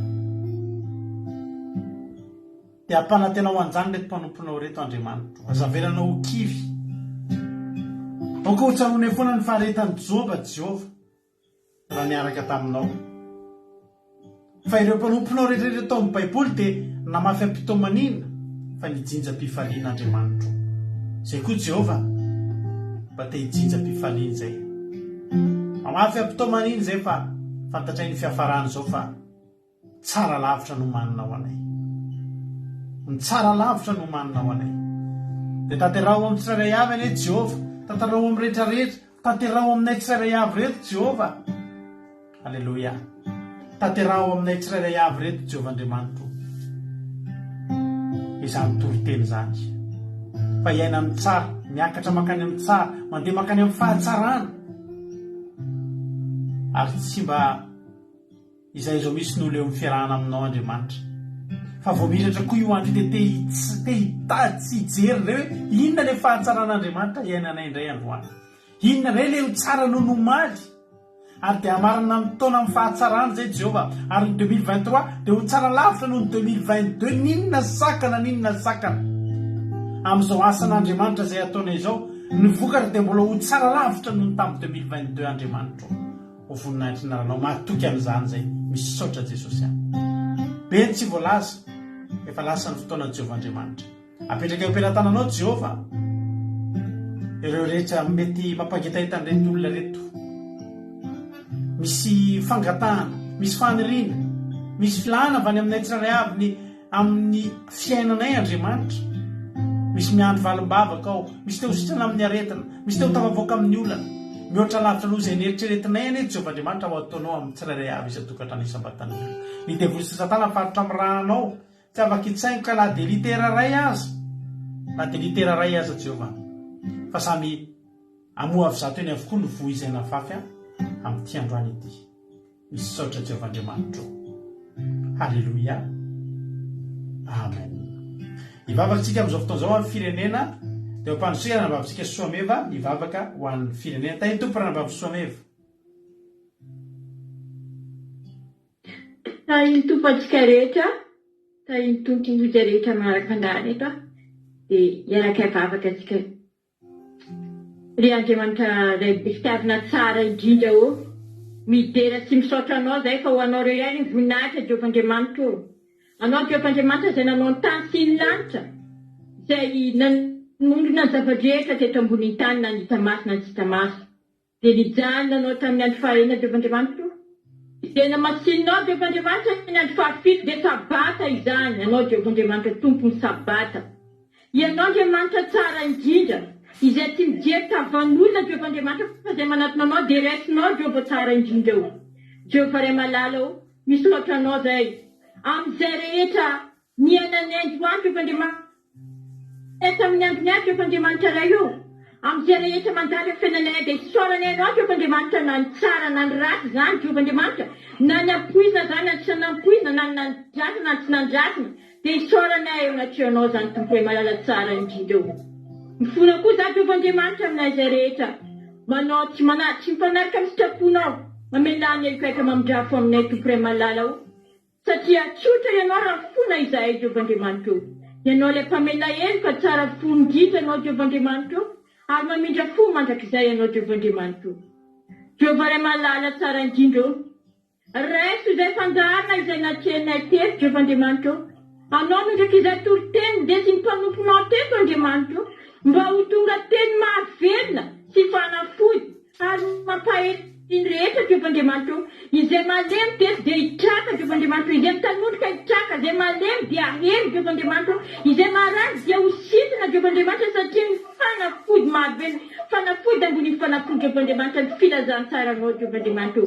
Dia ampanantenao anjany reto mpanomponao reto Andriamanitra, azavelanao ho kivy. Aoka ho tsaroany foana ny faharetany Jehovah raha niaraka taminao. Fa ireo mpanomponao rehetrarehetra tao amin'ny Baiboly dia namafy ampitomanina fa nijinja-pifaliana Andriamanitra. Zay koa Jehovah mba te hijinja-pifaliana zay. Namafy ampitomanina zay fa fantatray ny fiafarany zao fa tsara lavitra no maninao anay. Ny tsara lavitra no maninao anay. Dia tanteraho amin'ny tsirairay avy ane Jehovah, tanteraho amin'ny rehetrarehetra, tanteraho aminay tsirairay avy reto Jehovah. Alleluia. Tanteraho aminay tsirairay avy reto Jehovah Andriamanitra. Izany toriteny zany. Fa iaina amin'ny tsara, miakatra makany amin'ny tsara, mandeha makany amin'ny fahatsarana. Ary tsy mba izay zao misy n'olo eo amin'ny fiarahana aminao Andriamanitra. Fa vao miratra koa io andro dia te hitady sy hijery ireo hoe inona ilay fahatsaran'Andriamanitra iainanay indray androany. Inona indray ilay tsara no nomaly. Ary dia hamarina amin'ny taona amin'ny fahatsarana zay Jehovah. Ary ny 2023 dia ho tsara lavitra noho ny 2022. Ninona sakana. Amin'izao asan'Andriamanitra zay ataonay izao, ny vokatra dia mbola ho tsara lavitra noho ny tamin'ny 2022 Andriamanitra. Ho voninahitra ny ranao mahatoky amin'izany zay. Misaotra Jesosy any. Be tsy voalaza, efa lasa ny fotoana Jehovah Andriamanitra. Apetraka eo am-pelantananao Jehovah. Ireo rehetra mety mampangitaitany reto olona reto. Misy fangatahana, misy faniriana, misy filana avy any aminay tsirairay avy amin'ny fiainanay Andriamanitra. Misy miandry valim-bavaka ao, misy teo sitrana amin'ny aretina, misy teo tavavoaka amin'ny olana. Mihoatra lavitra aloha izay nieritreretinay ane Jehovah Andriamanitra ho ataonao amin'ny tsirairay avy isan-tokantrano isam-batan'olona. Ny devoly sy Satana faritra amin'ny rahanao, tsy afaka hitsaingo ka la dia litera ray aza. Na dia litera ray aza Jehovah. Fa samy amoa avy zato eny avokoa no voizaina fafy amin'ity androany ity. Misaotra Jehovah Andriamanitra. Halleluia. Amen. Hivavakantsika amin'izao fotoan'izao amin'ny firenena, dia mpandrotsika nanambavantsika soameva hivavaka ho an'ny firenena. Tahiny tompo nanambavy soameva. Tahiny tompo antsika rehetra, tahiny tompo izy rehetra manaraka andany eto, dia hiaraka hivavaka antsika. Ry Andriamanitra ray fitiavana tsara indrindra o, midera sy misaotra anao zay fa ho anao reo ihany ny voninahitra Jehovah Andriamanitra o. Anao Jehovah Andriamanitra izay nanao ny tany sy ny lanitra, izay nanondrona ny zavadrehetra teto ambony tany na ny hita maso na ny tsy hita maso. Dia nijanona anao tamin'ny andro fahaenina Jehovah Andriamanitra. Dia namasinao Jehovah Andriamanitra ny andro fahafito dia sabata izany. Anao Jehovah Andriamanitra tompony sabata. Ianao Andriamanitra tsara indrindra, izay tsy mijery tavan'olona Jehovah Andriamanitra fa izay manatona anao dia raisinao Jehovah tsara indrindra o. Jehovah ray malala o, misaotra anao zay. Amin'izay rehetra niainanay androany Jehovah Andriamanitra. Tamin'ny andro niany Jehovah Andriamanitra ray io. Amin'izay rehetra mandalo eo fiainanay dia isaoranay anao Jehovah Andriamanitra na ny tsara na ny ratsy zany Jehovah Andriamanitra. Na ny ampoizina zany na tsy nampoizina na ny nandrasina na tsy nandrasina. Dia isaoranay eo anatreho anao zany tompo hoe malala tsara indrindra eo. Mifona koa za Jehovah Andriamanitra aminay izay rehetra. Manao tsy mifanarika amin'ny sitraponao. Mamelany ekaika mamindrafo aminay tompo ray malala o. Satria tsotra ianao raha fona izahay Jehovah Andriamanitra o. Ianao ilay mpamela heloka tsara fony indrindra ianao Jehovah Andriamanitra o. Ary mamindra fo mandrakizay ianao Jehovah Andriamanitra o. Jehovah ray malala tsara indrindra o. Raiso izay fandaharana izay natrehanay teto Jehovah Andriamanitra o. Anao mindrakizay toriteny dia sy ny mpanomponao teto Andriamanitra o. Mba ho tonga teny mahavelona sy fanafody ary mampahety ny rehetra Jehovah Andriamanitra o. Izay malemy teto dia hitraka Jehovah Andriamanitra o. Izay mitanodrika hitraka, izay malemy dia ahely Jehovah Andriamanitra o. Izay marary dia ho sitina Jehovah Andriamanitra satria ny fanafody marobe fanafody ambony fanafody Jehovandriamanitra ny filazantsaraanao Jehovandriamanitra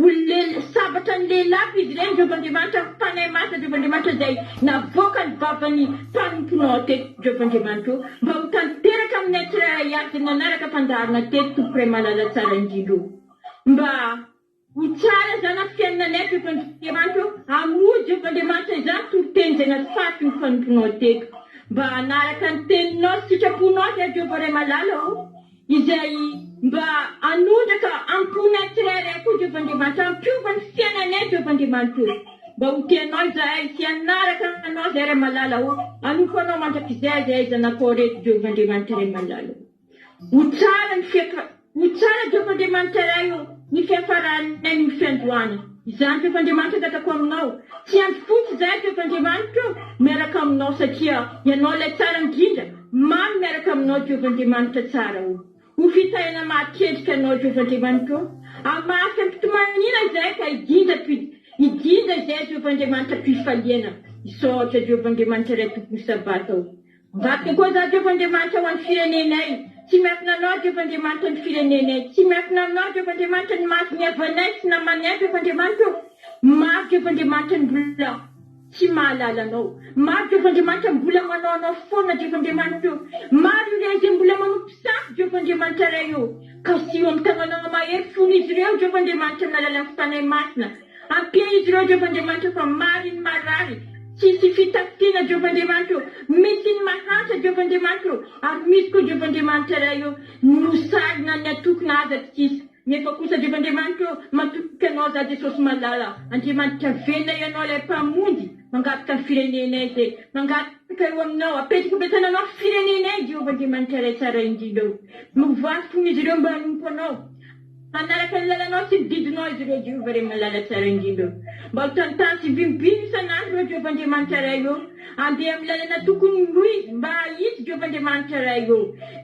olona sabatra ny lehilahy izy ireny Jehovandriamanitra mpanay masina Jehovandriamanitra izay navoaka ny vavany mpanomponao teto Jehovandriamanitra mba ho tanteraka amin'ny tsirairay avy nanaraka fandaharana teto Tompo Iray malala tsara indrindra mba ho tsara zany amin'ny fiainanay Jehovandriamanitra amory Jehovandriamanitra izany toroteny izay nafaty ny fanomponao teto mba hanaraka ny teninao sy sitraponao zay Jehovah Iray malala izay mba anondraka amponay tsirairay koa Jehovandriamanitra ampiova ny fiainanay Jehovandriamanitra mba ho tianao izahay sy hanaraka anao zay Iray malala anofanao mandrakizay zay zanakao reto Jehovandriamanitra Iray malala ho tsara Jehovandriamanitra Iray ny fiafaranay ny fiandohana izany Jehovandriamanitra tatako aminao tsy andro fotsy zay Jehovandriamanitra miaraka aminao satria ianao ilay tsara indrindra mamy miaraka aminao Jehovandriamanitra tsara ho fitahina mahatrelika anao Jehovandriamanitra amafy ampitomaniana izay ka idinda izay Jehovandriamanitra mpifaliana isaotra Jehovandriamanitra iray tompony sabata mivadika koa za Jehovandriamanitra ho an'ny firenenay tsy miafina anao Jehovandriamanitra ny firenenay tsy miafina aminao Jehovandriamanitra ny masony avanay sy namanay Jehovandriamanitra maro Jehovandriamanitra ny mbola tsy mahalala anao maro Jehovandriamanitra mbola manao anao foana Jehovandriamanitra maro ireo izay mbola manompisafy Jehovandriamanitra iray ka sy eo amin'ny tananao mahery fony izy ireo Jehovandriamanitra amin'ny alalan'ny fanay masina ampia izy ireo Jehovandriamanitra fa mariny marary tsisy fitafiana Jehovandriamanitra misy ny mahantsa Jehovandriamanitra ary misy koa Jehovandriamanitra iray nosarina ny atokona azy aty tsisy nefa kosa Jehovandriamanitra matoky anao za Jesosy malala Andriamanitra velona ianao ilay mpamonjy mangataka ny firenenay zay mangataka eo aminao apetraka betananao firenenay Jehovandriamanitra iray tsara indrindra mivoany fony izy ireo mba hanompo anao manaraka ny lalanao sy mididinao izy ireo Jehovah Iray malala tsara indrindra mba ho tanitany sy bimbimy isan'andro ireo Jehovandriamanitra iray andeha amin'ny lalana tokony hoy mba hisy Jehovandriamanitra iray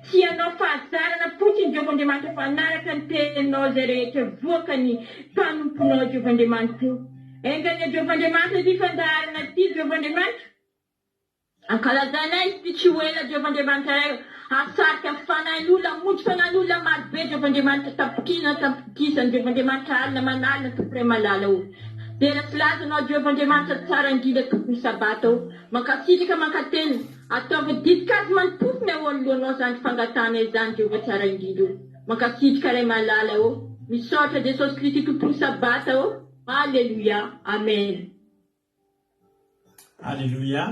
tsy ianao fahazarana fotsiny Jehovandriamanitra fa hanaraka ny teninao zay rehetra voaka ny mpanomponao Jehovandriamanitra engany Jehovandriamanitra ty fandaharana ty Jehovandriamanitra ankalazanay ty tsy ho ela Jehovandriamanitra iray asarika fanahin'olona montsy fanahin'olona marobe Jehovandriamanitra tapokisany Jehovandriamanitra alina manalina Tompo Iray malala tena tsy lazanao Jehovandriamanitra tsara indrindra tompony sabata mankasitraka mankateny ataova didikady manompofony ao anoloanao zany fangatana izany Jehovah tsara indrindra mankasitraka Iray malala misaotra Jesosy Kristy tompony sabata Alleluia amen Alleluia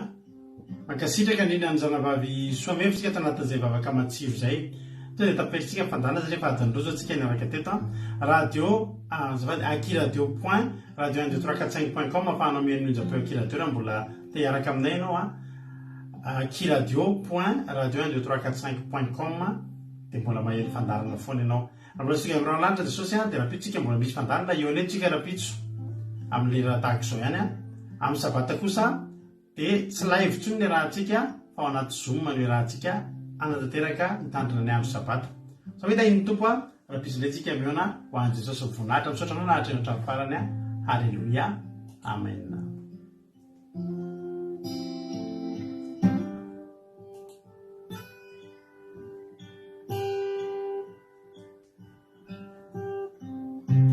mankasitraka indrindra ny zanavavy soamefitsika tanatin'izay vavaka matsiro zay de tapelitsika fandana zay rehefa adinrozo atsika niaraka teto radio akiradio.radio12345.com afahanao miainonjapeo akiradio mbola te hiaraka aminay ianao akiradio.radio12345.com de mbola mahery fandarana foana ianao mbola sika miranlanitra Jesosy de rapitsika mbola misy fandarana eo anetsika rapitso amin'ny raha tahaka izao ihany amin'ny sabata kosa de tsy live tsony ny raha tsika fa ao anaty Zoom ny raha tsika anatanteraka mitandrina ny andro sabata so hita iny tompo raha pisiletsika miona ho an'i Jesosy vonahitra misaotra anao nahatrehitra amin'ny farany Alleluia amen